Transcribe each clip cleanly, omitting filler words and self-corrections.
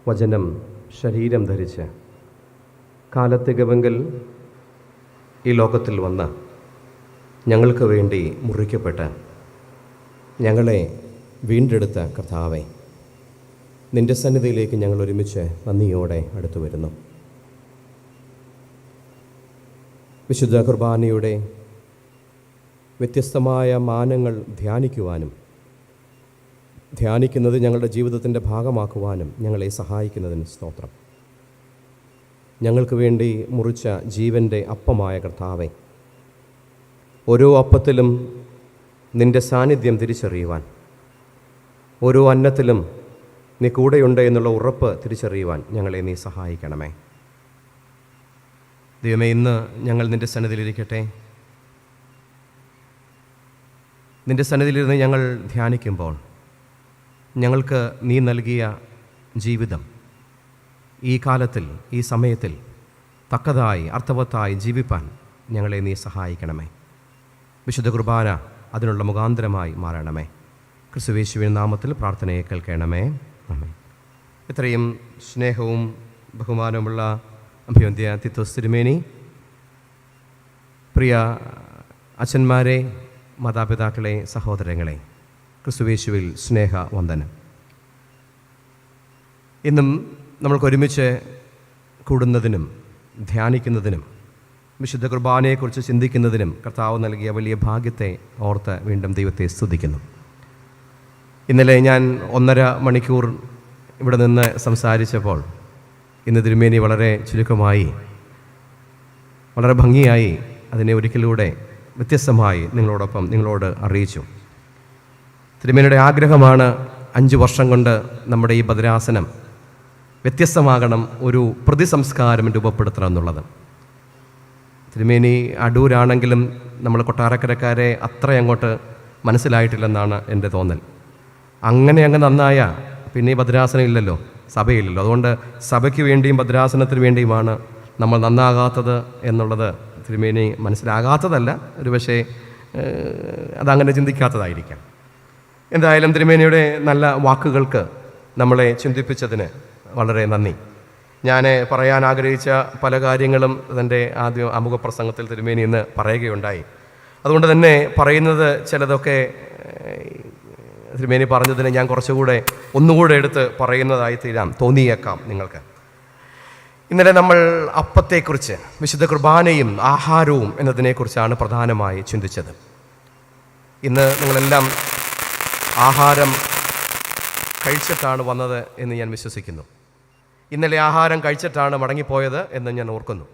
വചനം ശരീരം ധരിച്ച് കാലത്തികവെങ്കിൽ ഈ ലോകത്തിൽ വന്ന് ഞങ്ങൾക്ക് വേണ്ടി മുറിക്കപ്പെട്ട് ഞങ്ങളെ വീണ്ടെടുത്ത കർത്താവേ, നിൻ്റെ സന്നിധിയിലേക്ക് ഞങ്ങൾ ഒരുമിച്ച് നന്ദിയോടെ അടുത്തു വരുന്നു. വിശുദ്ധ കുർബാനയുടെ വ്യത്യസ്തമായ മാനങ്ങൾ ധ്യാനിക്കുന്നത് ഞങ്ങളുടെ ജീവിതത്തിൻ്റെ ഭാഗമാക്കുവാനും ഞങ്ങളെ സഹായിക്കുന്നതിന് സ്തോത്രം. ഞങ്ങൾക്ക് വേണ്ടി മുറിച്ച ജീവൻ്റെ അപ്പമായ കർത്താവേ, ഓരോ അപ്പത്തിലും നിൻ്റെ സാന്നിധ്യം തിരിച്ചറിയുവാൻ, ഓരോ അന്നത്തിലും നീ കൂടെയുണ്ട് എന്നുള്ള ഉറപ്പ് തിരിച്ചറിയുവാൻ ഞങ്ങളെ നീ സഹായിക്കണമേ. ദൈവമേ, ഇന്ന് ഞങ്ങൾ നിൻ്റെ സന്നിധിയിലിരിക്കട്ടെ. നിൻ്റെ സന്നിധിയിലിരുന്ന് ഞങ്ങൾ ധ്യാനിക്കുമ്പോൾ ഞങ്ങൾക്ക് നീ നൽകിയ ജീവിതം ഈ കാലത്തിൽ, ഈ സമയത്തിൽ തക്കതായി അർത്ഥവത്തായി ജീവിപ്പാൻ ഞങ്ങളെ നീ സഹായിക്കണമേ. വിശുദ്ധ കുർബാന അതിനുള്ള മുഖാന്തരമായി മാറണമേ. ക്രിസ്തുയേശുവിൻ നാമത്തിൽ പ്രാർത്ഥനയെ കേൾക്കണമേ. ആമേൻ. ഇത്രയും സ്നേഹവും ബഹുമാനവുമുള്ള അഭിവന്ദ്യ തിത്തോസ് തിരുമേനി, പ്രിയ അച്ഛന്മാരെ, മാതാപിതാക്കളെ, സഹോദരങ്ങളെ, ക്രിസ്തുയേശുവിൽ സ്നേഹവന്ദനം. ഇന്നും നമ്മൾക്ക് ഒരുമിച്ച് കൂടുന്നതിനും ധ്യാനിക്കുന്നതിനും വിശുദ്ധ കുർബാനയെക്കുറിച്ച് ചിന്തിക്കുന്നതിനും കർത്താവ് നൽകിയ വലിയ ഭാഗ്യത്തെ ഓർത്ത് വീണ്ടും ദൈവത്തെ സ്തുതിക്കുന്നു. ഇന്നലെ ഞാൻ 1.5 മണിക്കൂർ ഇവിടെ നിന്ന് സംസാരിച്ചപ്പോൾ ഇന്ന് തിരുമേനി വളരെ ചുരുക്കമായി, വളരെ ഭംഗിയായി അതിനെ ഒരിക്കലൂടെ വ്യത്യസ്തമായി നിങ്ങളോട് അറിയിച്ചു. തിരുമേനിയുടെ ആഗ്രഹമാണ് 5 വർഷം കൊണ്ട് നമ്മുടെ ഈ ഭദ്രാസനം വ്യത്യസ്തമാകണം, ഒരു പ്രതിസംസ്കാരം രൂപപ്പെടുത്തണം എന്നുള്ളത്. തിരുമേനി അടൂരാണെങ്കിലും നമ്മൾ കൊട്ടാരക്കരക്കാരെ അത്രയങ്ങോട്ട് മനസ്സിലായിട്ടില്ലെന്നാണ് എൻ്റെ തോന്നൽ. അങ്ങ് നന്നായ പിന്നെ ഈ ഭദ്രാസനം ഇല്ലല്ലോ, സഭയില്ലല്ലോ. അതുകൊണ്ട് സഭയ്ക്ക് വേണ്ടിയും ഭദ്രാസനത്തിന് വേണ്ടിയുമാണ് നമ്മൾ നന്നാകാത്തത് എന്നുള്ളത് തിരുമേനി മനസ്സിലാകാത്തതല്ല, ഒരു പക്ഷേ അതങ്ങനെ ചിന്തിക്കാത്തതായിരിക്കാം. എന്തായാലും തിരുമേനിയുടെ നല്ല വാക്കുകൾക്ക് നമ്മളെ ചിന്തിപ്പിച്ചതിന് വളരെ നന്ദി. ഞാൻ പറയാൻ ആഗ്രഹിച്ച പല കാര്യങ്ങളും തൻ്റെ ആദ്യ ആമുഖ പ്രസംഗത്തിൽ തിരുമേനി ഇന്ന് പറയുകയുണ്ടായി. അതുകൊണ്ട് തന്നെ പറയുന്നത് ചിലതൊക്കെ തിരുമേനി പറഞ്ഞതിന് ഞാൻ ഒന്നുകൂടെ എടുത്ത് പറയുന്നതായി തോന്നിയേക്കാം നിങ്ങൾക്ക്. ഇന്നലെ നമ്മൾ അപ്പത്തെക്കുറിച്ച്, വിശുദ്ധ കുർബാനയും ആഹാരവും എന്നതിനെക്കുറിച്ചാണ് പ്രധാനമായി ചിന്തിച്ചത്. ഇന്ന് നിങ്ങളെല്ലാം ആഹാരം കഴിച്ചിട്ടാണ് വന്നത് എന്ന് ഞാൻ വിശ്വസിക്കുന്നു. ഇന്നലെ ആഹാരം കഴിച്ചിട്ടാണ് മടങ്ങിപ്പോയത് എന്ന് ഞാൻ ഓർക്കുന്നു.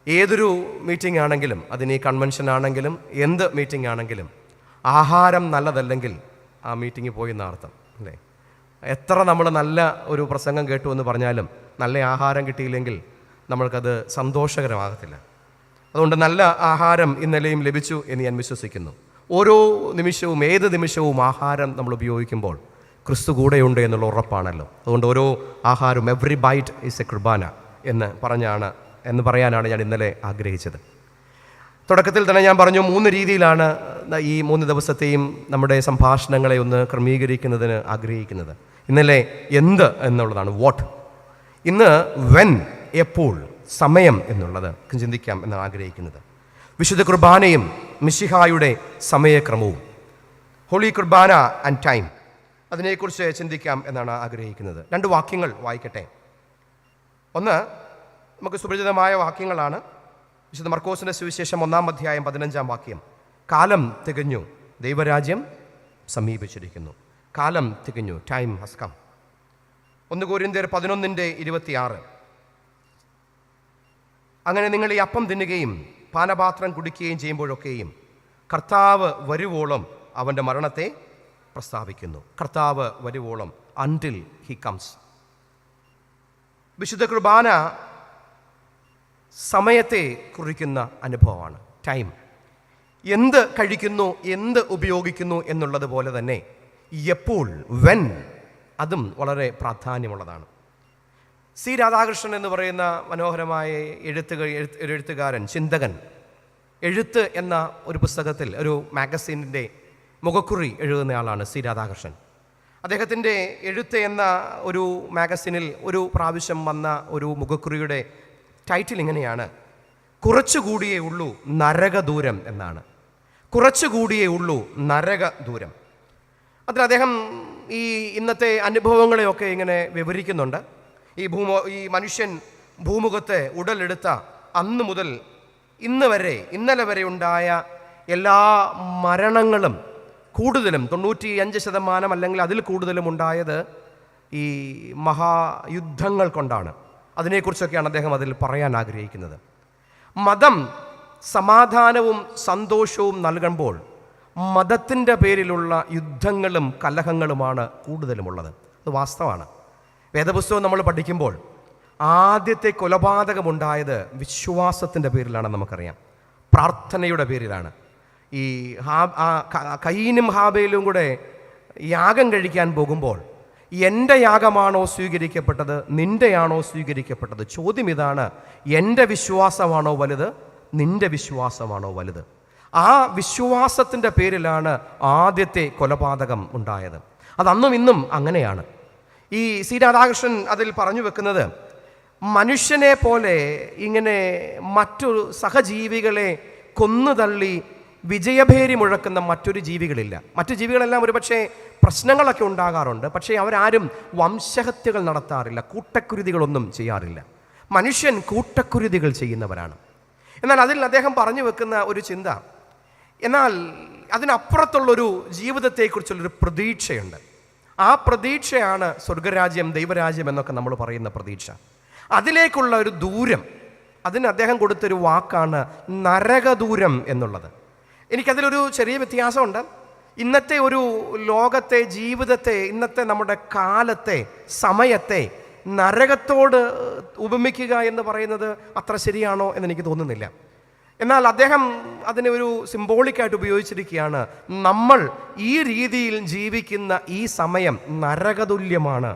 ഏതൊരു മീറ്റിംഗ് ആണെങ്കിലും, അതിന് ഈ കൺവെൻഷൻ ആണെങ്കിലും എന്ത് മീറ്റിംഗ് ആണെങ്കിലും, ആഹാരം നല്ലതല്ലെങ്കിൽ ആ മീറ്റിംഗ് പോയി എന്നർത്ഥം അല്ലേ? എത്ര നമ്മൾ നല്ല ഒരു പ്രസംഗം കേട്ടു എന്ന് പറഞ്ഞാലും നല്ല ആഹാരം കിട്ടിയില്ലെങ്കിൽ നമ്മൾക്കത് സന്തോഷകരമാകത്തില്ല. അതുകൊണ്ട് നല്ല ആഹാരം ഇന്നലെയും ലഭിച്ചു എന്ന് ഞാൻ വിശ്വസിക്കുന്നു. ഓരോ നിമിഷവും, ഏത് നിമിഷവും ആഹാരം നമ്മൾ ഉപയോഗിക്കുമ്പോൾ ക്രിസ്തു കൂടെയുണ്ട് എന്നുള്ള ഉറപ്പാണല്ലോ. അതുകൊണ്ട് ഓരോ ആഹാരവും, എവ്രി ബൈറ്റ് ഈസ് എ കുർബാന എന്ന് പറയാനാണ് ഞാൻ ഇന്നലെ ആഗ്രഹിച്ചത്. തുടക്കത്തിൽ തന്നെ ഞാൻ പറഞ്ഞു, 3 രീതിയിലാണ് ഈ 3 ദിവസത്തെയും നമ്മുടെ സംഭാഷണങ്ങളെ ഒന്ന് ക്രമീകരിക്കുന്നതിന് ആഗ്രഹിക്കുന്നത്. ഇന്നലെ എന്ത് എന്നുള്ളതാണ്, വാട്ട്. ഇന്ന് വെൻ, എപ്പോൾ, സമയം എന്നുള്ളത് ചിന്തിക്കാം എന്നാണ് ആഗ്രഹിക്കുന്നത്. വിശുദ്ധ കുർബാനയും മിശിഹായുടെ സമയക്രമവും, ഹോളി കുർബാന ആൻഡ് ടൈം, അതിനെക്കുറിച്ച് ചിന്തിക്കാം എന്നാണ് ആഗ്രഹിക്കുന്നത്. 2 വാക്യങ്ങൾ വായിക്കട്ടെ. ഒന്ന് നമുക്ക് സുപരിചിതമായ വാക്യങ്ങളാണ്. വിശുദ്ധ മർക്കോസിൻ്റെ സുവിശേഷം 1-ാം അധ്യായം 15-ാം വാക്യം. കാലം തികഞ്ഞു, ദൈവരാജ്യം സമീപിച്ചിരിക്കുന്നു. കാലം തികഞ്ഞു, ടൈം ഹസ് കം. 1 കൊരിന്ത്യർ 11:26. അങ്ങനെ നിങ്ങൾ ഈ അപ്പം തിന്നുകയും പാനപാത്രം കുടിക്കുകയും ചെയ്യുമ്പോഴൊക്കെയും കർത്താവ് വരുവോളം അവൻ്റെ മരണത്തെ പ്രസ്താവിക്കുന്നു. കർത്താവ് വരുവോളം, അൻറ്റിൽ ഹി കംസ്. വിശുദ്ധ കുർബാന സമയത്തെ കുറിക്കുന്ന അനുഭവമാണ്, ടൈം. എന്ത് കഴിക്കുന്നു, എന്ത് ഉപയോഗിക്കുന്നു എന്നുള്ളത് പോലെ തന്നെ എപ്പോൾ, വെൻ, അതും വളരെ പ്രാധാന്യമുള്ളതാണ്. സി രാധാകൃഷ്ണൻ എന്ന് പറയുന്ന മനോഹരമായ എഴുത്തുകാരൻ, ചിന്തകൻ, എഴുത്ത് എന്ന ഒരു പുസ്തകത്തിൽ, ഒരു മാഗസീനിൻ്റെ മുഖക്കുറി എഴുതുന്നയാളാണ് സി രാധാകൃഷ്ണൻ. അദ്ദേഹത്തിൻ്റെ എഴുത്ത് എന്ന ഒരു മാഗസിനിൽ ഒരു പ്രാവശ്യം വന്ന ഒരു മുഖക്കുറിയുടെ ടൈറ്റിൽ ഇങ്ങനെയാണ്: കുറച്ചുകൂടിയേ ഉള്ളൂ നരകദൂരം എന്നാണ്. കുറച്ചുകൂടിയേ ഉള്ളൂ നരകദൂരം. അതിൽ അദ്ദേഹം ഈ ഇന്നത്തെ അനുഭവങ്ങളെയൊക്കെ ഇങ്ങനെ വിവരിക്കുന്നുണ്ട്. ഈ മനുഷ്യൻ ഭൂമുഖത്തെ ഉടലെടുത്ത അന്ന് മുതൽ ഇന്നലെ വരെ ഉണ്ടായ എല്ലാ മരണങ്ങളും കൂടുതലും 95% അല്ലെങ്കിൽ അതിൽ കൂടുതലും ഉണ്ടായത് ഈ മഹായുദ്ധങ്ങൾ കൊണ്ടാണ്. അതിനെക്കുറിച്ചൊക്കെയാണ് അദ്ദേഹം അതിൽ പറയാൻ ആഗ്രഹിക്കുന്നത്. മതം സമാധാനവും സന്തോഷവും നൽകുമ്പോൾ മതത്തിൻ്റെ പേരിലുള്ള യുദ്ധങ്ങളും കലഹങ്ങളുമാണ് കൂടുതലുമുള്ളത്. അത് വാസ്തവമാണ്. വേദപുസ്തകം നമ്മൾ പഠിക്കുമ്പോൾ ആദ്യത്തെ കൊലപാതകമുണ്ടായത് വിശ്വാസത്തിൻ്റെ പേരിലാണെന്ന് നമുക്കറിയാം. പ്രാർത്ഥനയുടെ പേരിലാണ്. ഈ കയീനും ഹാബേലും കൂടെ യാഗം കഴിക്കാൻ പോകുമ്പോൾ എൻ്റെ യാഗമാണോ സ്വീകരിക്കപ്പെട്ടത്, നിൻ്റെയാണോ സ്വീകരിക്കപ്പെട്ടത്? ചോദ്യം ഇതാണ്: എൻ്റെ വിശ്വാസമാണോ വലുത്, നിൻ്റെ വിശ്വാസമാണോ വലുത്? ആ വിശ്വാസത്തിൻ്റെ പേരിലാണ് ആദ്യത്തെ കൊലപാതകം ഉണ്ടായത്. അതന്നും ഇന്നും അങ്ങനെയാണ്. ഈ സി രാധാകൃഷ്ണൻ അതിൽ പറഞ്ഞു വെക്കുന്നത്, മനുഷ്യനെ പോലെ ഇങ്ങനെ മറ്റു സഹജീവികളെ കൊന്നുതള്ളി വിജയഭേരി മുഴക്കുന്ന മറ്റൊരു ജീവികളില്ല. മറ്റു ജീവികളെല്ലാം ഒരുപക്ഷെ പ്രശ്നങ്ങളൊക്കെ ഉണ്ടാകാറുണ്ട്, പക്ഷേ അവരാരും വംശഹത്യകൾ നടത്താറില്ല, കൂട്ടക്കുരുതികളൊന്നും ചെയ്യാറില്ല. മനുഷ്യൻ കൂട്ടക്കുരുതികൾ ചെയ്യുന്നവരാണ്. എന്നാൽ അതിൽ അദ്ദേഹം പറഞ്ഞു വെക്കുന്ന ഒരു ചിന്ത, എന്നാൽ അതിനപ്പുറത്തുള്ളൊരു ജീവിതത്തെക്കുറിച്ചുള്ളൊരു പ്രതീക്ഷയുണ്ട്. ആ പ്രതീക്ഷയാണ് സ്വർഗരാജ്യം, ദൈവരാജ്യം എന്നൊക്കെ നമ്മൾ പറയുന്ന പ്രതീക്ഷ. അതിലേക്കുള്ള ഒരു ദൂരം, അതിന് അദ്ദേഹം കൊടുത്തൊരു വാക്കാണ് നരകദൂരം എന്നുള്ളത്. എനിക്കതിലൊരു ചെറിയ വ്യത്യാസമുണ്ട്. ഇന്നത്തെ ഒരു ലോകത്തെ, ജീവിതത്തെ, ഇന്നത്തെ നമ്മുടെ കാലത്തെ, സമയത്തെ നരകത്തോട് ഉപമിക്കുക എന്ന് പറയുന്നത് അത്ര ശരിയാണോ എന്നെനിക്ക് തോന്നുന്നില്ല. എന്നാൽ അദ്ദേഹം അതിനെ ഒരു സിംബോളിക്കായിട്ട് ഉപയോഗിച്ചിരിക്കുകയാണ്. നമ്മൾ ഈ രീതിയിൽ ജീവിക്കുന്ന ഈ സമയം നരകതുല്യമാണ്.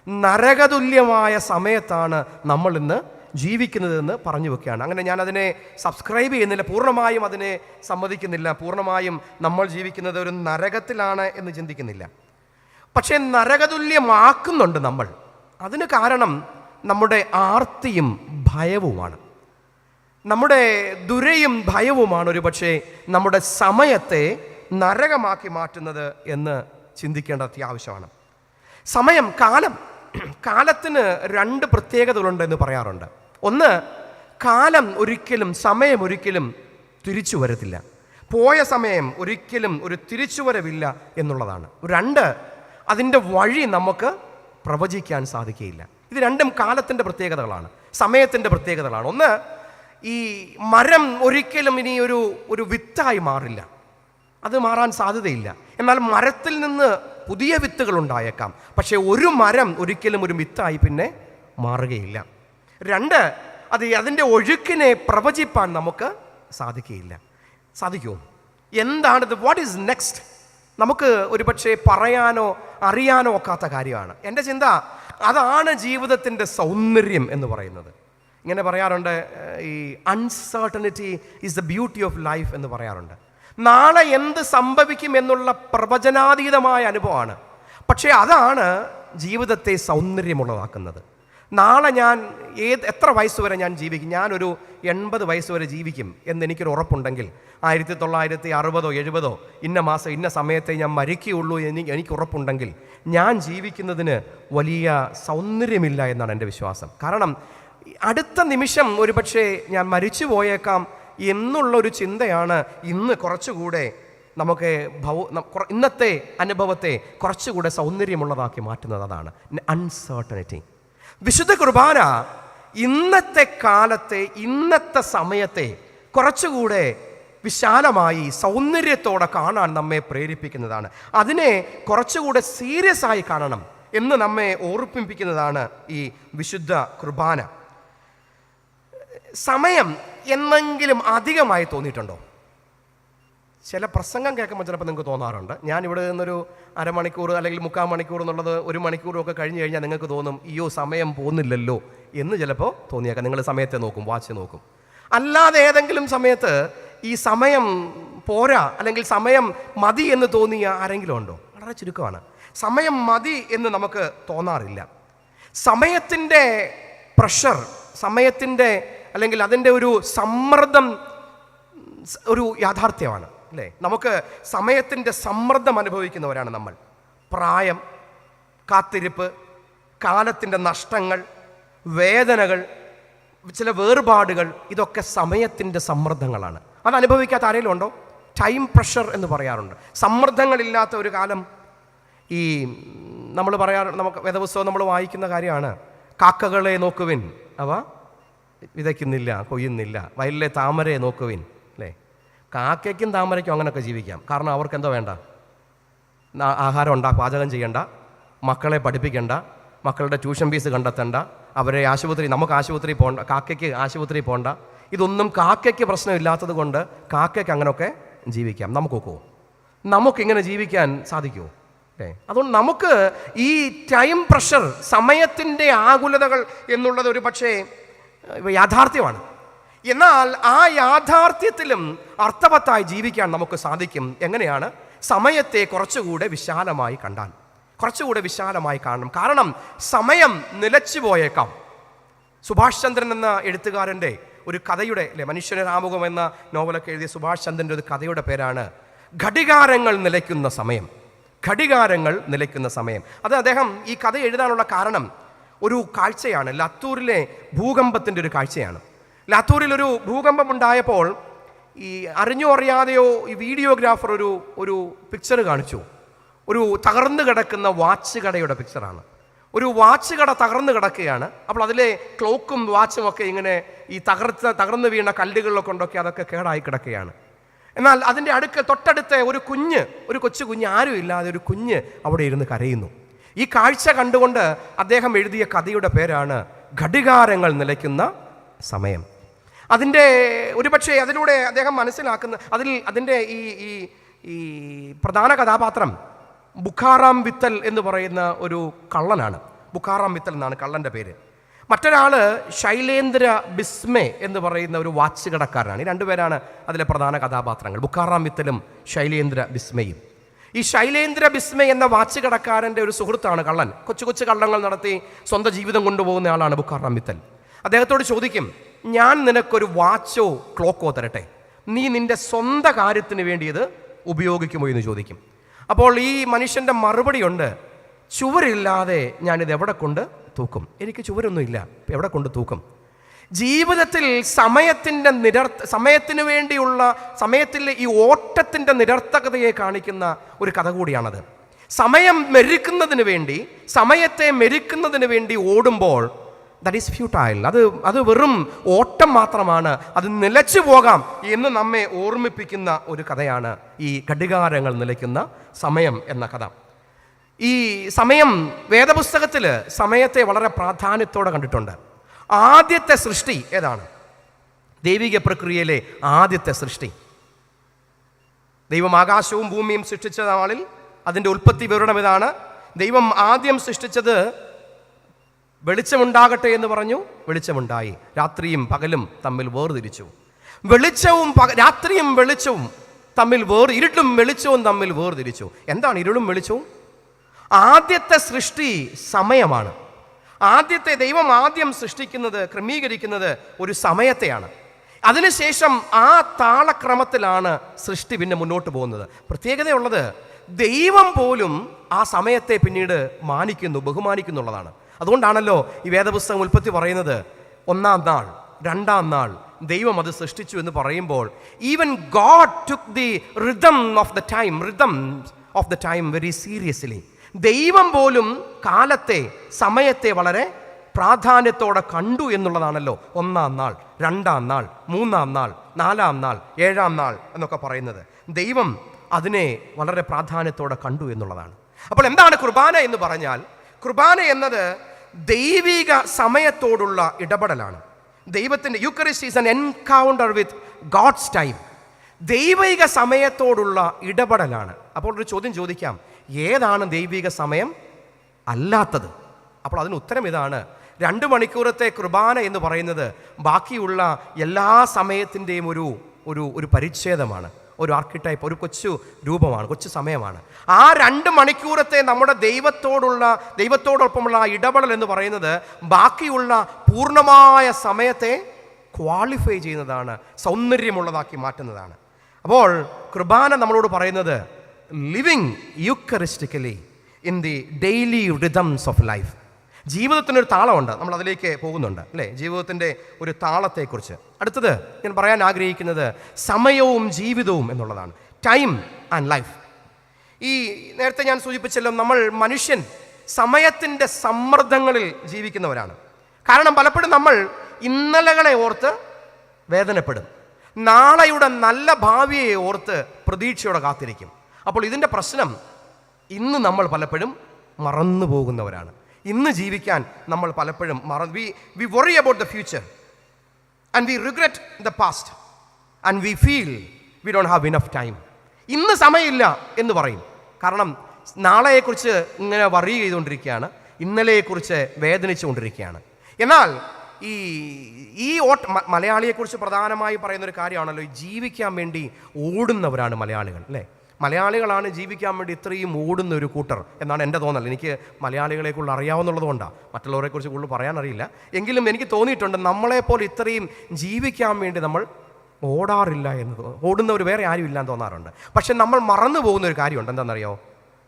നരകതുല്യമായ സമയത്താണ് നമ്മൾ ഇന്ന് ജീവിക്കുന്നതെന്ന് പറഞ്ഞു വെക്കുകയാണ്. അങ്ങനെ ഞാനതിനെ സബ്സ്ക്രൈബ് ചെയ്യുന്നില്ല, പൂർണ്ണമായും അതിനെ സമ്മതിക്കുന്നില്ല, പൂർണ്ണമായും നമ്മൾ ജീവിക്കുന്നത് ഒരു നരകത്തിലാണ് എന്ന് ചിന്തിക്കുന്നില്ല. പക്ഷേ നരകതുല്യമാക്കുന്നുണ്ട് നമ്മൾ. അതിന് കാരണം നമ്മുടെ ആർത്തിയും ഭയവുമാണ്. നമ്മുടെ ദുരയും ഭയവുമാണ് ഒരു പക്ഷേ നമ്മുടെ സമയത്തെ നരകമാക്കി മാറ്റുന്നത് എന്ന് ചിന്തിക്കേണ്ട അത്യാവശ്യമാണ്. സമയം, കാലത്തിന് രണ്ട് പ്രത്യേകതകളുണ്ട് എന്ന് പറയാറുണ്ട്. ഒന്ന്, കാലം ഒരിക്കലും, സമയം ഒരിക്കലും തിരിച്ചു വരത്തില്ല. പോയ സമയം ഒരിക്കലും ഒരു തിരിച്ചുവരവില്ല എന്നുള്ളതാണ്. രണ്ട്, അതിൻ്റെ വഴി നമുക്ക് പ്രവചിക്കാൻ സാധിക്കുകയില്ല. ഇത് രണ്ടും കാലത്തിൻ്റെ പ്രത്യേകതകളാണ്, സമയത്തിൻ്റെ പ്രത്യേകതകളാണ്. ഒന്ന്, ഈ മരം ഒരിക്കലും ഇനി ഒരു വിത്തായി മാറില്ല, അത് മാറാൻ സാധ്യതയില്ല. എന്നാൽ മരത്തിൽ നിന്ന് പുതിയ വിത്തുകൾ ഉണ്ടായേക്കാം, പക്ഷേ ഒരു മരം ഒരിക്കലും ഒരു വിത്തായി പിന്നെ മാറുകയില്ല. രണ്ട്, അതിൻ്റെ ഒഴുക്കിനെ പ്രവചിപ്പാൻ നമുക്ക് സാധിക്കുകയില്ല. സാധിക്കുമോ? എന്താണിത്? What is next? നമുക്ക് ഒരുപക്ഷെ പറയാനോ അറിയാനോ ഒക്കാത്ത കാര്യമാണ്. എൻ്റെ ചിന്ത അതാണ് ജീവിതത്തിൻ്റെ സൗന്ദര്യം എന്ന് പറയുന്നത്. ഇങ്ങനെ പറയാറുണ്ട്, ഈ uncertainty is the beauty of life എന്ന് പറയാറുണ്ട്. നാളെ എന്ത് സംഭവിക്കും എന്നുള്ള പ്രവചനാതീതമായ അനുഭവമാണ്. പക്ഷേ അതാണ് ജീവിതത്തെ സൗന്ദര്യമുള്ളതാക്കുന്നത്. നാളെ ഞാൻ എത്ര വയസ്സ് വരെ ഞാൻ ജീവിക്കും, ഞാനൊരു 80 വയസ്സ് വരെ ജീവിക്കും എന്നെനിക്കൊരു ഉറപ്പുണ്ടെങ്കിൽ, 1960 70 ഇന്ന മാസം ഇന്ന സമയത്തെ ഞാൻ മരിക്കുകയുള്ളൂ എനിക്ക് ഉറപ്പുണ്ടെങ്കിൽ, ഞാൻ ജീവിക്കുന്നതിന് വലിയ സൗന്ദര്യമില്ല എന്നാണ് എൻ്റെ വിശ്വാസം. കാരണം അടുത്ത നിമിഷം ഒരുപക്ഷെ ഞാൻ മരിച്ചു പോയേക്കാം എന്നുള്ളൊരു ചിന്തയാണ് ഇന്ന് കുറച്ചുകൂടെ നമുക്ക് ഇന്നത്തെ അനുഭവത്തെ കുറച്ചുകൂടെ സൗന്ദര്യമുള്ളതാക്കി മാറ്റുന്നത്. അതാണ് അൺസർട്ടനിറ്റി. വിശുദ്ധ കുർബാന ഇന്നത്തെ കാലത്തെ, ഇന്നത്തെ സമയത്തെ കുറച്ചുകൂടെ വിശാലമായി സൗന്ദര്യത്തോടെ കാണാൻ നമ്മെ പ്രേരിപ്പിക്കുന്നതാണ്. അതിനെ കുറച്ചുകൂടെ സീരിയസ് ആയി കാണണം എന്ന് നമ്മെ ഓർമ്മിപ്പിക്കുന്നതാണ് ഈ വിശുദ്ധ കുർബാന. സമയം എന്നെങ്കിലും അധികമായി തോന്നിയിട്ടുണ്ടോ? ചില പ്രസംഗം കേൾക്കുമ്പോൾ ചിലപ്പോൾ നിങ്ങൾക്ക് തോന്നാറുണ്ട്. ഞാൻ ഇവിടെ നിന്നൊരു അരമണിക്കൂർ അല്ലെങ്കിൽ 3/4 മണിക്കൂർ എന്നുള്ളത് 1 മണിക്കൂറൊക്കെ കഴിഞ്ഞ് കഴിഞ്ഞാൽ നിങ്ങൾക്ക് തോന്നും, അയ്യോ സമയം പോകുന്നില്ലല്ലോ എന്ന് ചിലപ്പോൾ തോന്നിയേക്കാം. നിങ്ങൾ സമയത്തെ നോക്കും, വാച്ച് നോക്കും. അല്ലാതെ ഏതെങ്കിലും സമയത്ത് ഈ സമയം പോരാ അല്ലെങ്കിൽ സമയം മതി എന്ന് തോന്നിയ ആരെങ്കിലും ഉണ്ടോ? വളരെ ചുരുക്കമാണ്. സമയം മതി എന്ന് നമുക്ക് തോന്നാറില്ല. സമയത്തിൻ്റെ പ്രഷർ, സമയത്തിൻ്റെ അല്ലെങ്കിൽ അതിൻ്റെ ഒരു സമ്മർദ്ദം ഒരു യാഥാർത്ഥ്യമാണ് അല്ലേ? നമുക്ക് സമയത്തിൻ്റെ സമ്മർദ്ദം അനുഭവിക്കുന്നവരാണ് നമ്മൾ. പ്രായം, കാത്തിരിപ്പ്, കാലത്തിൻ്റെ നഷ്ടങ്ങൾ, വേദനകൾ, ചില വേർപാടുകൾ, ഇതൊക്കെ സമയത്തിൻ്റെ സമ്മർദ്ദങ്ങളാണ്. അത് അനുഭവിക്കാത്ത ആരെങ്കിലും ഉണ്ടോ? ടൈം പ്രഷർ എന്ന് പറയാറുണ്ട്. സമ്മർദ്ദങ്ങളില്ലാത്ത ഒരു കാലം. ഈ നമ്മൾ നമുക്ക് വേദപുസ്തകം നമ്മൾ വായിക്കുന്ന കാര്യമാണ്, കാക്കകളെ നോക്കുവിൻ, അവ വിതയ്ക്കുന്നില്ല, കൊയ്യുന്നില്ല, വയലിലെ താമരയെ നോക്കുവിൻ അല്ലേ? കാക്കയ്ക്കും താമരയ്ക്കും അങ്ങനെയൊക്കെ ജീവിക്കാം. കാരണം അവർക്ക് എന്തോ വേണ്ട, ആഹാരം പാചകം ചെയ്യണ്ട, മക്കളെ പഠിപ്പിക്കണ്ട, മക്കളുടെ ട്യൂഷൻ ഫീസ് കണ്ടെത്തണ്ട, അവരെ നമുക്ക് ആശുപത്രി പോകണ്ട, കാക്കയ്ക്ക് ആശുപത്രി പോകണ്ട. ഇതൊന്നും കാക്കയ്ക്ക് പ്രശ്നമില്ലാത്തത് കൊണ്ട് കാക്കയ്ക്ക് അങ്ങനെയൊക്കെ ജീവിക്കാം. നമുക്കിങ്ങനെ ജീവിക്കാൻ സാധിക്കുമോ? അതുകൊണ്ട് നമുക്ക് ഈ ടൈം പ്രഷർ, സമയത്തിൻ്റെ ആകുലതകൾ എന്നുള്ളത് ഒരു പക്ഷേ യാഥാർത്ഥ്യമാണ്. എന്നാൽ ആ യാഥാർത്ഥ്യത്തിലും അർത്ഥവത്തായി ജീവിക്കാൻ നമുക്ക് സാധിക്കും. എങ്ങനെയാണ്? സമയത്തെ കുറച്ചുകൂടെ വിശാലമായി കണ്ടാൽ, കുറച്ചുകൂടെ വിശാലമായി കാണണം. കാരണം സമയം നിലച്ചു പോയേക്കാം. സുഭാഷ് ചന്ദ്രൻ എന്ന എഴുത്തുകാരൻ്റെ ഒരു കഥയുടെ മനുഷ്യന് ആമുഖം എന്ന നോവലൊക്കെ എഴുതിയ സുഭാഷ് ചന്ദ്രൻ്റെ ഒരു കഥയുടെ പേരാണ് ഘടികാരങ്ങൾ നിലയ്ക്കുന്ന സമയം. ഘടികാരങ്ങൾ നിലയ്ക്കുന്ന സമയം. അത് അദ്ദേഹം ഈ കഥ എഴുതാനുള്ള കാരണം ഒരു കാഴ്ചയാണ്, ലത്തൂരിലെ ഭൂകമ്പത്തിൻ്റെ ഒരു കാഴ്ചയാണ്. ലത്തൂരിലൊരു ഭൂകമ്പം ഉണ്ടായപ്പോൾ ഈ അറിഞ്ഞോ അറിയാതെയോ ഈ വീഡിയോഗ്രാഫർ ഒരു പിക്ചർ കാണിച്ചു. ഒരു തകർന്നു കിടക്കുന്ന വാച്ച് കടയുടെ പിക്ചറാണ്. ഒരു വാച്ച് കട തകർന്നു കിടക്കുകയാണ്. അപ്പോൾ അതിലെ ക്ലോക്കും വാച്ചും ഒക്കെ ഇങ്ങനെ ഈ തകർന്നു വീണ കല്ലുകളിലൊക്കെ കൊണ്ടൊക്കെ അതൊക്കെ കേടായി കിടക്കുകയാണ്. എന്നാൽ അതിൻ്റെ തൊട്ടടുത്ത ഒരു കൊച്ചു കുഞ്ഞ്, ആരും ഇല്ലാതെ ഒരു കുഞ്ഞ് അവിടെ ഇരുന്ന് കരയുന്നു. ഈ കാഴ്ച കണ്ടുകൊണ്ട് അദ്ദേഹം എഴുതിയ കഥയുടെ പേരാണ് ഘടികാരങ്ങൾ നിലയ്ക്കുന്ന സമയം. അതിൻ്റെ ഒരുപക്ഷെ അതിലൂടെ അദ്ദേഹം മനസ്സിലാക്കുന്ന അതിൻ്റെ ഈ പ്രധാന കഥാപാത്രം ബുഖാറാം വിത്തൽ എന്ന് പറയുന്ന ഒരു കള്ളനാണ്. ബുഖാറാം വിത്തൽ എന്നാണ് കള്ളൻ്റെ പേര്. മറ്റൊരാള് ശൈലേന്ദ്ര ബിസ്മെ എന്ന് പറയുന്ന ഒരു വാച്ച് കടക്കാരനാണ്. ഈ രണ്ടുപേരാണ് അതിലെ പ്രധാന കഥാപാത്രങ്ങൾ, ബുഖാറാം വിത്തലും ശൈലേന്ദ്ര ബിസ്മയും. ഈ ശൈലേന്ദ്ര ബിസ്മെ എന്ന വാച്ച് കടക്കാരൻ്റെ ഒരു സുഹൃത്താണ് കള്ളൻ. കൊച്ചു കൊച്ചു കള്ളങ്ങൾ നടത്തി സ്വന്തം ജീവിതം കൊണ്ടുപോകുന്ന ആളാണ് ബുഖാറാം വിത്തൽ. അദ്ദേഹത്തോട് ചോദിക്കും, ഞാൻ നിനക്കൊരു വാച്ചോ ക്ലോക്കോ തരട്ടെ, നീ നിന്റെ സ്വന്തം കാര്യത്തിന് വേണ്ടി ഇത് ഉപയോഗിക്കുമോ എന്ന് ചോദിക്കും. അപ്പോൾ ഈ മനുഷ്യൻ്റെ മറുപടിയുണ്ട്, ചുവരില്ലാതെ ഞാനിത് എവിടെ കൊണ്ട് തൂക്കും? എനിക്ക് ചുവരൊന്നുമില്ല, എവിടെ കൊണ്ട് തൂക്കും? ജീവിതത്തിൽ സമയത്തിന് വേണ്ടിയുള്ള സമയത്തിലെ ഈ ഓട്ടത്തിൻ്റെ നിരർത്ഥകതയെ കാണിക്കുന്ന ഒരു കഥ കൂടിയാണത്. സമയത്തെ മെരുക്കുന്നതിന് വേണ്ടി ഓടുമ്പോൾ ദാറ്റ് ഈസ് ഫ്യൂട്ടൈൽ. അത് വെറും ഓട്ടം മാത്രമാണ്, അത് നിലച്ചു പോകാം എന്ന് നമ്മെ ഓർമ്മിപ്പിക്കുന്ന ഒരു കഥയാണ് ഈ ഘടികാരങ്ങൾ നിലയ്ക്കുന്ന സമയം എന്ന കഥ. ഈ സമയം വേദപുസ്തകത്തിൽ സമയത്തെ വളരെ പ്രാധാന്യത്തോടെ കണ്ടിട്ടുണ്ട്. ആദ്യത്തെ സൃഷ്ടി ഏതാണ്? ദൈവിക പ്രക്രിയയിലെ ആദ്യത്തെ സൃഷ്ടി. ദൈവം ആകാശവും ഭൂമിയും സൃഷ്ടിച്ച നാളിൽ അതിൻ്റെ ഉൽപ്പത്തി വിവരണം ഇതാണ്. ദൈവം ആദ്യം സൃഷ്ടിച്ചത് വെളിച്ചമുണ്ടാകട്ടെ എന്ന് പറഞ്ഞു, വെളിച്ചമുണ്ടായി. രാത്രിയും പകലും തമ്മിൽ വേർതിരിച്ചു. രാത്രിയും വെളിച്ചവും തമ്മിൽ ഇരുട്ടും വെളിച്ചവും തമ്മിൽ വേർതിരിച്ചു. എന്താണ് ഇരുളും വെളിച്ചവും? ആദ്യത്തെ സൃഷ്ടി സമയമാണ്. ദൈവം ആദ്യം ക്രമീകരിക്കുന്നത് ഒരു സമയത്തെയാണ്. അതിനുശേഷം ആ താളക്രമത്തിലാണ് സൃഷ്ടി പിന്നെ മുന്നോട്ട് പോകുന്നത്. പ്രത്യേകതയുള്ളത്, ദൈവം പോലും ആ സമയത്തെ പിന്നീട് ബഹുമാനിക്കുന്നുള്ളതാണ്. അതുകൊണ്ടാണല്ലോ ഈ വേദപുസ്തകം ഉൽപ്പത്തി പറയുന്നത്, ഒന്നാം നാൾ, രണ്ടാം നാൾ ദൈവം അത് സൃഷ്ടിച്ചു എന്ന് പറയുമ്പോൾ, even God took the rhythm of the time very seriously. ദൈവം പോലും സമയത്തെ വളരെ പ്രാധാന്യത്തോടെ കണ്ടു എന്നുള്ളതാണല്ലോ ഒന്നാം നാൾ, രണ്ടാം നാൾ, മൂന്നാം നാൾ, നാലാം നാൾ, ഏഴാം നാൾ എന്നൊക്കെ പറയുന്നത്. ദൈവം അതിനെ വളരെ പ്രാധാന്യത്തോടെ കണ്ടു എന്നുള്ളതാണ്. അപ്പോൾ എന്താണ് കുർബാന എന്ന് പറഞ്ഞാൽ? കുർബാന എന്നത് ദൈവിക സമയത്തോടുള്ള ഇടപെടലാണ്. ദൈവത്തിൻ്റെ Eucharist is an encounter with God's time. ദൈവിക സമയത്തോടുള്ള ഇടപെടലാണ്. അപ്പോൾ ഒരു ചോദ്യം ചോദിക്കാം, ഏതാണ് ദൈവിക സമയം അല്ലാത്തത്? അപ്പോൾ അതിന് ഉത്തരം ഇതാണ്. 2 മണിക്കൂറത്തെ കുർബാന എന്ന് പറയുന്നത് ബാക്കിയുള്ള എല്ലാ സമയത്തിൻ്റെയും ഒരു പരിച്ഛേദമാണ്, ഒരു ആർക്കിടൈപ്പ്, ഒരു കൊച്ചു രൂപമാണ്, കൊച്ചു സമയമാണ്. ആ 2 മണിക്കൂറത്തെ നമ്മുടെ ദൈവത്തോടൊപ്പമുള്ള ആ ഇടപെടൽ എന്ന് പറയുന്നത് ബാക്കിയുള്ള പൂർണ്ണമായ സമയത്തെ ക്വാളിഫൈ ചെയ്യുന്നതാണ്, സൗന്ദര്യമുള്ളതാക്കി മാറ്റുന്നതാണ്. അപ്പോൾ കുർബാന നമ്മളോട് പറയുന്നത് living eucharistically in the daily rhythms of life. ജീവിതത്തിനൊരു താളമുണ്ട്, നമ്മൾ അതിലേക്ക് പോകുന്നുണ്ട് അല്ലേ, ജീവിതത്തിൻ്റെ ഒരു താളത്തെക്കുറിച്ച്. അടുത്തത് ഞാൻ പറയാൻ ആഗ്രഹിക്കുന്നത് സമയവും ജീവിതവും എന്നുള്ളതാണ്. Time and life. ഈ നേരത്തെ ഞാൻ സൂചിപ്പിച്ചല്ലോ, മനുഷ്യൻ സമയത്തിൻ്റെ സമ്മർദ്ദങ്ങളിൽ ജീവിക്കുന്നവരാണ്. കാരണം പലപ്പോഴും നമ്മൾ ഇന്നലകളെ ഓർത്ത് വേദനപ്പെടും, നാളെയുടെ നല്ല ഭാവിയെ ഓർത്ത് പ്രതീക്ഷയോടെ കാത്തിരിക്കും. അപ്പോൾ ഇതിൻ്റെ പ്രശ്നം, ഇന്ന് നമ്മൾ പലപ്പോഴും മറന്നു പോകുന്നവരാണ്. ഇന്ന് ജീവിക്കാൻ നമ്മൾ പലപ്പോഴും we worry about the future and we regret the past and we feel we don't have enough time. ഇന്ന് സമയമില്ല എന്ന് പറയും, കാരണം നാളെയെക്കുറിച്ച് ഇങ്ങനെ വറി ചെയ്തുകൊണ്ടിരിക്കുകയാണ്, ഇന്നലെയെക്കുറിച്ച് വേദനിച്ചുകൊണ്ടിരിക്കുകയാണ്. എന്നാൽ ഈ മലയാളിയെക്കുറിച്ച് പ്രധാനമായി പറയുന്നൊരു കാര്യമാണല്ലോ, ജീവിക്കാൻ വേണ്ടി ഓടുന്നവരാണ് മലയാളികൾ അല്ലേ. മലയാളികളാണ് ജീവിക്കാൻ വേണ്ടി ഇത്രയും ഓടുന്ന ഒരു കൂട്ടർ എന്നാണ് എൻ്റെ തോന്നൽ. എനിക്ക് മലയാളികളെക്കുറിച്ച് അറിയാവുന്നുള്ളത് കൊണ്ടാണ്, മറ്റുള്ളവരെക്കുറിച്ച് കൂടുതൽ പറയാനറിയില്ല. എങ്കിലും എനിക്ക് തോന്നിയിട്ടുണ്ട് നമ്മളെപ്പോലെ ഇത്രയും ജീവിക്കാൻ വേണ്ടി നമ്മൾ ഓടാറില്ല എന്ന്. ഓടുന്നവർ വേറെ ആരും ഇല്ലാന്ന് തോന്നാറുണ്ട്. പക്ഷെ നമ്മൾ മറന്നു പോകുന്ന ഒരു കാര്യമുണ്ട്, എന്താണെന്നറിയോ?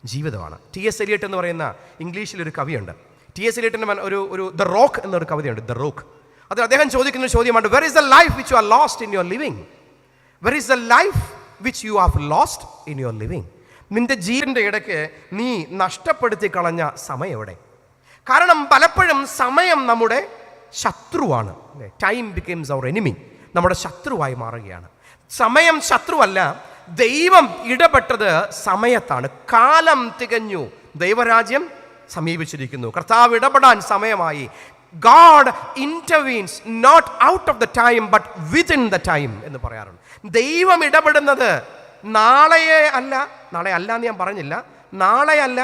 ജീവിതമാണ്. T.S. എലിയട്ട് എന്ന് പറയുന്ന ഇംഗ്ലീഷിലൊരു കവിയുണ്ട്. T.S. എലിയട്ടിൻ്റെ ഒരു ദ റോക്ക് എന്നൊരു കവിതയുണ്ട്, ദ റോക്ക്. അതിൽ അദ്ദേഹം ചോദിക്കുന്ന ഒരു ചോദ്യമാണ്, where is the life which you are lost in your living? Where is the life which you have lost in your living? നിന്റെ ജീവൻ്റെ ഇടയ്ക്ക് നീ നഷ്ടപ്പെടുത്തി കളഞ്ഞ സമയം എവിടെ? കാരണം പലപ്പോഴും സമയം നമ്മുടെ ശത്രുവാണ്. ടൈം ബിക്കംസ് അവർ എനിമി, നമ്മുടെ ശത്രുവായി മാറുകയാണ്. സമയം ശത്രുവല്ല, ദൈവം ഇടപെട്ടത് സമയത്താണ്. കാലം തികഞ്ഞു, ദൈവരാജ്യം സമീപിച്ചിരിക്കുന്നു, കർത്താവ് ഇടപെടാൻ സമയമായി. God intervenes not out of the time but within the time എന്ന് പറയാറുണ്ട്. ദൈവം ഇടപെടുന്നത് നാളെ അല്ല എന്ന് ഞാൻ പറഞ്ഞില്ല, നാളെയല്ല,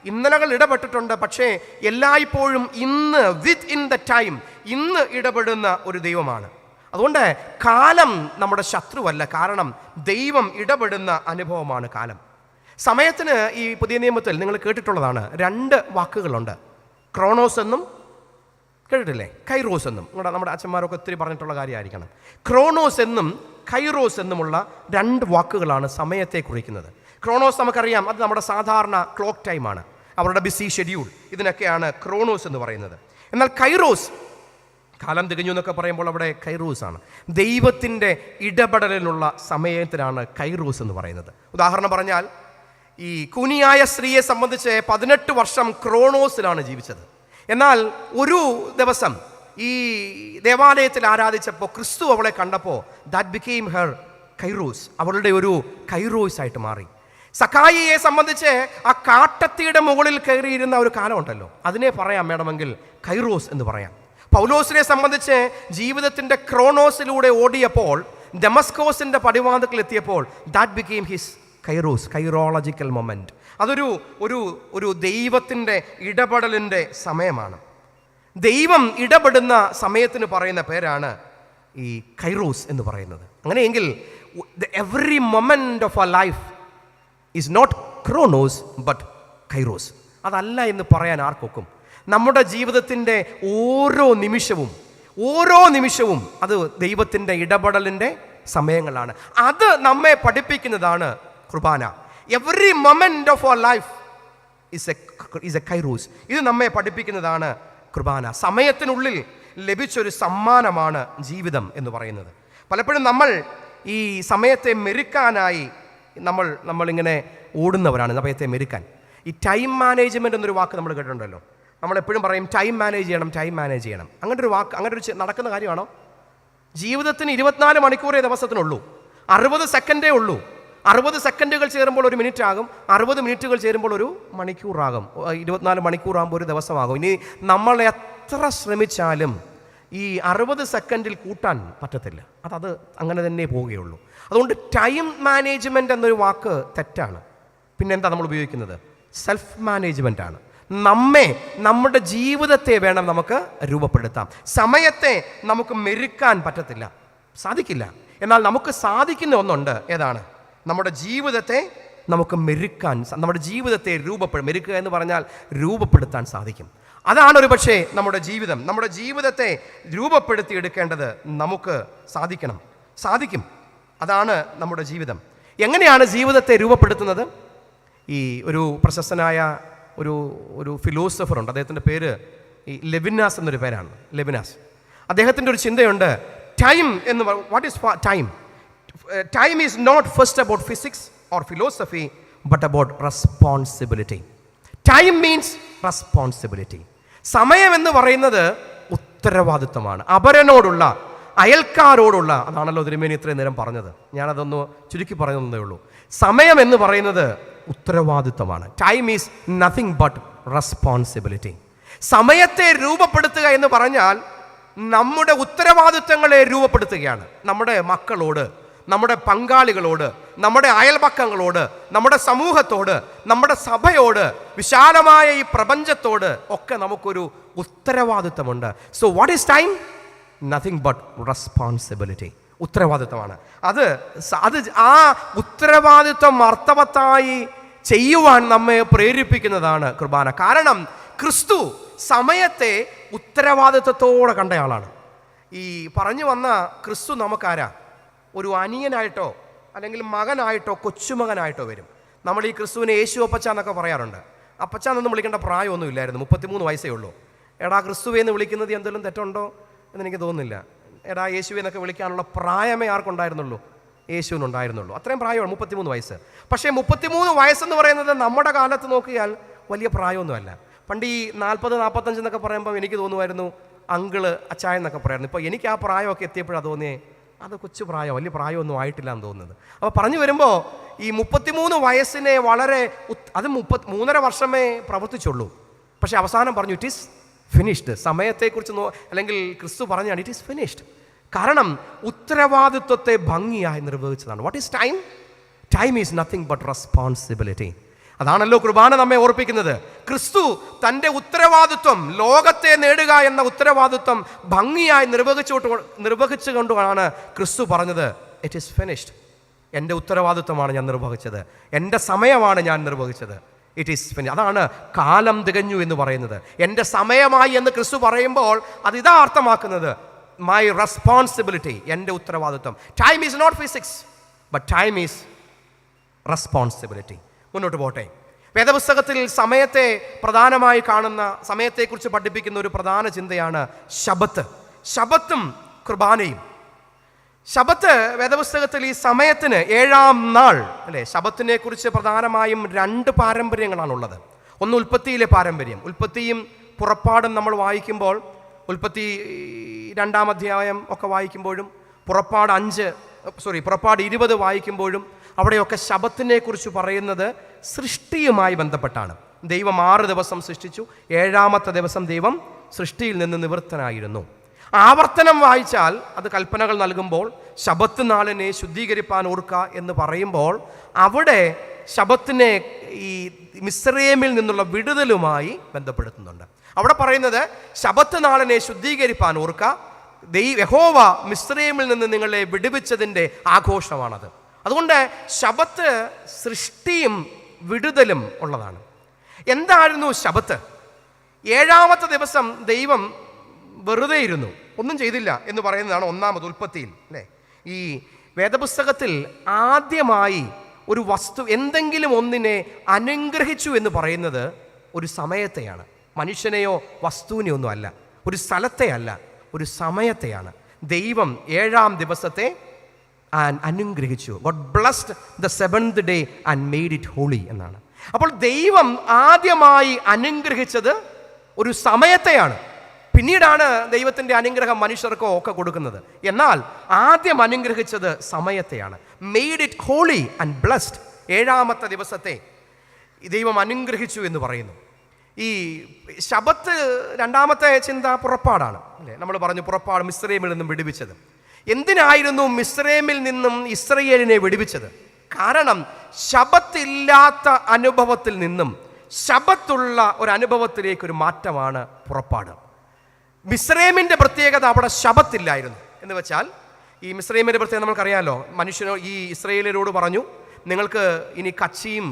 ഇന്നലകൾ ഇടപെട്ടിട്ടുണ്ട്, പക്ഷേ എല്ലായ്പ്പോഴും ഇന്ന്, വിത്ത് ഇൻ ദ ടൈം, ഇന്ന് ഇടപെടുന്ന ഒരു ദൈവമാണ്. അതുകൊണ്ട് കാലം നമ്മുടെ ശത്രുവല്ല, കാരണം ദൈവം ഇടപെടുന്ന അനുഭവമാണ് കാലം. സമയത്തിന് ഈ പുതിയ നിയമത്തിൽ നിങ്ങൾ കേട്ടിട്ടുള്ളതാണ്, 2 വാക്കുകളുണ്ട്. ക്രോണോസ് എന്നും കേട്ടിട്ടില്ലേ, കൈറോസ് എന്നും. നമ്മുടെ അച്ഛന്മാരൊക്കെ ഒത്തിരി പറഞ്ഞിട്ടുള്ള കാര്യമായിരിക്കണം. ക്രോണോസ് എന്നും കൈറോസ് എന്നുമുള്ള 2 വാക്കുകളാണ് സമയത്തെ കുറിക്കുന്നത്. ക്രോണോസ് നമുക്കറിയാം, അത് നമ്മുടെ സാധാരണ ക്ലോക്ക് ടൈമാണ്, അവരുടെ ബിസി ഷെഡ്യൂൾ, ഇതിനൊക്കെയാണ് ക്രോണോസ് എന്ന് പറയുന്നത്. എന്നാൽ കൈറോസ്, കാലം തികഞ്ഞു എന്നൊക്കെ പറയുമ്പോൾ അവിടെ കൈറോസ് ആണ്, ദൈവത്തിൻ്റെ ഇടപെടലിനുള്ള സമയത്തിനാണ് കൈറോസ് എന്ന് പറയുന്നത്. ഉദാഹരണം പറഞ്ഞാൽ, ഈ കൂനിയായ സ്ത്രീയെ സംബന്ധിച്ച് 18 വർഷം ക്രോണോസിലാണ് ജീവിച്ചത്. എന്നാൽ ഒരു ദിവസം ഈ ദേവാലയത്തിൽ ആരാധിച്ചപ്പോൾ ക്രിസ്തു അവളെ കണ്ടപ്പോൾ ദാറ്റ് ബിക്കെയിം ഹെർ കൈറോസ്, അവളുടെ ഒരു കൈറോസ് ആയിട്ട് മാറി. സക്കായിയെ സംബന്ധിച്ച് ആ കാട്ടത്തിയുടെ മുകളിൽ കയറിയിരുന്ന ഒരു കാലമുണ്ടല്ലോ, അതിനെ പറയാം വേണമെങ്കിൽ കൈറോസ് എന്ന് പറയാം. പൗലോസിനെ സംബന്ധിച്ച് ജീവിതത്തിൻ്റെ ക്രോണോസിലൂടെ ഓടിയപ്പോൾ, ഡെമസ്കോസിൻ്റെ പടിവാതിൽക്കൽ എത്തിയപ്പോൾ that became his kairos, കൈറോളജിക്കൽ moment. അതൊരു ദൈവത്തിൻ്റെ ഇടപെടലിൻ്റെ സമയമാണ്. ദൈവം ഇടപെടുന്ന സമയത്തിന് പറയുന്ന പേരാണ് ഈ കൈറോസ് എന്ന് പറയുന്നത്. അങ്ങനെയെങ്കിൽ every moment of a life is not chronos but kairos. അതല്ല എന്ന് പറയാൻ ആർക്കൊക്കും? നമ്മുടെ ജീവിതത്തിൻ്റെ ഓരോ നിമിഷവും അത് ദൈവത്തിൻ്റെ ഇടപെടലിൻ്റെ സമയങ്ങളാണ്. അത് നമ്മെ പഠിപ്പിക്കുന്നതാണ് Qurbana. Every moment of our life is a kairos. ഇത് നമ്മെ പഠിപ്പിക്കുന്നതാണ് കുർബാന. സമയത്തിനുള്ളിൽ ലഭിച്ചൊരു സമ്മാനമാണ് ജീവിതം എന്ന് പറയുന്നത്. പലപ്പോഴും നമ്മൾ ഈ സമയത്തെ മെരുക്കാനായി നമ്മളിങ്ങനെ ഓടുന്നവരാണ്, സമയത്തെ മെരുക്കാൻ. ഈ ടൈം മാനേജ്മെൻറ്റ് എന്നൊരു വാക്ക് നമ്മൾ കേട്ടിട്ടുണ്ടല്ലോ. നമ്മളെപ്പോഴും പറയും ടൈം മാനേജ് ചെയ്യണം. അങ്ങനെ ഒരു വാക്ക്, അങ്ങനെ ഒരു നടക്കുന്ന കാര്യമാണോ? ജീവിതത്തിന് 24 മണിക്കൂറേ ദിവസത്തിനുള്ളൂ, 60 സെക്കൻഡേ ഉള്ളൂ. 60 സെക്കൻഡുകൾ ചേരുമ്പോൾ 1 മിനിറ്റ് ആകും, 60 മിനിറ്റുകൾ ചേരുമ്പോൾ 1 മണിക്കൂറാകും, 24 മണിക്കൂറാകുമ്പോൾ 1 ദിവസമാകും. ഇനി നമ്മൾ എത്ര ശ്രമിച്ചാലും ഈ 60 സെക്കൻഡിൽ കൂട്ടാൻ പറ്റത്തില്ല, അത് അങ്ങനെ തന്നെ പോവുകയുള്ളൂ. അതുകൊണ്ട് ടൈം മാനേജ്മെൻറ്റ് എന്നൊരു വാക്ക് തെറ്റാണ്. പിന്നെന്താ നമ്മൾ ഉപയോഗിക്കുന്നത്? സെൽഫ് മാനേജ്മെൻ്റ് ആണ്. നമ്മുടെ ജീവിതത്തെ വേണം നമുക്ക് രൂപപ്പെടുത്താം. സമയത്തെ നമുക്ക് മെരുക്കാൻ സാധിക്കില്ല. എന്നാൽ നമുക്ക് സാധിക്കുന്ന ഒന്നുണ്ട്, ഏതാണ്? നമ്മുടെ ജീവിതത്തെ നമുക്ക് മെരുക്കാൻ, നമ്മുടെ ജീവിതത്തെ മെരുക്കുക എന്ന് പറഞ്ഞാൽ രൂപപ്പെടുത്താൻ സാധിക്കും. അതാണ് ഒരു പക്ഷേ നമ്മുടെ ജീവിതം. നമ്മുടെ ജീവിതത്തെ രൂപപ്പെടുത്തിയെടുക്കേണ്ടത് നമുക്ക് സാധിക്കും. അതാണ് നമ്മുടെ ജീവിതം. എങ്ങനെയാണ് ജീവിതത്തെ രൂപപ്പെടുത്തുന്നത്? ഈ ഒരു പ്രശസ്തനായ ഒരു ഫിലോസഫർ ഉണ്ട്. അദ്ദേഹത്തിൻ്റെ പേര് ഈ ലെവിനാസ് എന്നൊരു പേരാണ്. ലെവിനാസ്. അദ്ദേഹത്തിൻ്റെ ഒരു ചിന്തയുണ്ട്. ടൈം എന്ന് what is time? Time is not first about physics or philosophy but about responsibility. Time means responsibility. സമയം എന്ന് പറയുന്നത് ഉത്തരവാദിത്വമാണ്. അപരനോടുള്ള, അയൽക്കാരോടുള്ള, അതാണല്ലോ തിരുമേനി ഇത്രയും നേരം പറഞ്ഞത്. ഞാനതൊന്ന് ചുരുക്കി പറയുന്നതേ ഉള്ളൂ. സമയം എന്ന് പറയുന്നത് ഉത്തരവാദിത്വമാണ്. Time is nothing but responsibility. സമയത്തെ രൂപപ്പെടുത്തുക എന്ന് പറഞ്ഞാൽ നമ്മുടെ ഉത്തരവാദിത്വങ്ങളെ രൂപപ്പെടുത്തുകയാണ്. നമ്മുടെ മക്കളോട്, നമ്മുടെ പങ്കാളികളോട്, നമ്മുടെ അയൽപക്കങ്ങളോട്, നമ്മുടെ സമൂഹത്തോട്, നമ്മുടെ സഭയോട്, വിശാലമായ ഈ പ്രപഞ്ചത്തോട് ഒക്കെ നമുക്കൊരു ഉത്തരവാദിത്വമുണ്ട്. So what is time? Nothing but responsibility. ഉത്തരവാദിത്വമാണ് അത്. ആ ഉത്തരവാദിത്വം അർത്ഥവത്തായി ചെയ്യുവാൻ നമ്മെ പ്രേരിപ്പിക്കുന്നതാണ് കുർബാന. കാരണം ക്രിസ്തു സമയത്തെ ഉത്തരവാദിത്വത്തോടെ കണ്ടയാളാണ്. ഈ പറഞ്ഞു വന്ന ക്രിസ്തു നമുക്കാരാ? ഒരു അനിയനായിട്ടോ അല്ലെങ്കിൽ മകനായിട്ടോ കൊച്ചുമകനായിട്ടോ വരും. നമ്മൾ ഈ ക്രിസ്തുവിനെ യേശു അപ്പച്ച എന്നൊക്കെ പറയാറുണ്ട്. അപ്പച്ച എന്നൊന്നും വിളിക്കേണ്ട പ്രായമൊന്നും ഇല്ലായിരുന്നു. 33 വയസ്സേ ഉള്ളൂ. എടാ ക്രിസ്തുവെ എന്ന് വിളിക്കുന്നത് എന്തെങ്കിലും തെറ്റുണ്ടോ എന്നെനിക്ക് തോന്നുന്നില്ല. എടാ യേശു എന്നൊക്കെ വിളിക്കാനുള്ള പ്രായമേ ആർക്കുണ്ടായിരുന്നുള്ളൂ? യേശുവിനുണ്ടായിരുന്നുള്ളൂ. അത്രയും പ്രായമാണ്, 33 വയസ്സ്. പക്ഷേ 33 വയസ്സെന്ന് പറയുന്നത് നമ്മുടെ കാലത്ത് നോക്കിയാൽ വലിയ പ്രായമൊന്നുമല്ല. പണ്ട് ഈ 40-45 എന്നൊക്കെ പറയുമ്പോൾ എനിക്ക് തോന്നുമായിരുന്നു അങ്കിള് അച്ചായ എന്നൊക്കെ പറയായിരുന്നു. ഇപ്പോൾ എനിക്ക് ആ പ്രായമൊക്കെ എത്തിയപ്പോഴാണ് തോന്നിയേ അത് കൊച്ചു പ്രായം, വലിയ പ്രായമൊന്നും ആയിട്ടില്ല എന്ന് തോന്നുന്നത്. അപ്പോൾ പറഞ്ഞു വരുമ്പോൾ ഈ 33 വയസ്സിനെ വളരെ അത് 3.5 വർഷമേ പ്രവർത്തിച്ചുള്ളൂ. പക്ഷേ അവസാനം പറഞ്ഞു ഇറ്റ് ഈസ് ഫിനിഷ്ഡ്. സമയത്തെക്കുറിച്ച് അല്ലെങ്കിൽ ക്രിസ്തു പറഞ്ഞാണ് ഇറ്റ് ഈസ് ഫിനിഷ്ഡ്. കാരണം ഉത്തരവാദിത്വത്തെ ഭംഗിയായി നിർവഹിച്ചതാണ്. What is time? Time is nothing but responsibility. അതാണല്ലോ കുർബാന നമ്മെ ഓർപ്പിക്കുന്നത്. ക്രിസ്തു തൻ്റെ ഉത്തരവാദിത്വം, ലോകത്തെ നേടുക എന്ന ഉത്തരവാദിത്വം ഭംഗിയായി നിർവഹിച്ചുകൊണ്ടാണ് ക്രിസ്തു പറഞ്ഞത് ഇറ്റ് ഈസ് ഫിനിഷ്ഡ്. എൻ്റെ ഉത്തരവാദിത്വമാണ് ഞാൻ നിർവഹിച്ചത്, എൻ്റെ സമയമാണ് ഞാൻ നിർവഹിച്ചത്. It is finish. അതാണ് കാലം തികഞ്ഞു എന്ന് പറയുന്നത്. എൻ്റെ സമയമായി എന്ന് ക്രിസ്തു പറയുമ്പോൾ അത് ഇതാ അർത്ഥമാക്കുന്നത്, മൈ റെസ്പോൺസിബിലിറ്റി, എൻ്റെ ഉത്തരവാദിത്വം. Time is not physics but time is responsibility. മുന്നോട്ട് പോട്ടെ. വേദപുസ്തകത്തിൽ സമയത്തെ പ്രധാനമായി കാണുന്ന, സമയത്തെക്കുറിച്ച് പഠിപ്പിക്കുന്ന ഒരു പ്രധാന ചിന്തയാണ് ശബത്ത്. ശബത്തും കുർബാനയും. ശബത്ത് വേദപുസ്തകത്തിൽ ഈ സമയത്തിന് 7-ാം നാൾ അല്ലേ, ശബത്തിനെ കുറിച്ച് പ്രധാനമായും 2 പാരമ്പര്യങ്ങളാണുള്ളത്. ഒന്ന് ഉൽപ്പത്തിയിലെ പാരമ്പര്യം. ഉൽപ്പത്തിയും പുറപ്പാടും നമ്മൾ വായിക്കുമ്പോൾ, ഉൽപ്പത്തി 2-ാം അധ്യായം ഒക്കെ വായിക്കുമ്പോഴും, പുറപ്പാട് 20 വായിക്കുമ്പോഴും അവിടെയൊക്കെ ശബത്തിനെ കുറിച്ച് പറയുന്നത് സൃഷ്ടിയുമായി ബന്ധപ്പെട്ടാണ്. ദൈവം 6 ദിവസം സൃഷ്ടിച്ചു, 7-ാമത്തെ ദിവസം ദൈവം സൃഷ്ടിയിൽ നിന്ന് നിവൃത്തനായിരുന്നു. ആവർത്തനം വായിച്ചാൽ അത് കൽപ്പനകൾ നൽകുമ്പോൾ ശബത്ത് നാളിനെ ശുദ്ധീകരിപ്പാൻ ഓർക്കുക എന്ന് പറയുമ്പോൾ അവിടെ ശബത്തിനെ ഈ മിസ്രയീമിൽ നിന്നുള്ള വിടുതലുമായി ബന്ധപ്പെടുത്തുന്നുണ്ട്. അവിടെ പറയുന്നത് ശബത്ത് നാളിനെ ശുദ്ധീകരിപ്പാൻ ഓർക്കുക, യഹോവ മിസ്രയീമിൽ നിന്ന് നിങ്ങളെ വിടുവിച്ചതിൻ്റെ ആഘോഷമാണത്. അതുകൊണ്ട് ശബത്ത് സൃഷ്ടിയും വിടുതലും ഉള്ളതാണ്. എന്തായിരുന്നു ശബത്ത്? 7-ാമത്തെ ദിവസം ദൈവം വെറുതെ ഇരുന്നു, ഒന്നും ചെയ്തില്ല എന്ന് പറയുന്നതാണ് ഒന്നാമത് ഉൽപ്പത്തിയിൽ അല്ലേ. ഈ വേദപുസ്തകത്തിൽ ആദ്യമായി ഒരു വസ്തു, എന്തെങ്കിലും ഒന്നിനെ അനുഗ്രഹിച്ചു എന്ന് പറയുന്നത് ഒരു സമയത്തെയാണ്. മനുഷ്യനെയോ വസ്തുവിനെയോ ഒന്നും അല്ല, ഒരു സ്ഥലത്തെ അല്ല, ഒരു സമയത്തെയാണ്. ദൈവം 7-ാം ദിവസത്തെ അനുഗ്രഹിച്ചു. God blessed the 7th day and made it holy എന്നാണ്. അപ്പോൾ ദൈവം ആദ്യമായി അനുഗ്രഹിച്ചത് ഒരു സമയത്തെയാണ്. പിന്നീടാണ് ദൈവത്തിൻ്റെ അനുഗ്രഹം മനുഷ്യർക്കോ ഒക്കെ കൊടുക്കുന്നത്. എന്നാൽ ആദ്യം അനുഗ്രഹിച്ചത് സമയത്തെയാണ്. Made it holy and blessed. 7-ാമത്തെ ദിവസത്തെ ദൈവം അനുഗ്രഹിച്ചു എന്ന് പറയുന്നു. ഈ ശബത്ത് 2-ാമത്തെ ചിന്ത പുറപ്പാടാണ് അല്ലേ. നമ്മൾ പറഞ്ഞു പുറപ്പാട് മിസ്രയീമിൽ നിന്നും വിടുവിച്ചത്. എന്തിനായിരുന്നു മിസ്രയീമിൽ നിന്നും ഇസ്രയേലിനെ വിടുവിച്ചത്? കാരണം ശബത്തില്ലാത്ത അനുഭവത്തിൽ നിന്നും ശബത്തുള്ള ഒരു അനുഭവത്തിലേക്കൊരു മാറ്റമാണ് പുറപ്പാട്. മിസ്രയീമിൻ്റെ പ്രത്യേകത അവിടെ ശബത്തില്ലായിരുന്നു എന്ന് വെച്ചാൽ, ഈ മിസ്രയീമിൻ്റെ പ്രത്യേകത നമുക്കറിയാമല്ലോ. മനുഷ്യനോ ഈ ഇസ്രയേലിനോട് പറഞ്ഞു, നിങ്ങൾക്ക് ഇനി കച്ചിയും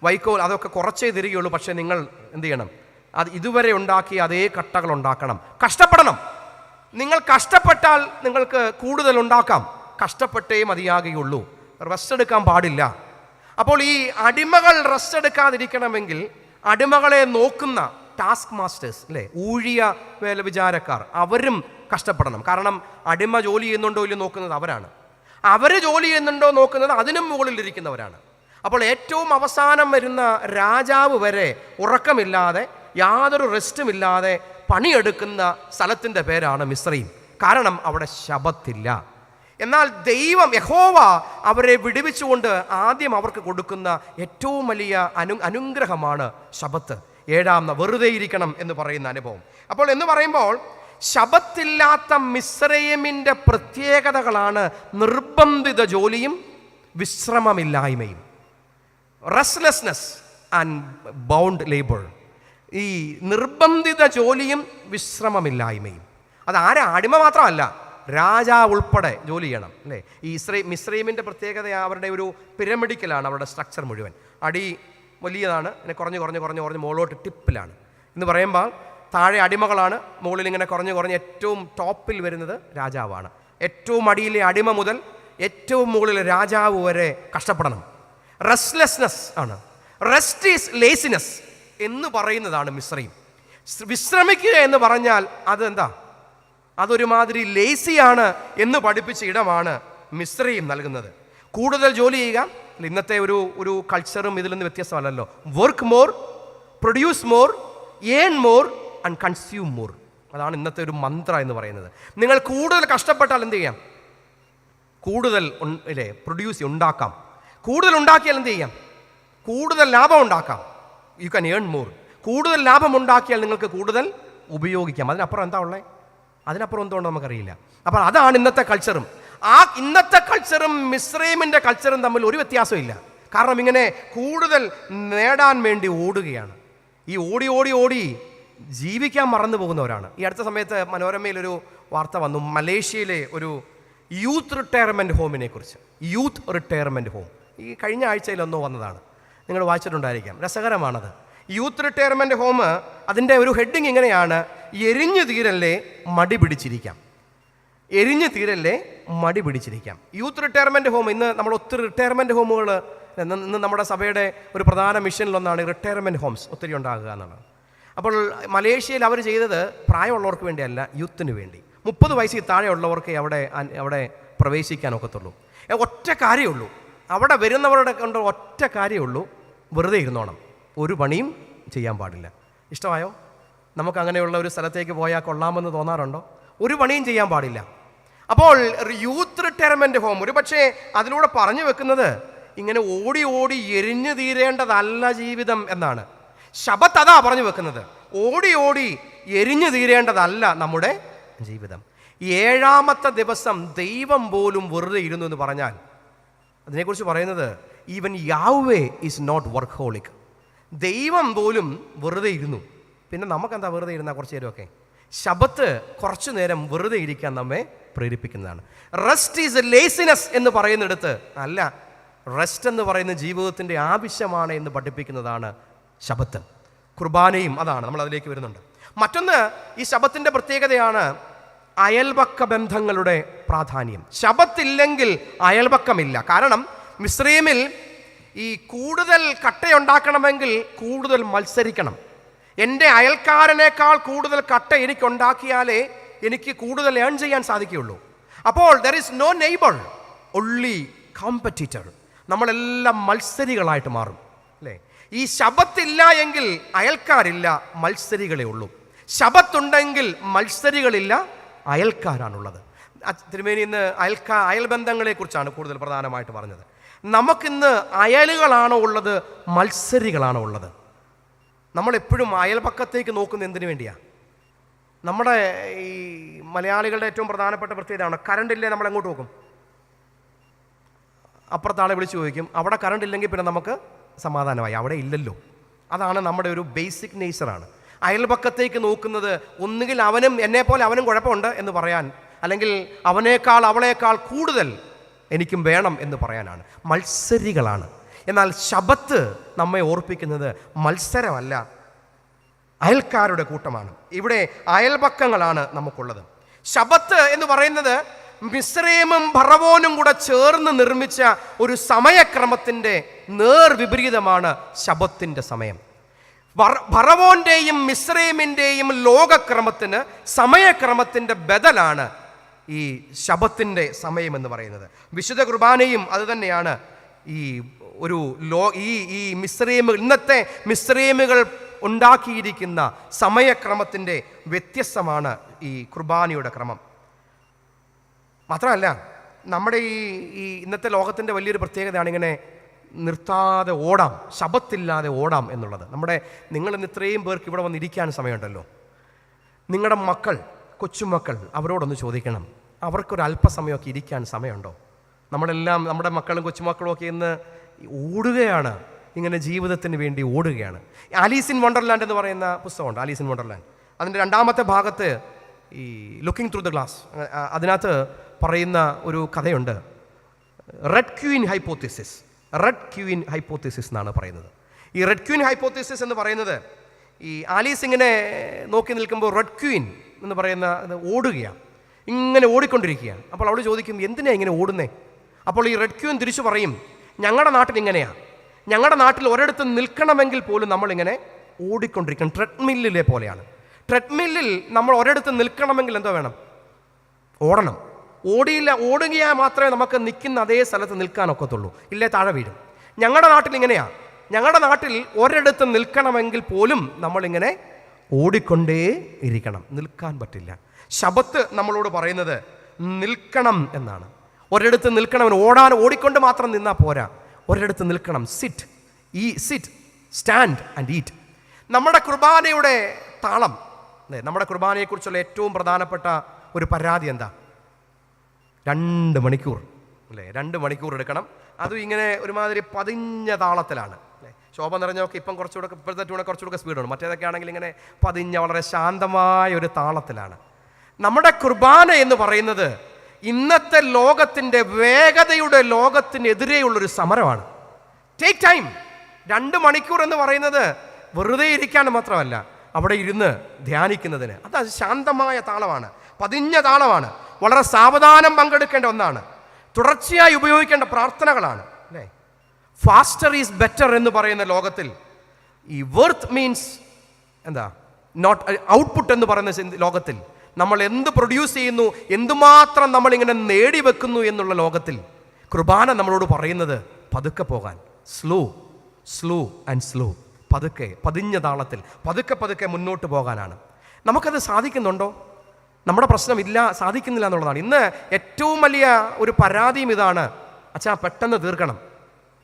വൈക്കോൽ അതൊക്കെ കുറച്ചേ തരികയുള്ളൂ, പക്ഷേ നിങ്ങൾ എന്ത് ചെയ്യണം? അത് ഇതുവരെ ഉണ്ടാക്കിയ അതേ കട്ടകൾ ഉണ്ടാക്കണം, കഷ്ടപ്പെടണം. നിങ്ങൾ കഷ്ടപ്പെട്ടാൽ നിങ്ങൾക്ക് കൂടുതൽ ഉണ്ടാക്കാം. കഷ്ടപ്പെട്ടേ മതിയാകുകയുള്ളൂ, റെസ്റ്റ് എടുക്കാൻ പാടില്ല. അപ്പോൾ ഈ അടിമകൾ റെസ്റ്റ് എടുക്കാതിരിക്കണമെങ്കിൽ അടിമകളെ നോക്കുന്ന ടാസ്ക് മാസ്റ്റേഴ്സ് അല്ലേ, ഊഴിയ വേല വിചാരക്കാർ, അവരും കഷ്ടപ്പെടണം. കാരണം അടിമ ജോലി ചെയ്യുന്നുണ്ടോ ഇല്ലയോ നോക്കുന്നത് അവരാണ്. അവർ ജോലി ചെയ്യുന്നുണ്ടോ നോക്കുന്നത് അതിനും മുകളിലിരിക്കുന്നവരാണ്. അപ്പോൾ ഏറ്റവും അവസാനം വരുന്ന രാജാവ് വരെ ഉറക്കമില്ലാതെ യാതൊരു റെസ്റ്റുമില്ലാതെ പണിയെടുക്കുന്ന സ്ഥലത്തിൻ്റെ പേരാണ് മിസ്രയീം. കാരണം അവിടെ ശബത്തില്ല. എന്നാൽ ദൈവം യഹോവ അവരെ വിടുവിച്ചുകൊണ്ട് ആദ്യം അവർക്ക് കൊടുക്കുന്ന ഏറ്റവും വലിയ അനുഗ്രഹമാണ് ശബത്ത്. വെറുതെ ഇരിക്കണം എന്ന് പറയുന്ന അനുഭവം. അപ്പോൾ എന്ന് പറയുമ്പോൾ ശബത്തില്ലാത്ത മിസ്രയീമിൻ്റെ പ്രത്യേകതകളാണ് നിർബന്ധിത ജോലിയും വിശ്രമമില്ലായ്മയും, റെസ്റ്റ്ലെസ്നെസ് ആൻഡ് ബൗണ്ട് ലേബർ. ഈ നിർബന്ധിത ജോലിയും വിശ്രമമില്ലായ്മയും അത് അടിമ മാത്രമല്ല, രാജാവ് ഉൾപ്പെടെ ജോലി ചെയ്യണം അല്ലേ. ഈ മിസ്രയീമിൻ്റെ പ്രത്യേകത അവരുടെ ഒരു പിരമിഡിക്കലാണ് അവരുടെ സ്ട്രക്ചർ മുഴുവൻ. അടി വലിയതാണ്, ഇങ്ങനെ കുറഞ്ഞ് മുകളിലോട്ട് ടിപ്പിലാണ് എന്ന് പറയുമ്പോൾ താഴെ അടിമകളാണ്, മുകളിൽ ഇങ്ങനെ കുറഞ്ഞ് ഏറ്റവും ടോപ്പിൽ വരുന്നത് രാജാവാണ്. ഏറ്റവും അടിയിലെ അടിമ മുതൽ ഏറ്റവും മുകളിലെ രാജാവ് വരെ കഷ്ടപ്പെടണം. റെസ്റ്റ്ലെസ്നെസ് ആണ്, റെസ്റ്റ് ഈസ് ലേസിനെസ് എന്ന് പറയുന്നതാണ് മിസ്രയീം. വിശ്രമിക്കുക എന്ന് പറഞ്ഞാൽ അതെന്താ? അതൊരുമാതിരി ലേസിയാണ് എന്ന് പഠിപ്പിച്ച ഇടമാണ് മിസ്രയീം നൽകുന്നത്. കൂടുതൽ ജോലി ചെയ്യുക. ഇന്നത്തെ ഒരു കൾച്ചറും ഇതിൽ നിന്ന് വ്യത്യസ്തമല്ലല്ലോ. Work more, produce more, earn more and consume more. അതാണ് ഇന്നത്തെ ഒരു മന്ത്ര എന്ന് പറയുന്നത്. നിങ്ങൾ കൂടുതൽ കഷ്ടപ്പെട്ടാൽ എന്ത് ചെയ്യാം? കൂടുതൽ പ്രൊഡ്യൂസ് ഉണ്ടാക്കാം. കൂടുതൽ ഉണ്ടാക്കിയാൽ എന്ത് ചെയ്യാം? കൂടുതൽ ലാഭം ഉണ്ടാക്കാം. You can earn more. കൂടുതൽ ലാഭം ഉണ്ടാക്കിയാൽ നിങ്ങൾക്ക് കൂടുതൽ ഉപയോഗിക്കാം. അതിനപ്പുറം എന്താ ഉള്ളത്? അതിനപ്പുറം എന്തുകൊണ്ട് നമുക്കറിയില്ല. അപ്പോൾ അതാണ് ഇന്നത്തെ കൾച്ചറും. ഇന്നത്തെ കൾച്ചറും മിസ്രയീമിൻ്റെ കൾച്ചറും തമ്മിൽ ഒരു വ്യത്യാസമില്ല. കാരണം ഇങ്ങനെ കൂടുതൽ നേടാൻ വേണ്ടി ഓടുകയാണ്. ഈ ഓടി ജീവിക്കാൻ മറന്നു പോകുന്നവരാണ്. ഈ അടുത്ത സമയത്ത് മനോരമയിലൊരു വാർത്ത വന്നു, മലേഷ്യയിലെ ഒരു യൂത്ത് റിട്ടയർമെൻറ്റ് ഹോമിനെ കുറിച്ച്. യൂത്ത് റിട്ടയർമെൻറ്റ് ഹോം ഈ കഴിഞ്ഞ ആഴ്ചയിലൊന്നോ വന്നതാണ്, നിങ്ങൾ വായിച്ചിട്ടുണ്ടായിരിക്കാം. രസകരമാണത്. യൂത്ത് റിട്ടയർമെൻറ്റ് ഹോം, അതിൻ്റെ ഒരു ഹെഡിങ് ഇങ്ങനെയാണ്: എരിഞ്ഞു തീരല്ലേ മടി പിടിച്ചിരിക്കാം. എരിഞ്ഞു തീരല്ലേ മടി പിടിച്ചിരിക്കാം. Youth retirement home. ഇന്ന് നമ്മൾ ഒത്തിരി റിട്ടയർമെൻറ്റ് ഹോമുകൾ, ഇന്ന് നമ്മുടെ സഭയുടെ ഒരു പ്രധാന മിഷനിലൊന്നാണ് റിട്ടയർമെൻറ്റ് ഹോംസ് ഒത്തിരി ഉണ്ടാകുക എന്നുള്ളത്. അപ്പോൾ മലേഷ്യയിൽ അവർ ചെയ്തത് പ്രായമുള്ളവർക്ക് വേണ്ടിയല്ല, യൂത്തിന് വേണ്ടി. 30 വയസ്സിൽ താഴെയുള്ളവർക്ക് അവിടെ പ്രവേശിക്കാൻ ഒക്കത്തുള്ളൂ. ഒറ്റ കാര്യമുള്ളൂ, അവിടെ വരുന്നവരുടെ കൊണ്ട് ഒറ്റ കാര്യമുള്ളൂ: വെറുതെ ഇരുന്നോണം, ഒരു പണിയും ചെയ്യാൻ പാടില്ല. ഇഷ്ടമായോ? നമുക്ക് അങ്ങനെയുള്ള ഒരു സ്ഥലത്തേക്ക് പോയാൽ കൊള്ളാമെന്ന് തോന്നാറുണ്ടോ? ഒരു പണിയും ചെയ്യാൻ പാടില്ല. അപ്പോൾ യൂത്ത് റിട്ടയർമെൻറ്റ് ഹോം ഒരു പക്ഷേ അതിലൂടെ പറഞ്ഞു വെക്കുന്നത് ഇങ്ങനെ ഓടി എരിഞ്ഞു തീരേണ്ടതല്ല ജീവിതം എന്നാണ്. ശബത്ത് അതാ പറഞ്ഞു വെക്കുന്നത്. ഓടി എരിഞ്ഞു തീരേണ്ടതല്ല നമ്മുടെ ജീവിതം. 7ാമത്തെ ദിവസം ദൈവം പോലും വെറുതെ ഇരുന്നു എന്ന് പറഞ്ഞാൽ അതിനെക്കുറിച്ച് പറയുന്നത് even Yahweh is not workaholic ഹോളിക്. ദൈവം പോലും വെറുതെ ഇരുന്നു. പിന്നെ നമുക്കെന്താ വെറുതെ ഇരുന്നാൽ കുറച്ച് നേരമൊക്കെ? ശബത്ത് കുറച്ചു നേരം വെറുതെ ഇരിക്കാൻ നമ്മെ പ്രേരിപ്പിക്കുന്നതാണ്. റെസ്റ്റ് ഈസ് എ ലേസിനെസ് എന്ന് പറയുന്നിടത്ത് അല്ല, റെസ്റ്റ് എന്ന് പറയുന്ന ജീവിതത്തിൻ്റെ ആവശ്യമാണ് എന്ന് പഠിപ്പിക്കുന്നതാണ് ശബത്ത്. കുർബാനയും അതാണ്. നമ്മൾ അതിലേക്ക് വരുന്നുണ്ട്. മറ്റൊന്ന്, ഈ ശബത്തിൻ്റെ പ്രത്യേകതയാണ് അയൽപക്ക ബന്ധങ്ങളുടെ പ്രാധാന്യം. ശബത്തില്ലെങ്കിൽ അയൽപക്കമില്ല. കാരണം മിസ്രയീമിൽ ഈ കൂടുതൽ കട്ടയുണ്ടാക്കണമെങ്കിൽ കൂടുതൽ മത്സരിക്കണം. എൻ്റെ അയൽക്കാരനേക്കാൾ കൂടുതൽ കട്ട എനിക്കുണ്ടാക്കിയാലേ എനിക്ക് കൂടുതൽ ഏൺ ചെയ്യാൻ സാധിക്കുകയുള്ളൂ. അപ്പോൾ there is no neighbour, only competitor. നമ്മളെല്ലാം മത്സരികളായിട്ട് മാറും അല്ലേ. ഈ ശബത്തില്ല എങ്കിൽ അയൽക്കാരില്ല, മത്സരികളേ ഉള്ളൂ. ശബത്തുണ്ടെങ്കിൽ മത്സരികളില്ല, അയൽക്കാരാണുള്ളത്. തിരുമേനി ഇന്ന് അയൽബന്ധങ്ങളെക്കുറിച്ചാണ് കൂടുതൽ പ്രധാനമായിട്ട് പറഞ്ഞത്. നമുക്കിന്ന് അയലുകളാണോ ഉള്ളത്, മത്സരികളാണോ ഉള്ളത്? നമ്മളെപ്പോഴും അയൽപക്കത്തേക്ക് നോക്കുന്നത് എന്തിനു വേണ്ടിയാണ്? നമ്മുടെ ഈ മലയാളികളുടെ ഏറ്റവും പ്രധാനപ്പെട്ട പ്രത്യേകതയാണ് കറണ്ടില്ലേ നമ്മൾ എങ്ങോട്ട് നോക്കും? അപ്പുറത്താളെ വിളിച്ച് ചോദിക്കും. അവിടെ കറണ്ട് ഇല്ലെങ്കിൽ പിന്നെ നമുക്ക് സമാധാനമായി, അവിടെ ഇല്ലല്ലോ. അതാണ് നമ്മുടെ ഒരു ബേസിക് നേച്ചറാണ്. അയൽപക്കത്തേക്ക് നോക്കുന്നത് ഒന്നുകിൽ അവനും എന്നെപ്പോലെ അവനും കുഴപ്പമുണ്ട് എന്ന് പറയാൻ, അല്ലെങ്കിൽ അവനേക്കാൾ അവളേക്കാൾ കൂടുതൽ എനിക്കും വേണം എന്ന് പറയാനാണ്. മത്സരികളാണ്. എന്നാൽ ശബത്ത് നമ്മെ ഓർപ്പിക്കുന്നത് മത്സരമല്ല, അയൽക്കാരുടെ കൂട്ടമാണ്. ഇവിടെ അയൽപക്കങ്ങളാണ് നമുക്കുള്ളത്. ശബത്ത് എന്ന് പറയുന്നത് മിസ്രയീമും ഫറവോനും കൂടെ ചേർന്ന് നിർമ്മിച്ച ഒരു സമയക്രമത്തിൻ്റെ നേർവിപരീതമാണ് ശബത്തിൻ്റെ സമയം. ഫറവോന്റെയും മിസ്രയീമിൻ്റെയും ലോകക്രമത്തിന് സമയക്രമത്തിൻ്റെ ബദലാണ് ഈ ശബത്തിൻ്റെ സമയം എന്ന് പറയുന്നത്. വിശുദ്ധ കുർബാനയും അതുതന്നെയാണ്. ഈ ഒരു ഈ മിസ്രയീമുകൾ, ഇന്നത്തെ മിസ്രയീമുകൾ ഉണ്ടാക്കിയിരിക്കുന്ന സമയക്രമത്തിൻ്റെ വ്യത്യസ്തമാണ് ഈ കുർബാനയുടെ ക്രമം. മാത്രമല്ല, നമ്മുടെ ഈ ഇന്നത്തെ ലോകത്തിൻ്റെ വലിയൊരു പ്രത്യേകതയാണ് ഇങ്ങനെ നിർത്താതെ ഓടാം, ശബത്തില്ലാതെ ഓടാം എന്നുള്ളത്. നിങ്ങളിന്ന് ഇത്രയും പേർക്ക് ഇവിടെ വന്നിരിക്കാൻ സമയമുണ്ടല്ലോ. നിങ്ങളുടെ മക്കൾ, കൊച്ചുമക്കൾ, അവരോടൊന്ന് ചോദിക്കണം, അവർക്കൊരു അല്പസമയമൊക്കെ ഇരിക്കാൻ സമയമുണ്ടോ? നമ്മളെല്ലാം നമ്മുടെ മക്കളും കൊച്ചുമക്കളും ഒക്കെ ഇന്ന് ഓടുകയാണ്, ഇങ്ങനെ ജീവിതത്തിന് വേണ്ടി ഓടുകയാണ്. ആലീസ് ഇൻ വണ്ടർലാൻഡ് എന്ന് പറയുന്ന പുസ്തകമുണ്ട്, ആലീസ് ഇൻ വണ്ടർലാൻഡ്. അതിൻ്റെ 2ാമത്തെ ഭാഗത്ത് ഈ ലുക്കിംഗ് ത്രൂ ദ ഗ്ലാസ്, അതിനകത്ത് പറയുന്ന ഒരു കഥയുണ്ട്. റെഡ് ക്വീൻ ഹൈപ്പോത്തിസിസ് എന്നാണ് പറയുന്നത്. ഈ റെഡ് ക്വീൻ ഹൈപ്പോത്തിസിസ് എന്ന് പറയുന്നത്, ഈ ആലീസ് ഇങ്ങനെ നോക്കി നിൽക്കുമ്പോൾ റെഡ് ക്വീൻ എന്ന് പറയുന്ന ഓടുകയാണ്, ഇങ്ങനെ ഓടിക്കൊണ്ടിരിക്കുകയാണ്. അപ്പോൾ അവൾ ചോദിക്കും, എന്തിനാ ഇങ്ങനെ ഓടുന്നേ? അപ്പോൾ ഈ റെഡ് ക്വീൻ തിരിച്ചു പറയും, ഞങ്ങളുടെ നാട്ടിൽ ഇങ്ങനെയാണ്, ഞങ്ങളുടെ നാട്ടിൽ ഒരിടത്ത് നിൽക്കണമെങ്കിൽ പോലും നമ്മളിങ്ങനെ ഓടിക്കൊണ്ടിരിക്കണം, ട്രെഡ്മില്ലിലെ പോലെയാണ്. ട്രെഡ്മില്ലിൽ നമ്മൾ ഒരിടത്ത് നിൽക്കണമെങ്കിൽ എന്തോ വേണം? ഓടണം. ഓടുകയാൽ മാത്രമേ നമുക്ക് നിൽക്കുന്ന അതേ സ്ഥലത്ത് നിൽക്കാനൊക്കത്തുള്ളൂ, ഇല്ലേ താഴെ വീഴും. ഞങ്ങളുടെ നാട്ടിൽ ഇങ്ങനെയാണ്. ഞങ്ങളുടെ നാട്ടിൽ ഒരിടത്ത് നിൽക്കണമെങ്കിൽ പോലും നമ്മളിങ്ങനെ ഓടിക്കൊണ്ടേ ഇരിക്കണം, നിൽക്കാൻ പറ്റില്ല. ശബത്ത് നമ്മളോട് പറയുന്നത് നിൽക്കണം എന്നാണ്. ഒരിടത്ത് നിൽക്കണം, ഓടിക്കൊണ്ട് മാത്രം നിന്നാൽ പോരാ, ഒരിടത്ത് നിൽക്കണം. Sit, stand and eat. നമ്മുടെ കുർബാനയുടെ താളം, നമ്മുടെ കുർബാനയെക്കുറിച്ചുള്ള ഏറ്റവും പ്രധാനപ്പെട്ട ഒരു പരാതി എന്താ? 2 മണിക്കൂർ അല്ലേ? 2 മണിക്കൂർ എടുക്കണം. അതും ഇങ്ങനെ ഒരുമാതിരി പതിഞ്ഞ താളത്തിലാണ് അല്ലേ? ശോഭ നിറഞ്ഞൊക്കെ ഇപ്പോഴത്തെ ട്യൂണെ കുറച്ചുകൂടെ സ്പീഡാണ്. മറ്റേതൊക്കെ ആണെങ്കിൽ ഇങ്ങനെ പതിഞ്ഞ വളരെ ശാന്തമായ ഒരു താളത്തിലാണ്. നമ്മുടെ കുർബാന എന്ന് പറയുന്നത് ഇന്നത്തെ ലോകത്തിൻ്റെ വേഗതയുടെ ലോകത്തിനെതിരെയുള്ളൊരു സമരമാണ്. Take time. 2 മണിക്കൂർ എന്ന് പറയുന്നത് വെറുതെ ഇരിക്കാൻ മാത്രമല്ല, അവിടെ ഇരുന്ന് ധ്യാനിക്കുന്നതിന്. അത് ശാന്തമായ താളമാണ്, പതിഞ്ഞ താളമാണ്, വളരെ സാവധാനം പങ്കെടുക്കേണ്ട ഒന്നാണ്, തുടർച്ചയായി ഉപയോഗിക്കേണ്ട പ്രാർത്ഥനകളാണ് അല്ലേ? ഫാസ്റ്റർ ഈസ് ബെറ്റർ എന്ന് പറയുന്ന ലോകത്തിൽ ഈ വർത്ത് മീൻസ് എന്താ, നോട്ട് ഔട്ട്പുട്ട് എന്ന് പറയുന്ന ലോകത്തിൽ നമ്മൾ എന്ത് പ്രൊഡ്യൂസ് ചെയ്യുന്നു, എന്തുമാത്രം നമ്മളിങ്ങനെ നേടിവെക്കുന്നു എന്നുള്ള ലോകത്തിൽ കുർബാന നമ്മളോട് പറയുന്നത് പതുക്കെ പോകാൻ, സ്ലോ ആൻഡ് സ്ലോ, പതുക്കെ, പതിഞ്ഞ താളത്തിൽ പതുക്കെ മുന്നോട്ട് പോകാനാണ്. നമുക്കത് സാധിക്കുന്നുണ്ടോ? നമ്മുടെ പ്രശ്നമില്ല, സാധിക്കുന്നില്ല എന്നുള്ളതാണ്. ഇന്ന് ഏറ്റവും വലിയ ഒരു പരാതിയും ഇതാണ്, അച്ഛാ പെട്ടെന്ന് തീർക്കണം,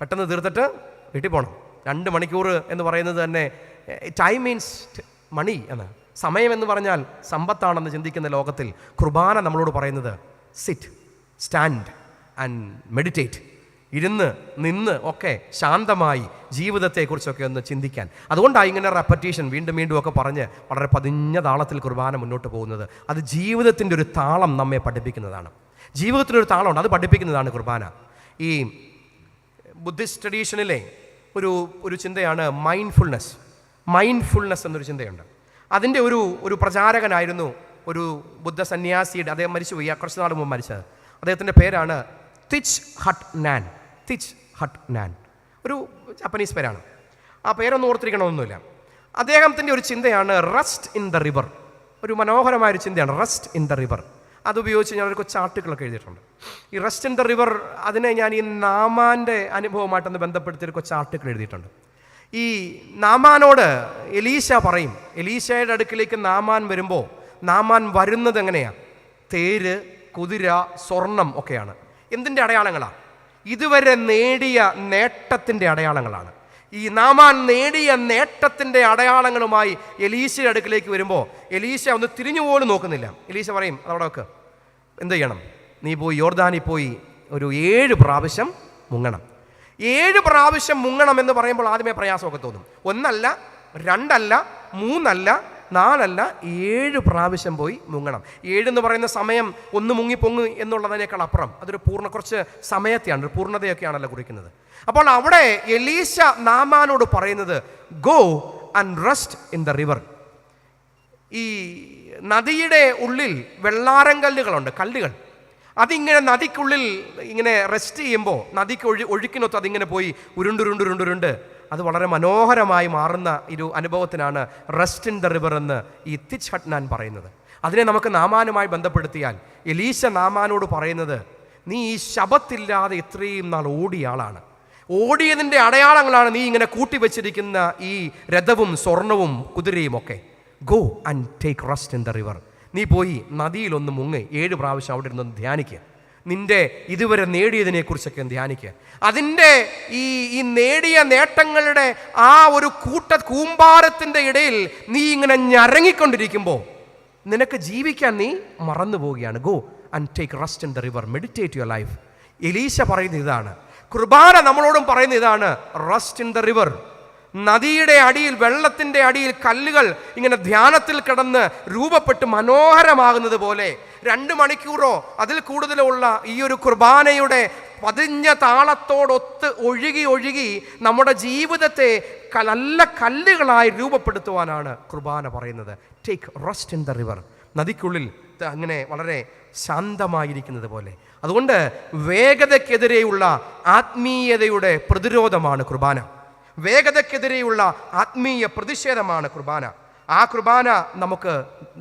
പെട്ടെന്ന് തീർത്തിട്ട് വീട്ടിൽ പോകണം. 2 മണിക്കൂർ എന്ന് പറയുന്നത് തന്നെ ടൈം മീൻസ് മണി എന്ന്, സമയം എന്ന് പറഞ്ഞാൽ സമ്പത്താണെന്ന് ചിന്തിക്കുന്ന ലോകത്തിൽ കുർബാന നമ്മളോട് പറയുന്നത് സിറ്റ്, സ്റ്റാൻഡ് ആൻഡ് മെഡിറ്റേറ്റ്, ഇരുന്ന് നിന്ന് ഒക്കെ ശാന്തമായി ജീവിതത്തെക്കുറിച്ചൊക്കെ ഒന്ന് ചിന്തിക്കാൻ. അതുകൊണ്ടാണ് ഇങ്ങനെ റെപ്പറ്റീഷൻ വീണ്ടും ഒക്കെ പറഞ്ഞ് വളരെ പതിഞ്ഞ താളത്തിൽ കുർബാന മുന്നോട്ട് പോകുന്നത്. അത് ജീവിതത്തിൻ്റെ ഒരു താളം നമ്മെ പഠിപ്പിക്കുന്നതാണ്. ജീവിതത്തിനൊരു താളമുണ്ട്, അത് പഠിപ്പിക്കുന്നതാണ് കുർബാന. ഈ ബുദ്ധിസ്റ്റ് ട്രഡീഷനിലെ ഒരു ചിന്തയാണ് മൈൻഡ്ഫുൾനെസ് എന്നൊരു ചിന്തയുണ്ട്. അതിൻ്റെ ഒരു പ്രചാരകനായിരുന്നു ഒരു ബുദ്ധ സന്യാസിയുടെ, അദ്ദേഹം മരിച്ചുപോയി, കുറച്ച് നാൾ മുമ്പ് മരിച്ചത്. അദ്ദേഹത്തിൻ്റെ പേരാണ് തിച്ച് ഹട്ട് നാൻ, ഒരു ജാപ്പനീസ് പേരാണ്. ആ പേരൊന്നും ഓർത്തിരിക്കണമെന്നൊന്നുമില്ല. അദ്ദേഹത്തിൻ്റെ ഒരു ചിന്തയാണ് റെസ്റ്റ് ഇൻ ദ റിവർ. ഒരു മനോഹരമായൊരു ചിന്തയാണ് റെസ്റ്റ് ഇൻ ദ റിവർ. അതുപയോഗിച്ച് ഞാൻ ഒരു കുറച്ച് ആർട്ടിക്കിളൊക്കെ എഴുതിയിട്ടുണ്ട്. ഈ റെസ്റ്റ് ഇൻ ദ റിവർ, അതിനെ ഞാൻ ഈ നാമാൻ്റെ അനുഭവമായിട്ടൊന്ന് ബന്ധപ്പെടുത്തിയൊരു കുറച്ച് ആർട്ടിക്കിൾ എഴുതിയിട്ടുണ്ട്. ഈ നാമാനോട് എലീശ പറയും, എലീശയുടെ അടുക്കിലേക്ക് നാമാൻ വരുമ്പോൾ നാമാൻ വരുന്നത് എങ്ങനെയാണ്? തേര്, കുതിര, സ്വർണം ഒക്കെയാണ്. എന്തിൻ്റെ അടയാളങ്ങളാണ്? ഇതുവരെ നേടിയ നേട്ടത്തിൻ്റെ അടയാളങ്ങളാണ്. ഈ നാമാൻ നേടിയ നേട്ടത്തിൻ്റെ അടയാളങ്ങളുമായി എലീശയുടെ അടുക്കിലേക്ക് വരുമ്പോൾ എലീശ ഒന്ന് തിരിഞ്ഞു പോലും നോക്കുന്നില്ല. എലീശ പറയും, അതവിടെ വെക്ക്, എന്ത് ചെയ്യണം? നീ പോയി യോർദാനിൽ പോയി ഒരു 7 പ്രാവശ്യം മുങ്ങണം. 7 പ്രാവശ്യം മുങ്ങണം എന്ന് പറയുമ്പോൾ ആദ്യമേ പ്രയാസമൊക്കെ തോന്നും. 1 അല്ല, 2 അല്ല, 3 അല്ല, 4 7 പ്രാവശ്യം പോയി മുങ്ങണം. 7 എന്ന് പറയുന്ന സമയം ഒന്ന് മുങ്ങിപ്പൊങ്ങ് എന്നുള്ളതിനേക്കാൾ അപ്പുറം അതൊരു കുറച്ച് സമയത്തെയാണ്, ഒരു പൂർണ്ണതയൊക്കെയാണല്ലോ കുറിക്കുന്നത്. അപ്പോൾ അവിടെ എലീശ നാമാനോട് പറയുന്നത് go and rest in the river. ഈ നദിയുടെ ഉള്ളിൽ വെള്ളാരങ്കല്ലുകളുണ്ട്, കല്ലുകൾ. അതിങ്ങനെ നദിക്കുള്ളിൽ ഇങ്ങനെ റെസ്റ്റ് ചെയ്യുമ്പോൾ നദിക്ക് ഒഴുക്കിനൊത്ത് അതിങ്ങനെ പോയി ഉരുണ്ടുരുണ്ട് അത് വളരെ മനോഹരമായി മാറുന്ന ഒരു അനുഭവത്തിനാണ് റെസ്റ്റ് ഇൻ ദ റിവർ എന്ന് ഈ തിച്ച് ഹട്ട്നാൻ പറയുന്നത്. അതിനെ നമുക്ക് നാമാനുമായി ബന്ധപ്പെടുത്തിയാൽ എലീശ നാമാനോട് പറയുന്നത്, നീ ഈ ശബത്തില്ലാതെ ഇത്രയും നാൾ ഓടിയ ആളാണ്, ഓടിയതിൻ്റെ അടയാളങ്ങളാണ് നീ ഇങ്ങനെ കൂട്ടിവെച്ചിരിക്കുന്ന ഈ രഥവും സ്വർണവും കുതിരയും ഒക്കെ. Go and take rest in the river. നീ പോയി നദിയിലൊന്ന് മുങ്ങി 7 പ്രാവശ്യം അവിടെ ഇരുന്നൊന്ന് ധ്യാനിക്കുക. നിന്റെ ഇതുവരെ നേടിയതിനെക്കുറിച്ചൊക്കെ ധ്യാനിക്കുക. അതിൻ്റെ ഈ നേടിയ നേട്ടങ്ങളുടെ ആ ഒരു കൂമ്പാരത്തിൻ്റെ ഇടയിൽ നീ ഇങ്ങനെ ഞരങ്ങിക്കൊണ്ടിരിക്കുമ്പോൾ നിനക്ക് ജീവിക്കാൻ നീ മറന്നു പോവുകയാണ്. Go and take rest in the river, meditate your life. Elisha പറയുന്ന ഇതാണ്, കുർബാന നമ്മളോടും പറയുന്ന ഇതാണ്, റെസ്റ്റ് ഇൻ ദ റിവർ. നദിയുടെ അടിയിൽ, വെള്ളത്തിൻ്റെ അടിയിൽ കല്ലുകൾ ഇങ്ങനെ ധ്യാനത്തിൽ കിടന്ന് രൂപപ്പെട്ട് മനോഹരമാകുന്നത് പോലെ 2 മണിക്കൂറോ അതിൽ കൂടുതലോ ഉള്ള ഈ ഒരു കുർബാനയുടെ പതിഞ്ഞ താളത്തോടൊത്ത് ഒഴുകി നമ്മുടെ ജീവിതത്തെ നല്ല കല്ലുകളായി രൂപപ്പെടുത്തുവാനാണ് കുർബാന പറയുന്നത്. Take rest in the river. നദിക്കുള്ളിൽ അങ്ങനെ വളരെ ശാന്തമായിരിക്കുന്നത് പോലെ. അതുകൊണ്ട് വേഗതയ്ക്കെതിരെയുള്ള ആത്മീയതയുടെ പ്രതിരോധമാണ് കുർബാന. വേഗതയ്ക്കെതിരെയുള്ള ആത്മീയ പ്രതിഷേധമാണ് കുർബാന. ആ കുർബാന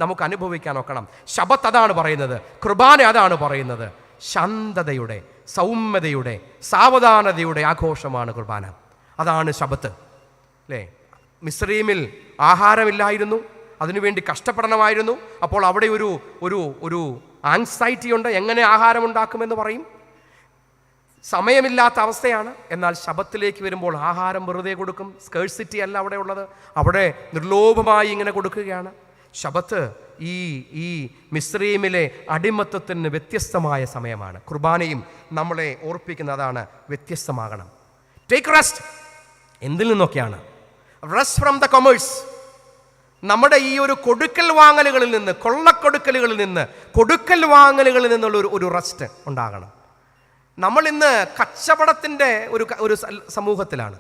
നമുക്ക് അനുഭവിക്കാൻ നോക്കണം. ശബത്ത് അതാണ് പറയുന്നത്, കുർബാന അതാണ് പറയുന്നത്. ശാന്തതയുടെ, സൗമ്യതയുടെ, സാവധാനതയുടെ ആഘോഷമാണ് കുർബാന. അതാണ് ശബത്ത്, അല്ലേ? മിസ്രയീമിൽ ആഹാരമില്ലായിരുന്നു, അതിനുവേണ്ടി കഷ്ടപ്പെടണമായിരുന്നു. അപ്പോൾ അവിടെ ഒരു ആങ്സൈറ്റി ഉണ്ട്, എങ്ങനെ ആഹാരം ഉണ്ടാക്കുമെന്ന് പറയും. സമയമില്ലാത്ത അവസ്ഥയാണ്. എന്നാൽ ശബത്തിലേക്ക് വരുമ്പോൾ ആഹാരം വെറുതെ കൊടുക്കും. സ്കേഴ്സിറ്റി അല്ല അവിടെ ഉള്ളത്, അവിടെ നിർലോഭമായി ഇങ്ങനെ കൊടുക്കുകയാണ്. ശബത്ത് ഈ മിസ്രയീമിലെ അടിമത്തത്തിന് വ്യത്യസ്തമായ സമയമാണ്. കുർബാനയും നമ്മളെ ഓർപ്പിക്കുന്നതാണ്, വ്യത്യസ്തമാകണം. Take rest. എന്തിൽ നിന്നൊക്കെയാണ്? Rest from the commerce. നമ്മുടെ ഈ ഒരു കൊടുക്കൽ വാങ്ങലുകളിൽ നിന്ന്, കൊള്ളക്കൊടുക്കലുകളിൽ നിന്ന്, കൊടുക്കൽ വാങ്ങലുകളിൽ നിന്നുള്ള ഒരു റെസ്റ്റ് ഉണ്ടാകണം. നമ്മൾ ഇന്ന് കച്ചവടത്തിൻ്റെ ഒരു സമൂഹത്തിലാണ്.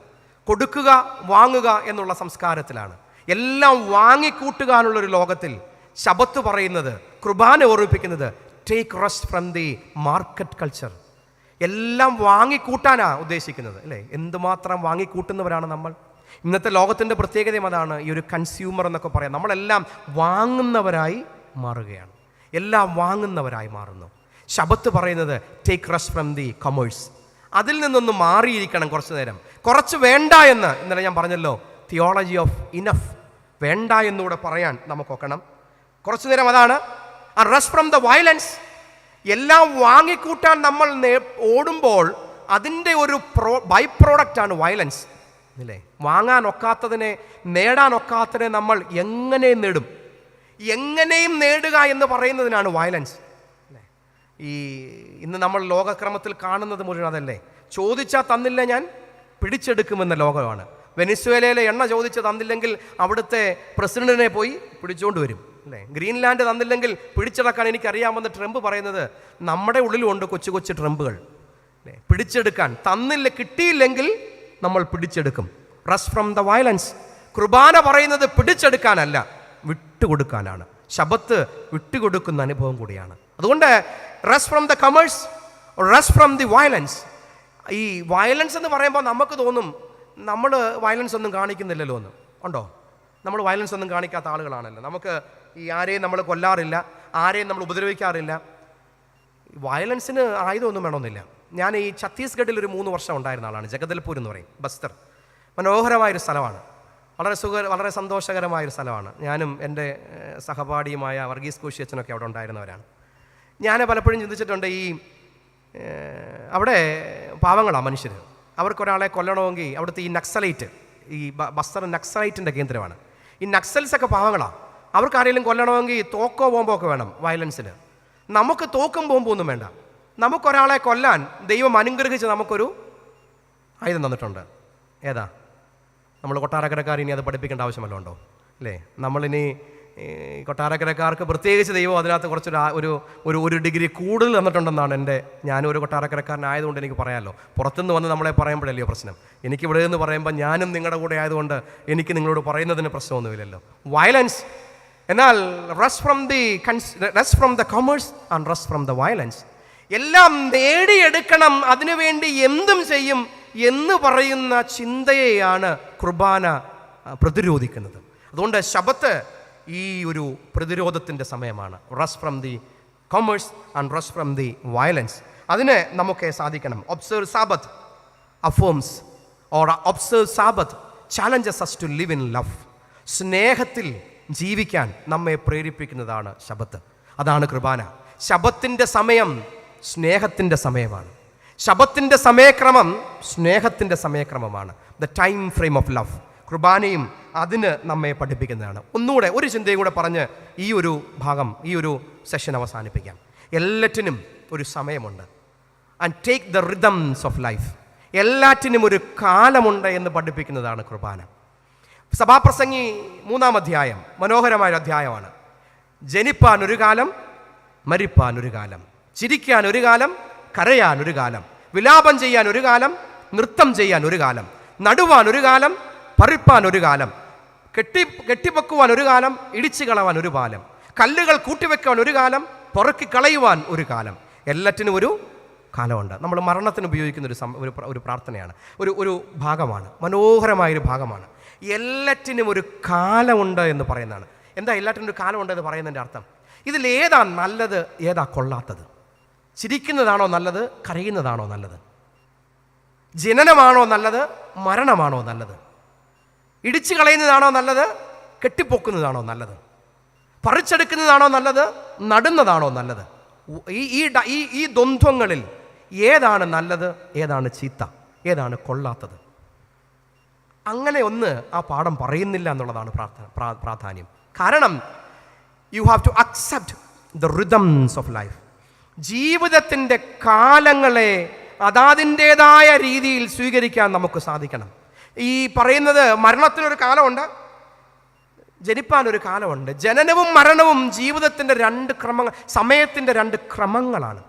കൊടുക്കുക വാങ്ങുക എന്നുള്ള സംസ്കാരത്തിലാണ്. എല്ലാം വാങ്ങിക്കൂട്ടുകാനുള്ളൊരു ലോകത്തിൽ ശബത്ത് പറയുന്നത്, കുർബാന ഓർമ്മിപ്പിക്കുന്നത്, take rest from the market culture. എല്ലാം വാങ്ങിക്കൂട്ടാനാ ഉദ്ദേശിക്കുന്നത്, അല്ലേ? എന്തുമാത്രം വാങ്ങിക്കൂട്ടുന്നവരാണ് നമ്മൾ. ഇന്നത്തെ ലോകത്തിൻ്റെ പ്രത്യേകതയും അതാണ്, ഈ ഒരു കൺസ്യൂമർ എന്നൊക്കെ പറയാം. നമ്മളെല്ലാം വാങ്ങുന്നവരായി മാറുകയാണ്, എല്ലാം വാങ്ങുന്നവരായി മാറുന്നു. ശബത്ത് പറയുന്നത് take rest from the commerce. അതിൽ നിന്നൊന്ന് മാറിയിരിക്കണം കുറച്ച് നേരം. കുറച്ച് വേണ്ട എന്ന് ഇന്നലെ ഞാൻ പറഞ്ഞല്ലോ, തിയോളജി ഓഫ് ഇനഫ്, വേണ്ട എന്നുകൂടെ പറയാൻ നമുക്കൊക്കണം കുറച്ചു നേരം. അതാണ് റെസ്റ്റ് ഫ്രം ദ വയലൻസ്. എല്ലാം വാങ്ങിക്കൂട്ടാൻ നമ്മൾ ഓടുമ്പോൾ അതിൻ്റെ ഒരു ബൈ പ്രോഡക്റ്റാണ് വയലൻസ്, അല്ലേ? വാങ്ങാനൊക്കാത്തതിനെ, നേടാനൊക്കാത്തതിനെ നമ്മൾ എങ്ങനെ നേടും? എങ്ങനെയും നേടുക എന്ന് പറയുന്നതിനാണ് വയലൻസ്. ഇന്ന് നമ്മൾ ലോകക്രമത്തിൽ കാണുന്നത് മുഴുവൻ അതല്ലേ. ചോദിച്ചാൽ തന്നില്ല ഞാൻ പിടിച്ചെടുക്കുമെന്ന ലോകമാണ്. വെനിസ്വേലയിലെ എണ്ണ ചോദിച്ച് തന്നില്ലെങ്കിൽ അവിടുത്തെ പ്രസിഡന്റിനെ പോയി പിടിച്ചുകൊണ്ട് വരും, അല്ലേ? ഗ്രീൻലാൻഡ് തന്നില്ലെങ്കിൽ പിടിച്ചെടുക്കാൻ എനിക്കറിയാമെന്ന് ട്രംപ് പറയുന്നത് നമ്മുടെ ഉള്ളിലുണ്ട് കൊച്ചു കൊച്ചു ട്രംപുകൾ, അല്ലേ? പിടിച്ചെടുക്കാൻ തന്നില്ല, കിട്ടിയില്ലെങ്കിൽ നമ്മൾ പിടിച്ചെടുക്കും. Rest from the violence. Qurbana പറയുന്നത് പിടിച്ചെടുക്കാനല്ല, വിട്ടുകൊടുക്കാനാണ്. ശബത്ത് വിട്ടുകൊടുക്കുന്ന അനുഭവം കൂടിയാണ്. അതുകൊണ്ട് rest from the commerce, rest from the violence. ഈ വയലൻസ് എന്ന് പറയുമ്പോൾ നമുക്ക് തോന്നും നമ്മൾ വയലൻസ് ഒന്നും കാണിക്കുന്നില്ലല്ലോ എന്ന്. ഉണ്ടോ? നമ്മൾ വയലൻസ് ഒന്നും കാണിക്കാത്ത ആളുകളാണല്ലോ. നമുക്ക് ഈ ആരെയും നമ്മൾ കൊല്ലാറില്ല, ആരെയും നമ്മൾ ഉപദ്രവിക്കാറില്ല. വയലൻസിന് ആയുധമൊന്നും വേണമെന്നില്ല. ഞാൻ ഈ ഛത്തീസ്ഗഡിൽ ഒരു 3 വർഷം ഉണ്ടായിരുന്ന ആളാണ്. ജഗദൽപൂർ എന്ന് പറയും, ബസ്തർ. മനോഹരമായൊരു സ്ഥലമാണ്, വളരെ സന്തോഷകരമായൊരു സ്ഥലമാണ്. ഞാനും എൻ്റെ സഹപാഠിയുമായ വർഗീസ് കോശിയച്ചനൊക്കെ അവിടെ ഉണ്ടായിരുന്നവരാണ്. ഞാൻ പലപ്പോഴും ചിന്തിച്ചിട്ടുണ്ട്, ഈ അവിടെ പാവങ്ങളാണ് മനുഷ്യർ. അവർക്കൊരാളെ കൊല്ലണമെങ്കിൽ അവിടുത്തെ ഈ നക്സലൈറ്റ്, ഈ ബസ്തർ നക്സലൈറ്റിൻ്റെ കേന്ദ്രമാണ്. ഈ നക്സൽസൊക്കെ പാവങ്ങളാണ്. അവർക്ക് ആരെങ്കിലും കൊല്ലണമെങ്കിൽ തോക്കോ ബോംബോ ഒക്കെ വേണം വയലൻസിന്. നമുക്ക് തോക്കും ബോംബൊന്നും ഒന്നും വേണ്ട. നമുക്കൊരാളെ കൊല്ലാൻ ദൈവം അനുഗ്രഹിച്ച് നമുക്കൊരു ആയുധം തന്നിട്ടുണ്ട്. ഏതാ? നമ്മൾ കൊട്ടാരക്കരക്കാർ ഇനി അത് പഠിപ്പിക്കേണ്ട ആവശ്യമല്ലോ ഉണ്ടോ, അല്ലേ? നമ്മളിനി കൊട്ടാരക്കരക്കാർക്ക് പ്രത്യേകിച്ച് ദൈവം അതിനകത്ത് ഒരു ഡിഗ്രി കൂടുതൽ തന്നിട്ടുണ്ടെന്നാണ് ഞാനൊരു കൊട്ടാരക്കരക്കാരനായതുകൊണ്ട് എനിക്ക് പറയാമല്ലോ. പുറത്തുനിന്ന് വന്ന് നമ്മളെ പറയുമ്പോഴല്ലയോ പ്രശ്നം. എനിക്കിവിടെ നിന്ന് പറയുമ്പോൾ ഞാനും നിങ്ങളുടെ കൂടെ ആയതുകൊണ്ട് എനിക്ക് നിങ്ങളോട് പറയുന്നതിന് പ്രശ്നമൊന്നുമില്ലല്ലോ. വയലൻസ് എന്നാൽ rest from the commerce and rest from the violence. എല്ലാം നേടിയെടുക്കണം, അതിനുവേണ്ടി എന്തും ചെയ്യും എന്ന് പറയുന്ന ചിന്തയെയാണ് കുർബാന പ്രതിരോധിക്കുന്നത്. അതുകൊണ്ട് ശബത്ത് ഈ ഒരു പ്രതിരോധത്തിൻ്റെ സമയമാണ്. Rest from the commerce and rest from the violence. അതിന് നമുക്ക് സാധിക്കണം. Observe Sabbath affirms or observe Sabbath challenges us to live in love. സ്നേഹത്തിൽ ജീവിക്കാൻ നമ്മെ പ്രേരിപ്പിക്കുന്നതാണ് ശബത്ത്. അതാണ് കുർബാന. ശബത്തിൻ്റെ സമയം സ്നേഹത്തിൻ്റെ സമയമാണ്. ശബത്തിൻ്റെ സമയക്രമം സ്നേഹത്തിൻ്റെ സമയക്രമമാണ്. The time frame of love. കുർബാനയും അതിന് നമ്മെ പഠിപ്പിക്കുന്നതാണ്. ഒന്നുകൂടെ ഒരു ചിന്തയും കൂടെ പറഞ്ഞ് ഈ ഒരു ഭാഗം, ഈ ഒരു സെഷൻ അവസാനിപ്പിക്കാം. എല്ലാറ്റിനും ഒരു സമയമുണ്ട്. And take the rhythms of life. എല്ലാറ്റിനും ഒരു കാലമുണ്ട് എന്ന് പഠിപ്പിക്കുന്നതാണ് കുർബാന. സഭാപ്രസംഗി 3-ാം അധ്യായം മനോഹരമായ അധ്യായമാണ്. ജനിപ്പാൻ ഒരു കാലം, മരിപ്പാൻ ഒരു കാലം, ചിരിക്കാൻ ഒരു കാലം, കരയാൻ ഒരു കാലം, വിലാപം ചെയ്യാൻ ഒരു കാലം, നൃത്തം ചെയ്യാൻ ഒരു കാലം, നടുവാൻ ഒരു കാലം, പറിപ്പാൻ ഒരു കാലം, കെട്ടിപ്പൊക്കുവാൻ ഒരു കാലം, ഇടിച്ചു കളവാൻ ഒരു കാലം, കല്ലുകൾ കൂട്ടിവെക്കാൻ ഒരു കാലം, പൊറുക്കി കളയുവാൻ ഒരു കാലം. എല്ലാറ്റിനും ഒരു കാലമുണ്ട്. നമ്മൾ മരണത്തിന് ഉപയോഗിക്കുന്ന ഒരു പ്രാർത്ഥനയാണ്, ഒരു ഭാഗമാണ്, മനോഹരമായൊരു ഭാഗമാണ്. എല്ലാറ്റിനും ഒരു കാലമുണ്ട് എന്ന് പറയുന്നതാണ്. എന്താ എല്ലാറ്റിനും ഒരു കാലമുണ്ട് എന്ന് പറയുന്നതിൻ്റെ അർത്ഥം? ഇതിലേതാ നല്ലത്, ഏതാ കൊള്ളാത്തത്? ചിരിക്കുന്നതാണോ നല്ലത്, കരയുന്നതാണോ നല്ലത്? ജനനമാണോ നല്ലത്, മരണമാണോ നല്ലത്? ഇടിച്ചു കളയുന്നതാണോ നല്ലത്, കെട്ടിപ്പൊക്കുന്നതാണോ നല്ലത്? പറിച്ചെടുക്കുന്നതാണോ നല്ലത്, നടുന്നതാണോ നല്ലത്? ഈ ദ്വന്ദ്വങ്ങളിൽ ഏതാണ് നല്ലത്, ഏതാണ് ചീത്ത, ഏതാണ് കൊള്ളാത്തത്? അങ്ങനെ ഒന്ന് ആ പാഠം പറയുന്നില്ല എന്നുള്ളതാണ് പ്രാധാന്യം. കാരണം you have to accept the rhythms of life. ജീവിതത്തിൻ്റെ കാലങ്ങളെ അതാതിൻ്റേതായ രീതിയിൽ സ്വീകരിക്കാൻ നമുക്ക് സാധിക്കണം. ഈ പറയുന്നത് മരണത്തിനൊരു കാലമുണ്ട്, ജനിപ്പാൻ ഒരു കാലമുണ്ട്. ജനനവും മരണവും ജീവിതത്തിൻ്റെ സമയത്തിൻ്റെ 2 ക്രമങ്ങളാണ്.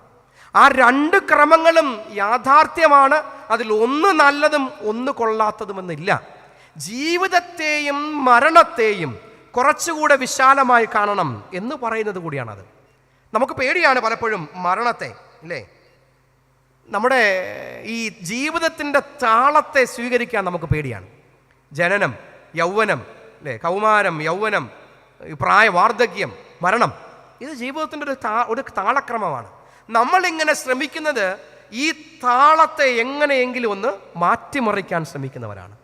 ആ 2 ക്രമങ്ങളും യാഥാർത്ഥ്യമാണ്. അതിൽ ഒന്ന് നല്ലതും ഒന്ന് കൊള്ളാത്തതുമെന്നില്ല. ജീവിതത്തെയും മരണത്തെയും കുറച്ചുകൂടെ വിശാലമായി കാണണം എന്ന് പറയുന്നത് കൂടിയാണത്. നമുക്ക് പേടിയാണ് പലപ്പോഴും മരണത്തെ, ഇല്ലേ? നമ്മുടെ ഈ ജീവിതത്തിൻ്റെ താളത്തെ സ്വീകരിക്കാൻ നമുക്ക് പേടിയാണ്. ജനനം, യൗവനം, അല്ലേ? കൗമാരം, യൗവനം, വാർദ്ധക്യം, മരണം, ഇത് ജീവിതത്തിൻ്റെ ഒരു താളക്രമമാണ്. നമ്മളിങ്ങനെ ശ്രമിക്കുന്നത് ഈ താളത്തെ എങ്ങനെയെങ്കിലും ഒന്ന് മാറ്റിമറിക്കാൻ ശ്രമിക്കുന്നവരാണ്.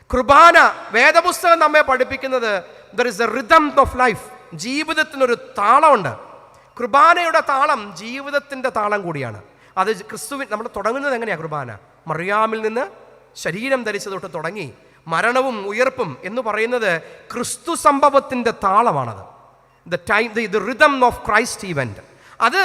കുർബാന, വേദപുസ്തകം നമ്മെ പഠിപ്പിക്കുന്നത് there is a rhythm of life. ജീവിതത്തിനൊരു താളമുണ്ട്. കുർബാനയുടെ താളം ജീവിതത്തിൻ്റെ താളം കൂടിയാണ്. അത് നമ്മൾ തുടങ്ങുന്നത് എങ്ങനെയാണ്? കുർബാന മറിയാമിൽ നിന്ന് ശരീരം ധരിച്ചു തൊട്ട് തുടങ്ങി മരണവും ഉയർപ്പും എന്ന് പറയുന്നത് ക്രിസ്തു സംഭവത്തിൻ്റെ താളമാണത്. The rhythm of Christ event. അത്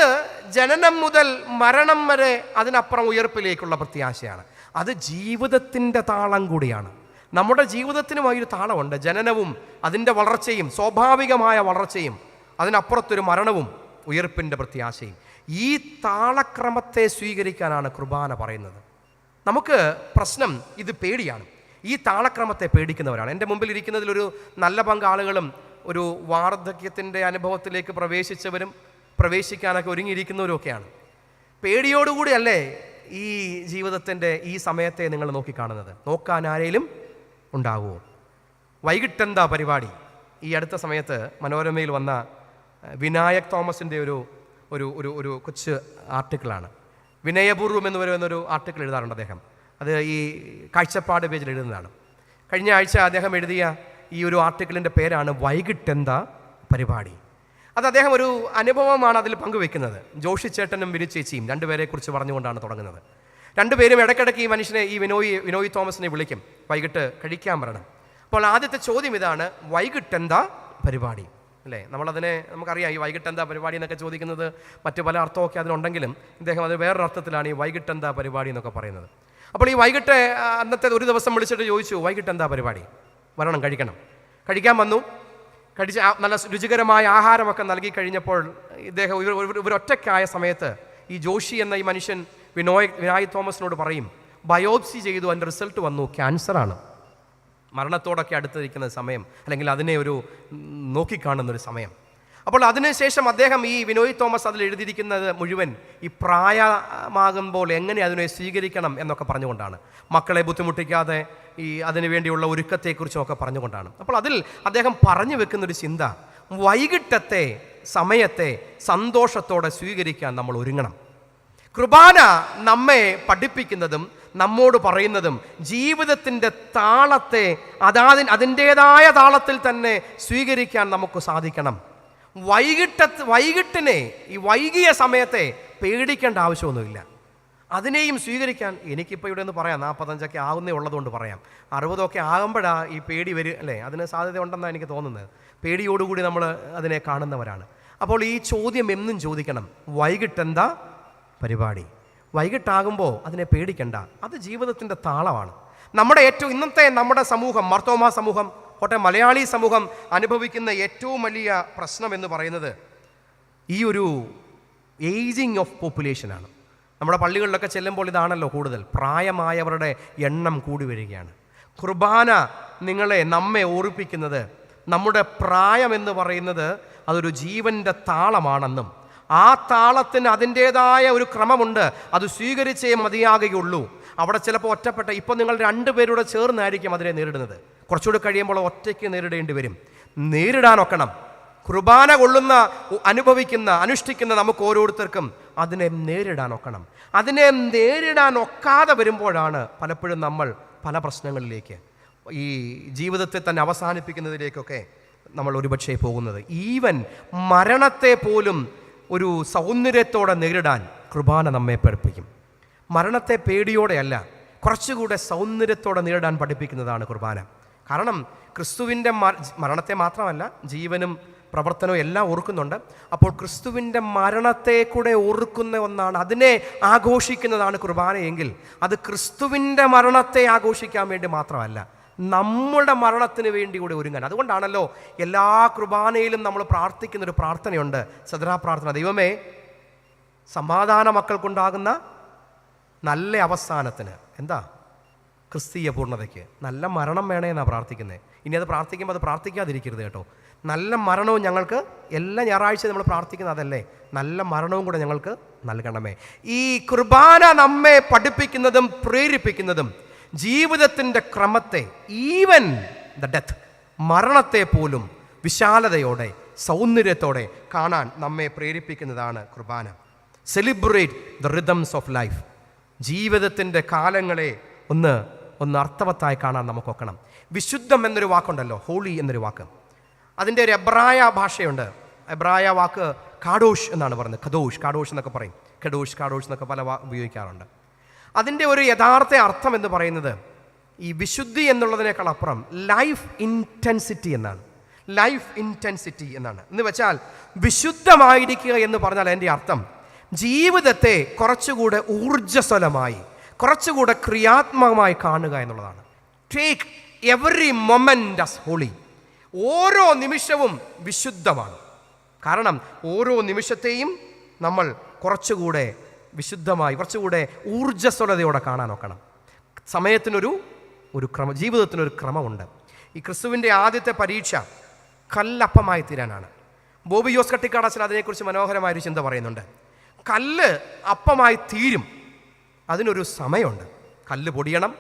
ജനനം മുതൽ മരണം വരെ അതിനപ്പുറം ഉയർപ്പിലേക്കുള്ള പ്രത്യാശയാണ്. അത് ജീവിതത്തിൻ്റെ താളം കൂടിയാണ്. നമ്മുടെ ജീവിതത്തിനുമായൊരു താളമുണ്ട്. ജനനവും അതിൻ്റെ വളർച്ചയും, സ്വാഭാവികമായ വളർച്ചയും, അതിനപ്പുറത്തൊരു മരണവും ഉയർപ്പിൻ്റെ പ്രത്യാശയും. ഈ താളക്രമത്തെ സ്വീകരിക്കാനാണ് കുർബാന പറയുന്നത്. നമുക്ക് പ്രശ്നം ഇത് പേടിയാണ്. ഈ താളക്രമത്തെ പേടിക്കുന്നവരാണ്. എൻ്റെ മുമ്പിൽ ഇരിക്കുന്നതിലൊരു നല്ല പങ്ക് ആളുകളും ഒരു വാർദ്ധക്യത്തിൻ്റെ അനുഭവത്തിലേക്ക് പ്രവേശിച്ചവരും പ്രവേശിക്കാനൊക്കെ ഒരുങ്ങിയിരിക്കുന്നവരൊക്കെയാണ്. പേടിയോടുകൂടിയല്ലേ ഈ ജീവിതത്തിൻ്റെ ഈ സമയത്തെ നിങ്ങൾ നോക്കിക്കാണുന്നത്? നോക്കാൻ ആരെങ്കിലും ഉണ്ടാകുമോ? വൈകിട്ടെന്താ പരിപാടി? ഈ അടുത്ത സമയത്ത് മനോരമയിൽ വന്ന വിനായക് തോമസിൻ്റെ ഒരു കൊച്ചു ആർട്ടിക്കിളാണ്. വിനയപൂർവം എന്ന് പറയുന്നൊരു ആർട്ടിക്കിൾ എഴുതാറുണ്ട് അദ്ദേഹം. അത് ഈ കാഴ്ചപ്പാട് പേജിൽ എഴുതുന്നതാണ്. കഴിഞ്ഞ ആഴ്ച അദ്ദേഹം എഴുതിയ ഈ ഒരു ആർട്ടിക്കിളിൻ്റെ പേരാണ് വൈകിട്ടെന്താ പരിപാടി. അത് അദ്ദേഹം ഒരു അനുഭവമാണ് അതിൽ പങ്കുവെക്കുന്നത്. ജോഷി ചേട്ടനും വിനു ചേച്ചിയും 2 പേരെക്കുറിച്ച് പറഞ്ഞുകൊണ്ടാണ് തുടങ്ങുന്നത്. 2 പേരും ഇടയ്ക്കിടയ്ക്ക് ഈ മനുഷ്യനെ, ഈ വിനോയ് തോമസിനെ വിളിക്കും, വൈകിട്ട് കഴിക്കാൻ വരണം. അപ്പോൾ ആദ്യത്തെ ചോദ്യം ഇതാണ്, വൈകിട്ടെന്താ പരിപാടി, അല്ലേ? നമുക്കറിയാം ഈ വൈകിട്ടെന്താ പരിപാടി എന്നൊക്കെ ചോദിക്കുന്നത് മറ്റു പല അർത്ഥമൊക്കെ അതിനുണ്ടെങ്കിലും ഇദ്ദേഹം അത് വേറൊരു അർത്ഥത്തിലാണ് ഈ വൈകിട്ടെന്താ പരിപാടി എന്നൊക്കെ പറയുന്നത്. അപ്പോൾ ഈ വൈകിട്ട് അന്നത്തെ ഒരു ദിവസം വിളിച്ചിട്ട് ചോദിച്ചു, വൈകിട്ടെന്താ പരിപാടി? വരണം, കഴിക്കണം. കഴിക്കാൻ വന്നു. നല്ല രുചികരമായ ആഹാരമൊക്കെ നൽകി കഴിഞ്ഞപ്പോൾ ഇദ്ദേഹം ഇവരൊറ്റയ്ക്കായ സമയത്ത് ഈ ജോഷി എന്ന ഈ മനുഷ്യൻ വിനായ് തോമസിനോട് പറയും, ബയോപ്സി ചെയ്തു, അതിൻ്റെ റിസൾട്ട് വന്നു, ക്യാൻസറാണ്. മരണത്തോടൊക്കെ അടുത്തിരിക്കുന്ന സമയം, അല്ലെങ്കിൽ അതിനെ ഒരു നോക്കിക്കാണുന്നൊരു സമയം. അപ്പോൾ അതിനുശേഷം അദ്ദേഹം ഈ വിനോയ് തോമസ് അതിൽ എഴുതിയിരിക്കുന്നത് മുഴുവൻ ഈ പ്രായമാകുമ്പോൾ എങ്ങനെ അതിനെ സ്വീകരിക്കണം എന്നൊക്കെ പറഞ്ഞുകൊണ്ടാണ്. മക്കളെ ബുദ്ധിമുട്ടിക്കാതെ ഈ അതിനുവേണ്ടിയുള്ള ഒരുക്കത്തെക്കുറിച്ചുമൊക്കെ പറഞ്ഞുകൊണ്ടാണ്. അപ്പോൾ അതിൽ അദ്ദേഹം പറഞ്ഞു വെക്കുന്നൊരു ചിന്ത, വൈകിട്ടത്തെ സമയത്തെ സന്തോഷത്തോടെ സ്വീകരിക്കാൻ നമ്മൾ ഒരുങ്ങണം. കുർബാന നമ്മെ പഠിപ്പിക്കുന്നതും നമ്മോട് പറയുന്നതും ജീവിതത്തിൻ്റെ താളത്തെ അതിൻ്റേതായ താളത്തിൽ തന്നെ സ്വീകരിക്കാൻ നമുക്ക് സാധിക്കണം. വൈകിട്ടിനെ, ഈ വൈകിയ സമയത്തെ പേടിക്കേണ്ട ആവശ്യമൊന്നുമില്ല. അതിനെയും സ്വീകരിക്കാൻ എനിക്കിപ്പോൾ ഇവിടെ ഒന്ന് പറയാം, 45 ആകുന്നേ ഉള്ളതുകൊണ്ട് പറയാം. 60 ആകുമ്പോഴാണ് ഈ പേടി വരും, അല്ലേ? അതിന് സാധ്യത ഉണ്ടെന്നാണ് എനിക്ക് തോന്നുന്നത്. പേടിയോടുകൂടി നമ്മൾ അതിനെ കാണുന്നവരാണ്. അപ്പോൾ ഈ ചോദ്യം എന്നും ചോദിക്കണം, വൈകിട്ടെന്താ പരിപാടി? വൈകിട്ടാകുമ്പോൾ അതിനെ പേടിക്കണ്ട, അത് ജീവിതത്തിൻ്റെ താളമാണ്. ഇന്നത്തെ നമ്മുടെ സമൂഹം, മാർത്തോമാ സമൂഹം, മലയാളി സമൂഹം അനുഭവിക്കുന്ന ഏറ്റവും വലിയ പ്രശ്നം എന്ന് പറയുന്നത് ഈ ഒരു ഏജിങ് ഓഫ് പോപ്പുലേഷനാണ്. നമ്മുടെ പള്ളികളിലൊക്കെ ചെല്ലുമ്പോൾ ഇതാണല്ലോ കൂടുതൽ, പ്രായമായവരുടെ എണ്ണം കൂടി വരികയാണ്. കുർബാന നമ്മെ ഓർപ്പിക്കുന്നത് നമ്മുടെ പ്രായമെന്ന് പറയുന്നത് അതൊരു ജീവൻ്റെ താളമാണെന്നും ആ താളത്തിന് അതിൻ്റേതായ ഒരു ക്രമമുണ്ട്, അത് സ്വീകരിച്ചേ മതിയാകുകയുള്ളൂ. അവിടെ ചിലപ്പോൾ ഒറ്റപ്പെട്ട, ഇപ്പോൾ നിങ്ങൾ 2 പേരുടെ ചേർന്നായിരിക്കും അതിനെ നേരിടുന്നത്, കുറച്ചുകൂടി കഴിയുമ്പോൾ ഒറ്റയ്ക്ക് നേരിടേണ്ടി വരും. നേരിടാനൊക്കണം. കുർബാന കൊള്ളുന്ന, അനുഷ്ഠിക്കുന്ന നമുക്ക് ഓരോരുത്തർക്കും അതിനെ നേരിടാനൊക്കണം. അതിനെ നേരിടാനൊക്കാതെ വരുമ്പോഴാണ് പലപ്പോഴും നമ്മൾ പല പ്രശ്നങ്ങളിലേക്ക്, ഈ ജീവിതത്തെ തന്നെ അവസാനിപ്പിക്കുന്നതിലേക്കൊക്കെ നമ്മൾ ഒരുപക്ഷെ പോകുന്നത്. ഈവൻ മരണത്തെ പോലും ഒരു സൗന്ദര്യത്തോടെ നേരിടാൻ കുർബാന നമ്മെ പഠിപ്പിക്കും. മരണത്തെ പേടിയോടെയല്ല, കുറച്ചുകൂടെ സൗന്ദര്യത്തോടെ നേരിടാൻ പഠിപ്പിക്കുന്നതാണ് കുർബാന. കാരണം ക്രിസ്തുവിൻ്റെ മരണത്തെ മാത്രമല്ല, ജീവനും പ്രവർത്തനവും എല്ലാം ഓർക്കുന്നുണ്ട്. അപ്പോൾ ക്രിസ്തുവിൻ്റെ മരണത്തെ കൂടെ ഓർക്കുന്ന ഒന്നാണ്, അതിനെ ആഘോഷിക്കുന്നതാണ് കുർബാനയെങ്കിൽ അത് ക്രിസ്തുവിൻ്റെ മരണത്തെ ആഘോഷിക്കാൻ വേണ്ടി മാത്രമല്ല, നമ്മുടെ മരണത്തിന് വേണ്ടി കൂടെ ഒരുങ്ങാൻ. അതുകൊണ്ടാണല്ലോ എല്ലാ കുർബാനയിലും നമ്മൾ പ്രാർത്ഥിക്കുന്നൊരു പ്രാർത്ഥനയുണ്ട്, സദരാ പ്രാർത്ഥന. ദൈവമേ, സമാധാന മക്കൾക്കുണ്ടാകുന്ന നല്ല അവസാനത്തിന്, എന്താ, ക്രിസ്തീയ പൂർണ്ണതയ്ക്ക് നല്ല മരണം വേണേ എന്നാണ് പ്രാർത്ഥിക്കുന്നത്. ഇനി അത് പ്രാർത്ഥിക്കുമ്പോൾ അത് പ്രാർത്ഥിക്കാതിരിക്കരുത് കേട്ടോ. നല്ല മരണവും ഞങ്ങൾക്ക്, എല്ലാ ഞായറാഴ്ച നമ്മൾ പ്രാർത്ഥിക്കുന്നത് അതല്ലേ, നല്ല മരണവും കൂടെ ഞങ്ങൾക്ക് നൽകണമേ. ഈ കുർബാന നമ്മെ പഠിപ്പിക്കുന്നതും പ്രേരിപ്പിക്കുന്നതും ജീവിതത്തിൻ്റെ ക്രമത്തെ, ഈവൻ ദ ഡെത്ത്, മരണത്തെ പോലും വിശാലതയോടെ സൗന്ദര്യത്തോടെ കാണാൻ നമ്മെ പ്രേരിപ്പിക്കുന്നതാണ് Qurbana. Celebrate the rhythms of life. ജീവിതത്തിൻ്റെ കാലങ്ങളെ ഒന്ന് അർത്ഥവത്തായി കാണാൻ നമുക്കൊക്കണം. വിശുദ്ധം എന്നൊരു വാക്കുണ്ടല്ലോ, ഹോളി എന്നൊരു വാക്ക്, അതിൻ്റെ ഒരു എബ്രായ ഭാഷയുണ്ട്. എബ്രായ വാക്ക് കാഡോഷ് എന്നാണ് പറയുന്നത്. കാഡോഷ് എന്നൊക്കെ പറയും. കാഡോഷ് എന്നൊക്കെ പല ഉപയോഗിക്കാറുണ്ട്. അതിൻ്റെ ഒരു യഥാർത്ഥ അർത്ഥം എന്ന് പറയുന്നത് ഈ വിശുദ്ധി എന്നുള്ളതിനേക്കാൾ അപ്പുറം ലൈഫ് ഇൻറ്റൻസിറ്റി എന്നാണ്. എന്ന് വെച്ചാൽ വിശുദ്ധമായിരിക്കുക എന്ന് പറഞ്ഞാൽ അതിൻ്റെ അർത്ഥം ജീവിതത്തെ കുറച്ചുകൂടെ ഊർജ്ജസ്വലമായി, കുറച്ചുകൂടെ ക്രിയാത്മകമായി കാണുക എന്നുള്ളതാണ്. Take every moment as holy. ഓരോ നിമിഷവും വിശുദ്ധമാണ്. കാരണം ഓരോ നിമിഷത്തെയും നമ്മൾ കുറച്ചുകൂടെ വിശുദ്ധമായി, കുറച്ചുകൂടെ ഊർജ്ജസ്വലതയോടെ കാണാൻ നോക്കണം. സമയത്തിനൊരു ക്രമം, ജീവിതത്തിനൊരു ക്രമമുണ്ട്. ഈ ക്രിസ്തുവിൻ്റെ ആദ്യത്തെ പരീക്ഷ കല്ലപ്പമായി തീരാനാണ്. ബോബി ജോസ് കട്ടിക്കാടച്ചൻ അതിനെക്കുറിച്ച് മനോഹരമായൊരു ചിന്ത പറയുന്നുണ്ട്. കല്ല് അപ്പമായി തീരും, അതിനൊരു സമയമുണ്ട്. കല്ല് പൊടിയണം,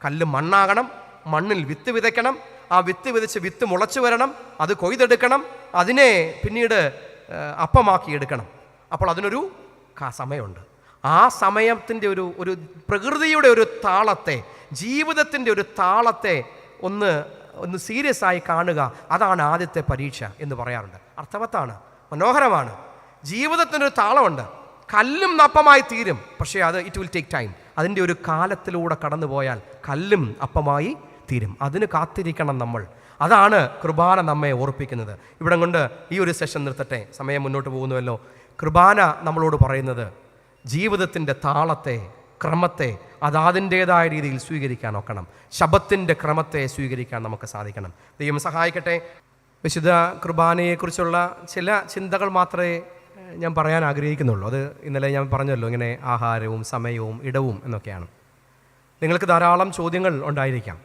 കല്ല് മണ്ണാകണം, മണ്ണിൽ വിത്ത് വിതയ്ക്കണം, ആ വിത്ത് വിതച്ച് വിത്ത് മുളച്ചു വരണം, അത് കൊയ്തെടുക്കണം, അതിനെ പിന്നീട് അപ്പമാക്കി എടുക്കണം. അപ്പോൾ അതിനൊരു സമയമുണ്ട്. ആ സമയത്തിൻ്റെ ഒരു പ്രകൃതിയുടെ ഒരു താളത്തെ, ജീവിതത്തിൻ്റെ ഒരു താളത്തെ ഒന്ന് സീരിയസ് ആയി കാണുക, അതാണ് ആദ്യത്തെ പരീക്ഷ എന്ന് പറയാറുണ്ട്. അർത്ഥവത്താണ്, മനോഹരമാണ്. ജീവിതത്തിനൊരു താളമുണ്ട്. കല്ലും അപ്പമായി തീരും, പക്ഷേ ഇറ്റ് വിൽ ടേക്ക് ടൈം. അതിൻ്റെ ഒരു കാലത്തിലൂടെ കടന്നു പോയാൽ കല്ലും അപ്പമായി തീരും. അതിന് കാത്തിരിക്കണം നമ്മൾ. അതാണ് കുർബാന നമ്മെ ഓർപ്പിക്കുന്നത്. ഇവിടെ കൊണ്ട് ഈ ഒരു സെഷൻ നിർത്തട്ടെ, സമയം മുന്നോട്ട് പോകുന്നുവല്ലോ. കുർബാന നമ്മളോട് പറയുന്നത് ജീവിതത്തിൻ്റെ താളത്തെ, ക്രമത്തെ അതിൻ്റേതായ രീതിയിൽ സ്വീകരിക്കാൻ നോക്കണം. ശബത്തിൻ്റെ ക്രമത്തെ സ്വീകരിക്കാൻ നമുക്ക് സാധിക്കണം. ദൈവം സഹായിക്കട്ടെ. വിശുദ്ധ കുർബാനയെക്കുറിച്ചുള്ള ചില ചിന്തകൾ മാത്രമേ ഞാൻ പറയാൻ ആഗ്രഹിക്കുന്നുള്ളൂ. അത് ഇന്നലെ ഞാൻ പറഞ്ഞല്ലോ, ഇങ്ങനെ ആഹാരവും സമയവും ഇടവും എന്നൊക്കെയാണ്. നിങ്ങൾക്ക് ധാരാളം ചോദ്യങ്ങൾ ഉണ്ടായിരിക്കാം.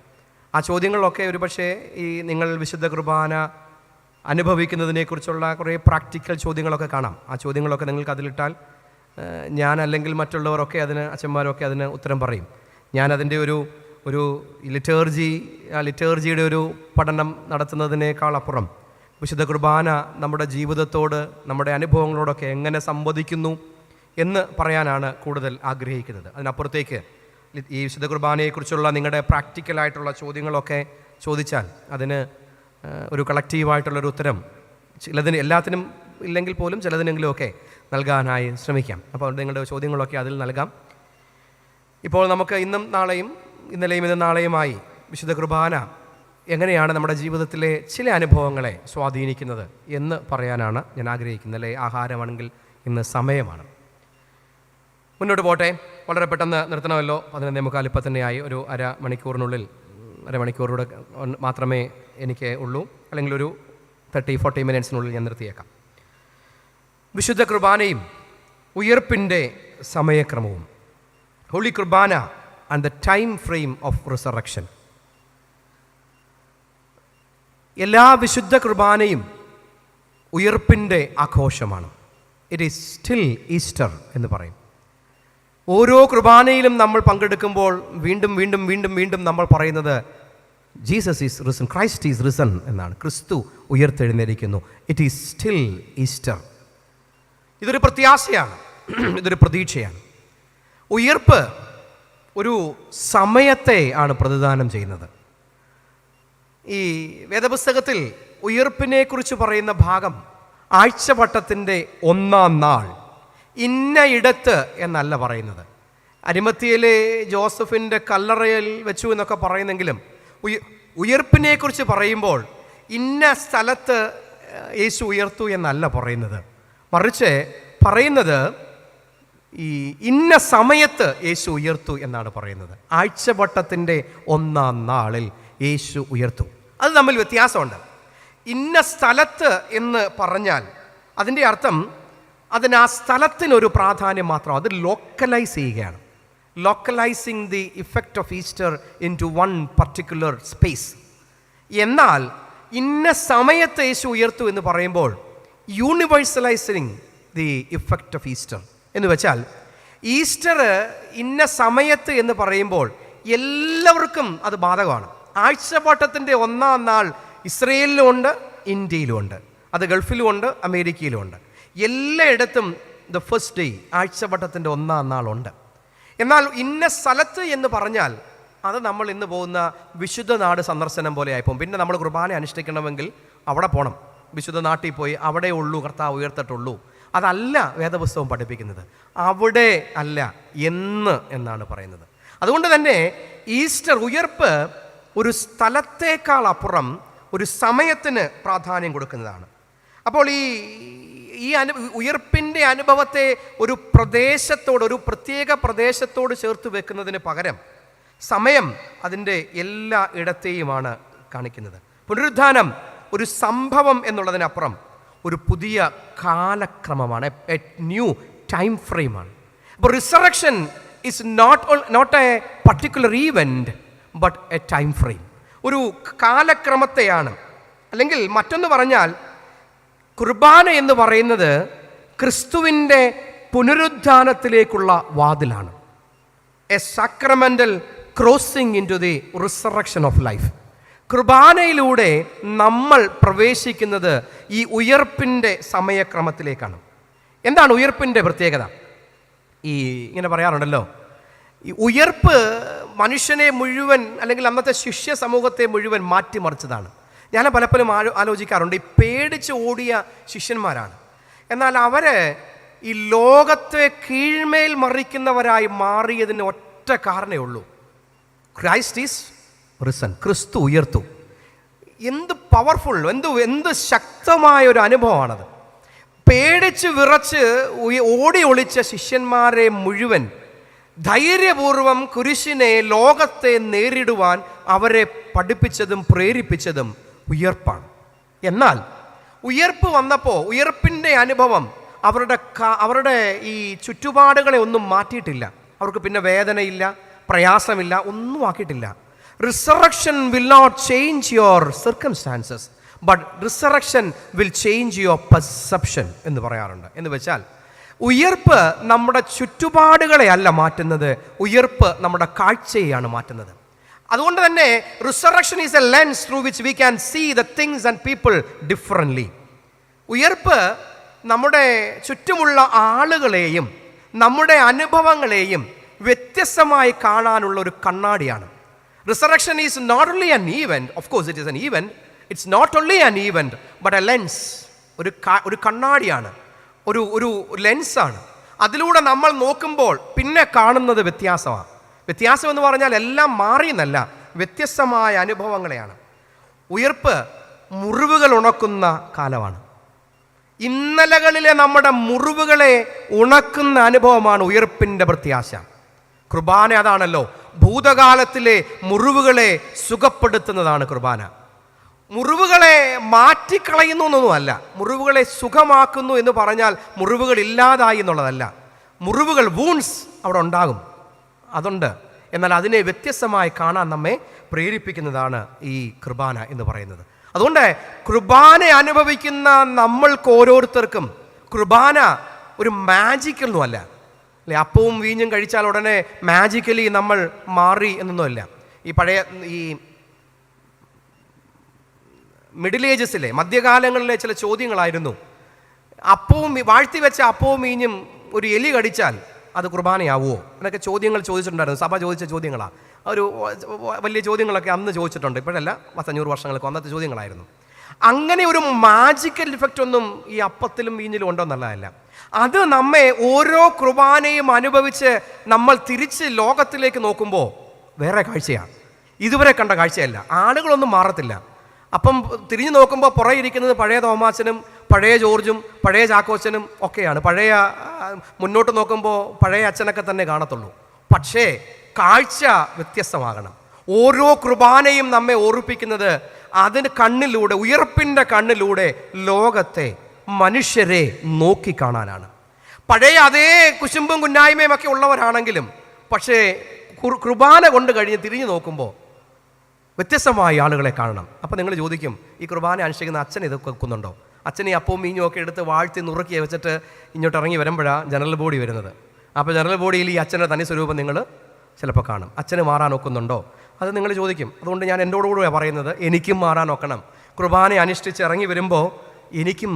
ആ ചോദ്യങ്ങളിലൊക്കെ ഒരുപക്ഷെ ഈ നിങ്ങൾ വിശുദ്ധ കുർബാന അനുഭവിക്കുന്നതിനെക്കുറിച്ചുള്ള കുറേ പ്രാക്ടിക്കൽ ചോദ്യങ്ങളൊക്കെ കാണാം. ആ ചോദ്യങ്ങളൊക്കെ നിങ്ങൾക്ക് അതിലിട്ടാൽ ഞാൻ അല്ലെങ്കിൽ മറ്റുള്ളവരൊക്കെ അച്ഛന്മാരൊക്കെ അതിന് ഉത്തരം പറയും. ഞാനതിൻ്റെ ഒരു ലിറ്റേർജിയുടെ ഒരു പഠനം നടത്തുന്നതിനേക്കാൾ അപ്പുറം വിശുദ്ധ കുർബാന നമ്മുടെ ജീവിതത്തോട്, നമ്മുടെ അനുഭവങ്ങളോടൊക്കെ എങ്ങനെ സംവദിക്കുന്നു എന്ന് പറയാനാണ് കൂടുതൽ ആഗ്രഹിക്കുന്നത്. അതിനപ്പുറത്തേക്ക് ഈ വിശുദ്ധ കുർബാനയെക്കുറിച്ചുള്ള നിങ്ങളുടെ പ്രാക്ടിക്കലായിട്ടുള്ള ചോദ്യങ്ങളൊക്കെ ചോദിച്ചാൽ അതിന് ഒരു കളക്റ്റീവായിട്ടുള്ളൊരു ഉത്തരം എല്ലാത്തിനും ഇല്ലെങ്കിൽ പോലും ചിലതിനെങ്കിലുമൊക്കെ നൽകാനായി ശ്രമിക്കാം. അപ്പോൾ നിങ്ങളുടെ ചോദ്യങ്ങളൊക്കെ അതിൽ നൽകാം. ഇപ്പോൾ നമുക്ക് ഇന്നലെയും ഇന്നും നാളെയുമായി വിശുദ്ധ കുർബാന എങ്ങനെയാണ് നമ്മുടെ ജീവിതത്തിലെ ചില അനുഭവങ്ങളെ സ്വാധീനിക്കുന്നത് എന്ന് പറയാനാണ് ഞാൻ ആഗ്രഹിക്കുന്നത്. അല്ലേ, ആഹാരമാണെങ്കിൽ ഇന്ന് സമയമാണ്. മുന്നോട്ട് പോട്ടെ, വളരെ പെട്ടെന്ന് നിർത്തണമല്ലോ. 11:45 ഇപ്പം തന്നെയായി. ഒരു അരമണിക്കൂറിലൂടെ മാത്രമേ എനിക്ക് ഉള്ളൂ, അല്ലെങ്കിൽ ഒരു 30-40 മിനിറ്റ്സിനുള്ളിൽ ഞാൻ നിർത്തിയേക്കാം. വിശുദ്ധ കുർബാനയും ഉയർപ്പിൻ്റെ സമയക്രമവും, holy Qurbana and the time frame of resurrection. എല്ലാ വിശുദ്ധ കുർബാനയും ഉയർപ്പിൻ്റെ ആഘോഷമാണ്. ഇറ്റ് ഈസ് സ്റ്റിൽ ഈസ്റ്റർ എന്ന് പറയും. ഓരോ കുർബാനയിലും നമ്മൾ പങ്കെടുക്കുമ്പോൾ വീണ്ടും വീണ്ടും വീണ്ടും വീണ്ടും നമ്മൾ പറയുന്നത് Jesus is risen, Christ is risen എന്നാണ്. ക്രിസ്തു ഉയർത്തെഴുന്നേരിക്കുന്നു. It is still Easter. ഇതൊരു പ്രത്യാശയാണ്, ഇതൊരു പ്രതീക്ഷയാണ്. ഉയർപ്പ് ഒരു സമയത്തെ ആണ് പ്രതിദാനം ചെയ്യുന്നത്. ഈ വേദപുസ്തകത്തിൽ ഉയർപ്പിനെക്കുറിച്ച് പറയുന്ന ഭാഗം ആഴ്ചവട്ടത്തിൻ്റെ 1-ാം നാൾ ഇന്ന ഇടത്ത് എന്നല്ല പറയുന്നത്. അരിമത്തിയിലെ ജോസഫിൻ്റെ കല്ലറയിൽ വെച്ചു എന്നൊക്കെ പറയുന്നെങ്കിലും ഉയർപ്പിനെക്കുറിച്ച് പറയുമ്പോൾ ഇന്ന സ്ഥലത്ത് യേശു ഉയർത്തു എന്നല്ല പറയുന്നത്. മറിച്ച് പറയുന്നത് ഈ ഇന്ന സമയത്ത് യേശു ഉയർത്തു എന്നാണ് പറയുന്നത്. ആഴ്ചവട്ടത്തിൻ്റെ 1-ാം നാളിൽ യേശു ഉയർത്തു. അത് തമ്മിൽ വ്യത്യാസമുണ്ട്. ഇന്ന സ്ഥലത്ത് എന്ന് പറഞ്ഞാൽ അതിൻ്റെ അർത്ഥം അതിന് ആ സ്ഥലത്തിനൊരു പ്രാധാന്യം മാത്രം, അത് ലോക്കലൈസ് ചെയ്യുകയാണ്. Localising the effect of Easter into one particular space. എന്നാൽ ഇന്ന സമയത്ത് യേശു ഉയർത്തു എന്ന് പറയുമ്പോൾ universalising the effect of Easter എന്ന് വെച്ചാൽ ഈസ്റ്റർ ഇന്ന സമയത്ത് എന്ന് പറയുമ്പോൾ എല്ലാവർക്കും അത് ബാധകമാണ്. ആഴ്ചവട്ടത്തിൻ്റെ 1-ാം നാൾ ഇസ്രയേലിലുമുണ്ട്, ഇന്ത്യയിലുമുണ്ട്, അത് ഗൾഫിലുമുണ്ട്, അമേരിക്കയിലുമുണ്ട്. എല്ലായിടത്തും ദ ഫസ്റ്റ് ഡേ ആഴ്ചവട്ടത്തിൻ്റെ 1-ാം നാളുണ്ട്. എന്നാൽ ഇന്ന സ്ഥലത്ത് എന്ന് പറഞ്ഞാൽ അത് നമ്മൾ ഇന്ന് പോകുന്ന വിശുദ്ധ നാട് സന്ദർശനം പോലെ ആയിപ്പോകും. പിന്നെ നമ്മൾ കുർബാന അനുഷ്ഠിക്കണമെങ്കിൽ അവിടെ പോകണം, വിശുദ്ധ നാട്ടിൽ പോയി അവിടെ ഉള്ളൂ കർത്താവ് ഉയർത്തിട്ടുള്ളൂ. അതല്ല വേദപുസ്തകം പഠിപ്പിക്കുന്നത്. അവിടെ അല്ല, എന്നാണ് പറയുന്നത്. അതുകൊണ്ട് തന്നെ ഈസ്റ്റർ ഉയർപ്പ് ഒരു സ്ഥലത്തേക്കാൾ അപ്പുറം ഒരു സമയത്തിന് പ്രാധാന്യം കൊടുക്കുന്നതാണ്. അപ്പോൾ ഈ ഉയർപ്പിൻ്റെ അനുഭവത്തെ ഒരു പ്രദേശത്തോട്, ഒരു പ്രത്യേക പ്രദേശത്തോട് ചേർത്ത് വെക്കുന്നതിന് പകരം സമയം അതിൻ്റെ എല്ലാ ഇടത്തെയുമാണ് കാണിക്കുന്നത്. പുനരുത്ഥാനം ഒരു സംഭവം എന്നുള്ളതിനപ്പുറം ഒരു പുതിയ കാലക്രമമാണ്, എ ന്യൂ ടൈം ഫ്രെയിമാണ്. അപ്പോൾ resurrection is not a particular event but a time frame, ഒരു കാലക്രമത്തെയാണ്. അല്ലെങ്കിൽ മറ്റൊന്ന് പറഞ്ഞാൽ കുർബാന എന്ന് പറയുന്നത് ക്രിസ്തുവിൻ്റെ പുനരുത്ഥാനത്തിലേക്കുള്ള വാതിലാണ്. A sacramental crossing into the resurrection of life. കുർബാനയിലൂടെ നമ്മൾ പ്രവേശിക്കുന്നത് ഈ ഉയർപ്പിൻ്റെ സമയക്രമത്തിലേക്കാണ്. എന്താണ് ഉയർപ്പിൻ്റെ പ്രത്യേകത? ഇങ്ങനെ പറയാറുണ്ടല്ലോ, ഈ ഉയർപ്പ് മനുഷ്യനെ മുഴുവൻ, അല്ലെങ്കിൽ അന്നത്തെ ശിഷ്യ സമൂഹത്തെ മുഴുവൻ മാറ്റിമറിച്ചതാണ്. ഞാൻ പലപ്പോഴും ആലോചിക്കാറുണ്ട്, ഈ പേടിച്ച് ഓടിയ ശിഷ്യന്മാരാണ്. എന്നാൽ അവർ ഈ ലോകത്തെ കീഴ്മേൽ മറിക്കുന്നവരായി മാറിയതിന് ഒറ്റ കാരണമേ ഉള്ളൂ, ക്രൈസ്റ്റ് ഈസ് റിസൺ, ക്രിസ്തു ഉയർത്തു. എന്ത് പവർഫുൾ, എന്ത് ശക്തമായ ഒരു അനുഭവമാണത്. പേടിച്ച് വിറച്ച് ഓടി ഒളിച്ച ശിഷ്യന്മാരെ മുഴുവൻ ധൈര്യപൂർവം കുരിശിനെ, ലോകത്തെ നേരിടുവാൻ അവരെ പഠിപ്പിച്ചതും പ്രേരിപ്പിച്ചതും ഉയർപ്പാണ്. എന്നാൽ ഉയർപ്പ് വന്നപ്പോൾ ഉയർപ്പിൻ്റെ അനുഭവം അവരുടെ ഈ ചുറ്റുപാടുകളെ ഒന്നും മാറ്റിയിട്ടില്ല. അവർക്ക് പിന്നെ വേദനയില്ല, പ്രയാസമില്ല, ഒന്നും ആക്കിയിട്ടില്ല. Resurrection will not change your circumstances, but resurrection will change your perception എന്ന് പറയാറുണ്ട്. എന്ന് വെച്ചാൽ ഉയർപ്പ് നമ്മുടെ ചുറ്റുപാടുകളെ അല്ല മാറ്റുന്നത്, ഉയർപ്പ് നമ്മുടെ കാഴ്ചയെയാണ് മാറ്റുന്നത്. അതുകൊണ്ട് തന്നെ resurrection is a lens through which we can see the things and people differently. ഉയർപ്പ് നമ്മുടെ ചുറ്റുമുള്ള ആളുകളെയും നമ്മുടെ അനുഭവങ്ങളെയും വ്യത്യസ്തമായി കാണാനുള്ള ഒരു കണ്ണാടിയാണ്. Resurrection is not only an event, of course it is an event, it's not only an event but a lens. ഒരു കണ്ണാടിയാണ്, ഒരു ലെൻസാണ്. അതിലൂടെ നമ്മൾ നോക്കുമ്പോൾ പിന്നെ കാണുന്നത് വ്യത്യാസമാണ്. വ്യത്യാസം എന്ന് പറഞ്ഞാൽ എല്ലാം മാറിയെന്നല്ല, വ്യത്യസ്തമായ അനുഭവങ്ങളെയാണ്. ഉയർപ്പ് മുറിവുകൾ ഉണക്കുന്ന കാലമാണ്. ഇന്നലകളിലെ നമ്മുടെ മുറിവുകളെ ഉണക്കുന്ന അനുഭവമാണ് ഉയർപ്പിൻ്റെ പ്രത്യാശ. കുർബാന അതാണല്ലോ, ഭൂതകാലത്തിലെ മുറിവുകളെ സുഖപ്പെടുത്തുന്നതാണ് കുർബാന. മുറിവുകളെ മാറ്റിക്കളയുന്നു എന്നൊന്നുമല്ല, മുറിവുകളെ സുഖമാക്കുന്നു എന്ന് പറഞ്ഞാൽ മുറിവുകൾ ഇല്ലാതായി എന്നുള്ളതല്ല. മുറിവുകൾ, വൂൺസ് അവിടെ ഉണ്ടാകും, അതുണ്ട്. എന്നാൽ അതിനെ വ്യത്യസ്തമായി കാണാൻ നമ്മെ പ്രേരിപ്പിക്കുന്നതാണ് ഈ കുർബാന എന്ന് പറയുന്നത്. അതുകൊണ്ട് കുർബാന അനുഭവിക്കുന്ന നമ്മൾക്ക് ഓരോരുത്തർക്കും കുർബാന ഒരു മാജിക്കൊന്നുമല്ല. അല്ലെ, അപ്പവും വീഞ്ഞും കഴിച്ചാൽ ഉടനെ മാജിക്കലി നമ്മൾ മാറി എന്നൊന്നുമല്ല. ഈ പഴയ ഈ മിഡിൽ ഏജസിലെ മധ്യകാലങ്ങളിലെ ചില ചോദ്യങ്ങളായിരുന്നു. അപ്പവും വാഴ്ത്തി വെച്ച അപ്പവും വീഞ്ഞും ഒരു എലി കടിച്ചാൽ അത് കുർബാനയാവുമോ എന്നൊക്കെ ചോദ്യങ്ങൾ ചോദിച്ചിട്ടുണ്ടായിരുന്നു. സഭ ചോദിച്ച ചോദ്യങ്ങളാണ്. ഒരു വലിയ ചോദ്യങ്ങളൊക്കെ അന്ന് ചോദിച്ചിട്ടുണ്ട്. ഇപ്പോഴല്ല, 500 വർഷങ്ങൾക്ക് അന്നത്തെ ചോദ്യങ്ങളായിരുന്നു. അങ്ങനെ ഒരു മാജിക്കൽ ഇഫക്റ്റ് ഒന്നും ഈ അപ്പത്തിലും വീഞ്ഞിലും ഉണ്ടോ എന്നുള്ളതല്ല. അത് നമ്മെ ഓരോ കുർബാനയും അനുഭവിച്ച് നമ്മൾ തിരിച്ച് ലോകത്തിലേക്ക് നോക്കുമ്പോൾ വേറെ കാഴ്ചയാണ്, ഇതുവരെ കണ്ട കാഴ്ചയല്ല. ആളുകളൊന്നും മാറത്തില്ല. അപ്പം തിരിഞ്ഞു നോക്കുമ്പോൾ പുറകെ ഇരിക്കുന്നത് പഴയ തോമാച്ചനും പഴയ ജോർജും പഴയ ചാക്കോച്ചനും ഒക്കെയാണ്. മുന്നോട്ട് നോക്കുമ്പോൾ പഴയ അച്ഛനൊക്കെ തന്നെ കാണത്തുള്ളൂ. പക്ഷേ കാഴ്ച വ്യത്യസ്തമാകണം. ഓരോ കുർബാനയും നമ്മെ ഓർപ്പിക്കുന്നത് അതിന് കണ്ണിലൂടെ, ഉയർപ്പിൻ്റെ കണ്ണിലൂടെ ലോകത്തെ, മനുഷ്യരെ നോക്കിക്കാണാനാണ്. പഴയ അതേ കുശുമ്പും കുന്നായ്മയും ഒക്കെ ഉള്ളവരാണെങ്കിലും പക്ഷേ കുർബാന കൊണ്ട് കഴിഞ്ഞ് തിരിഞ്ഞു നോക്കുമ്പോൾ വ്യത്യസ്തമായ ആളുകളെ കാണണം. അപ്പോൾ നിങ്ങൾ ചോദിക്കും, ഈ കുർബാന അനുഷ്ഠിക്കുന്ന അച്ഛൻ ഇതൊക്കെ വെക്കുന്നുണ്ടോ? അച്ഛൻ ഈ അപ്പവും മീഞ്ഞും ഒക്കെ എടുത്ത് വാഴ്ത്തി നുറുക്കി വെച്ചിട്ട് ഇങ്ങോട്ട് ഇറങ്ങി വരുമ്പോഴാണ് ജനറൽ ബോഡി വരുന്നത്. അപ്പോൾ ജനറൽ ബോഡിയിൽ ഈ അച്ഛൻ്റെ തനി സ്വരൂപം നിങ്ങൾ ചിലപ്പോൾ കാണും. അച്ഛന് മാറാൻ ഒക്കുന്നുണ്ടോ? അത് നിങ്ങൾ ചോദിക്കും. അതുകൊണ്ട് ഞാൻ എന്നോടുകൂടെ പറയുന്നത്, എനിക്കും മാറാൻ ഒക്കണം. കുർബാന അനുഷ്ഠിച്ച് ഇറങ്ങി വരുമ്പോൾ എനിക്കും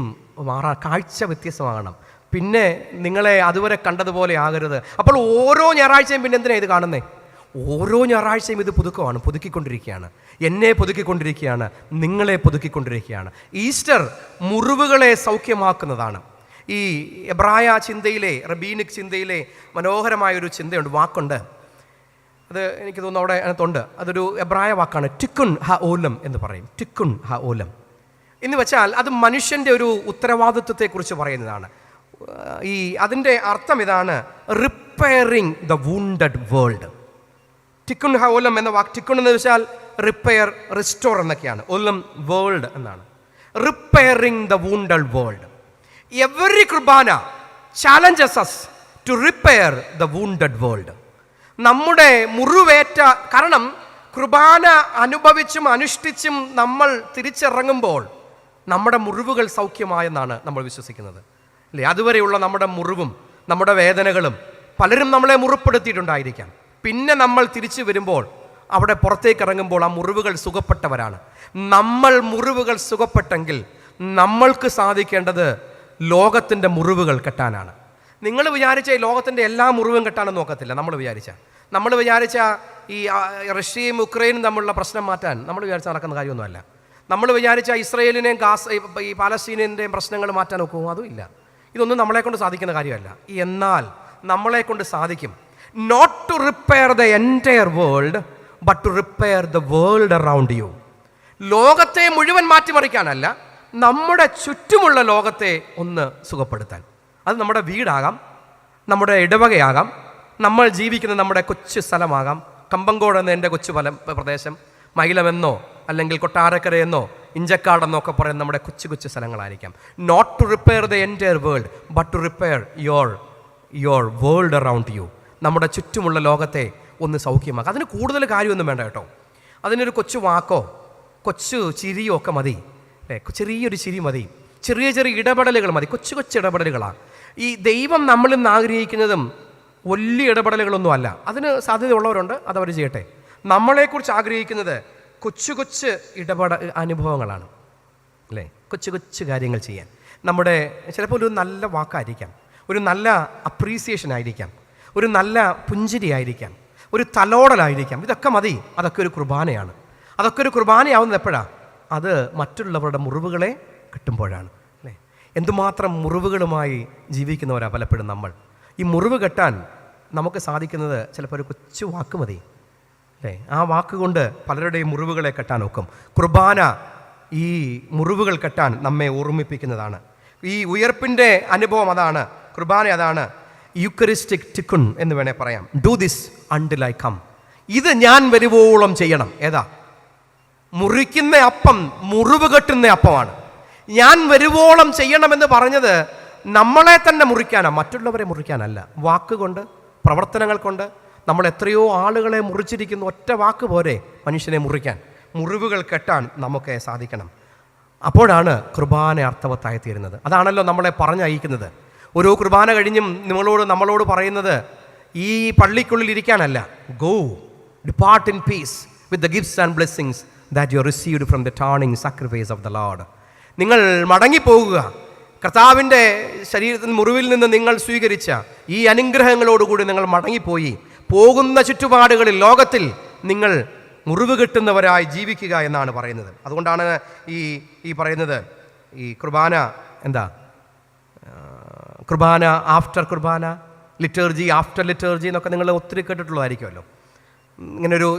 മാറാൻ, കാഴ്ച വ്യത്യസ്തമാകണം. പിന്നെ നിങ്ങളെ അതുവരെ കണ്ടതുപോലെ ആകരുത്. അപ്പോൾ ഓരോ ഞായറാഴ്ചയും പിന്നെ എന്തിനാണ് ഇത് കാണുന്നേ? ഓരോ ഞായറാഴ്ചയും ഇത് പുതുക്കിക്കൊണ്ടിരിക്കുകയാണ്. എന്നെ പുതുക്കിക്കൊണ്ടിരിക്കുകയാണ്, നിങ്ങളെ പുതുക്കിക്കൊണ്ടിരിക്കുകയാണ്. ഈസ്റ്റർ മുറിവുകളെ സൗഖ്യമാക്കുന്നതാണ്. ഈ എബ്രായ ചിന്തയിലെ, റബീനിക് ചിന്തയിലെ മനോഹരമായൊരു ചിന്തയുണ്ട്, വാക്കുണ്ട്. അത് എനിക്ക് തോന്നുന്നു അവിടെ അതിനകത്തുണ്ട്. അതൊരു എബ്രായ വാക്കാണ്, ടിക്കുൻ ഹ ഓലം എന്ന് പറയും. ടിക്കുൻ ഹ ഓലം എന്ന് വെച്ചാൽ അത് മനുഷ്യൻ്റെ ഒരു ഉത്തരവാദിത്വത്തെക്കുറിച്ച് പറയുന്നതാണ്. അതിൻ്റെ അർത്ഥം ഇതാണ്, repairing the wounded world. Tikkun ha olam എന്ന വാക്ക്, ടിക്കുൻ എന്ന് വെച്ചാൽ റിപ്പയർ, റിസ്റ്റോർ എന്നൊക്കെയാണ്. ഓലം വേൾഡ് എന്നാണ്. Repairing the wounded world. Every Qurbana challenges us to repair the wounded world. നമ്മുടെ മുറിവേറ്റ, കാരണം കുർബാന അനുഭവിച്ചും അനുഷ്ഠിച്ചും നമ്മൾ തിരിച്ചിറങ്ങുമ്പോൾ നമ്മുടെ മുറിവുകൾ സൗഖ്യമായെന്നാണ് നമ്മൾ വിശ്വസിക്കുന്നത്, അല്ലേ? അതുവരെയുള്ള നമ്മുടെ മുറിവും നമ്മുടെ വേദനകളും പലരും നമ്മളെ മുറിപ്പെടുത്തിയിട്ടുണ്ടായിരിക്കാം. പിന്നെ നമ്മൾ തിരിച്ചു വരുമ്പോൾ, അവിടെ പുറത്തേക്ക് ഇറങ്ങുമ്പോൾ ആ മുറിവുകൾ സുഖപ്പെട്ടവരാണ്. നമ്മൾ മുറിവുകൾ സുഖപ്പെട്ടെങ്കിൽ നമ്മൾക്ക് സാധിക്കേണ്ടത് ലോകത്തിൻ്റെ മുറിവുകൾ കെട്ടാനാണ്. നിങ്ങൾ വിചാരിച്ച ഈ ലോകത്തിൻ്റെ എല്ലാ മുറിവും കെട്ടാനും നോക്കത്തില്ല. നമ്മൾ വിചാരിച്ച ഈ റഷ്യയും ഉക്രൈനും തമ്മിലുള്ള പ്രശ്നം മാറ്റാൻ നമ്മൾ വിചാരിച്ച നടക്കുന്ന കാര്യമൊന്നുമല്ല. നമ്മൾ വിചാരിച്ച ഇസ്രയേലിനെയും ഈ പാലസ്തീനിൻ്റെയും പ്രശ്നങ്ങൾ മാറ്റാൻ നോക്കുമോ? അതും ഇല്ല. ഇതൊന്നും നമ്മളെക്കൊണ്ട് സാധിക്കുന്ന കാര്യമല്ല. എന്നാൽ നമ്മളെക്കൊണ്ട് സാധിക്കും. Not to repair the entire world but to repair the world around you. ലോകത്തെ മുഴുവൻ മാറ്റിമറിക്കാനല്ല, നമ്മുടെ ചുറ്റുമുള്ള ലോകത്തെ ഒന്ന് സുഖപ്പെടുത്താൻ. അത് നമ്മുടെ വീടാകാം, നമ്മുടെ ഇടവകയാകാം, നമ്മൾ ജീവിക്കുന്ന നമ്മുടെ കൊച്ചു സ്ഥലമാകാം. കമ്പങ്കോട് എന്ന എൻ്റെ കൊച്ചു പ്രദേശം, മൈലമെന്നോ അല്ലെങ്കിൽ കൊട്ടാരക്കരയെന്നോ ഇഞ്ചക്കാട് എന്നൊക്കെ പറയുന്ന നമ്മുടെ കൊച്ചു കൊച്ചു സ്ഥലങ്ങളായിരിക്കാം. Not to repair the entire world but to repair your world around you. നമ്മുടെ ചുറ്റുമുള്ള ലോകത്തെ ഒന്ന് സൗഖ്യമാക്കുക. അതിന് കൂടുതൽ കാര്യമൊന്നും വേണ്ട കേട്ടോ. അതിനൊരു കൊച്ചു വാക്കോ കൊച്ചു ചിരിയോ ഒക്കെ മതി, അല്ലേ? ചെറിയൊരു ചിരി മതി, ചെറിയ ചെറിയ ഇടപെടലുകൾ മതി, കൊച്ചു കൊച്ചു ഇടപെടലുകളാണ്. ഈ ദൈവം നമ്മളിൽ നിന്ന് ആഗ്രഹിക്കുന്നതും വലിയ ഇടപെടലുകളൊന്നും അല്ല. അതിന് സാധ്യതയുള്ളവരുണ്ട്, അതവർ ചെയ്യട്ടെ. നമ്മളെക്കുറിച്ച് ആഗ്രഹിക്കുന്നത് കൊച്ചു കൊച്ചു അനുഭവങ്ങളാണ്, അല്ലേ? കൊച്ചു കൊച്ചു കാര്യങ്ങൾ ചെയ്യാൻ. നമ്മുടെ ചിലപ്പോൾ ഒരു നല്ല വാക്കായിരിക്കാം, ഒരു നല്ല അപ്രീസിയേഷൻ ആയിരിക്കാം, ഒരു നല്ല പുഞ്ചിരി ആയിരിക്കാം, ഒരു തലോടലായിരിക്കാം. ഇതൊക്കെ മതി. അതൊക്കെ ഒരു കുർബാനയാണ്. അതൊക്കെ ഒരു കുർബാനയാവുന്നത് എപ്പോഴാണ്? അത് മറ്റുള്ളവരുടെ മുറിവുകളെ കെട്ടുമ്പോഴാണ്, അല്ലേ? എന്തുമാത്രം മുറിവുകളുമായി ജീവിക്കുന്നവരാ പലപ്പോഴും നമ്മൾ. ഈ മുറിവ് കെട്ടാൻ നമുക്ക് സാധിക്കുന്നത് ചിലപ്പോൾ ഒരു കൊച്ചു വാക്ക് മതി, അല്ലേ? ആ വാക്കുകൊണ്ട് പലരുടെയും മുറിവുകളെ കെട്ടാൻ ഒക്കും. കുർബാന ഈ മുറിവുകൾ കെട്ടാൻ നമ്മെ ഓർമ്മിപ്പിക്കുന്നതാണ്. ഈ ഉയർപ്പിൻ്റെ അനുഭവം അതാണ്, കുർബാന അതാണ്. യൂക്കറിസ്റ്റിക് ടിക്കുൺ എന്ന് വേണേൽ പറയാം. Do this until I come. ഇത് ഞാൻ വരുവോളം ചെയ്യണം. ഏതാ? മുറിക്കുന്ന അപ്പം മുറിവ് കെട്ടുന്ന അപ്പമാണ്. ഞാൻ വരുവോളം ചെയ്യണമെന്ന് പറഞ്ഞത് നമ്മളെ തന്നെ മുറിക്കാനാണ്, മറ്റുള്ളവരെ മുറിക്കാനല്ല. വാക്കുകൊണ്ട്, പ്രവർത്തനങ്ങൾ കൊണ്ട് നമ്മൾ എത്രയോ ആളുകളെ മുറിച്ചിരിക്കുന്നു. ഒറ്റ വാക്ക് പോരെ മനുഷ്യനെ മുറിക്കാൻ. മുറിവുകൾ കെട്ടാൻ നമുക്ക് സാധിക്കണം. അപ്പോഴാണ് കുർബാന അർത്ഥവത്തായി തീരുന്നത്. അതാണല്ലോ നമ്മളെ പറഞ്ഞയക്കുന്നത്. ഓരോ കുർബാന കഴിഞ്ഞും നമ്മളോട് പറയുന്നത് ഈ പള്ളിക്കുള്ളിൽ ഇരിക്കാനല്ല. Go, depart in peace with the gifts and blessings that you received from the turning sacrifice of the Lord. നിങ്ങൾ മടങ്ങിപ്പോകുക. കർത്താവിൻ്റെ ശരീരത്തിൽ മുറിവിൽ നിന്ന് നിങ്ങൾ സ്വീകരിച്ച ഈ അനുഗ്രഹങ്ങളോടുകൂടി നിങ്ങൾ മടങ്ങിപ്പോയി പോകുന്ന ചുറ്റുപാടുകളിൽ ലോകത്തിൽ നിങ്ങൾ മുറിവ് കെട്ടുന്നവരായി ജീവിക്കുക എന്നാണ് പറയുന്നത്. അതുകൊണ്ടാണ് ഈ പറയുന്നത് ഈ കുർബാന എന്താ? കുർബാന ആഫ്റ്റർ കുർബാന, ലിറ്റേർജി ആഫ്റ്റർ ലിറ്റേർജി എന്നൊക്കെ നിങ്ങൾ ഒത്തിരി കേട്ടിട്ടുള്ളതായിരിക്കുമല്ലോ. ഇങ്ങനൊരു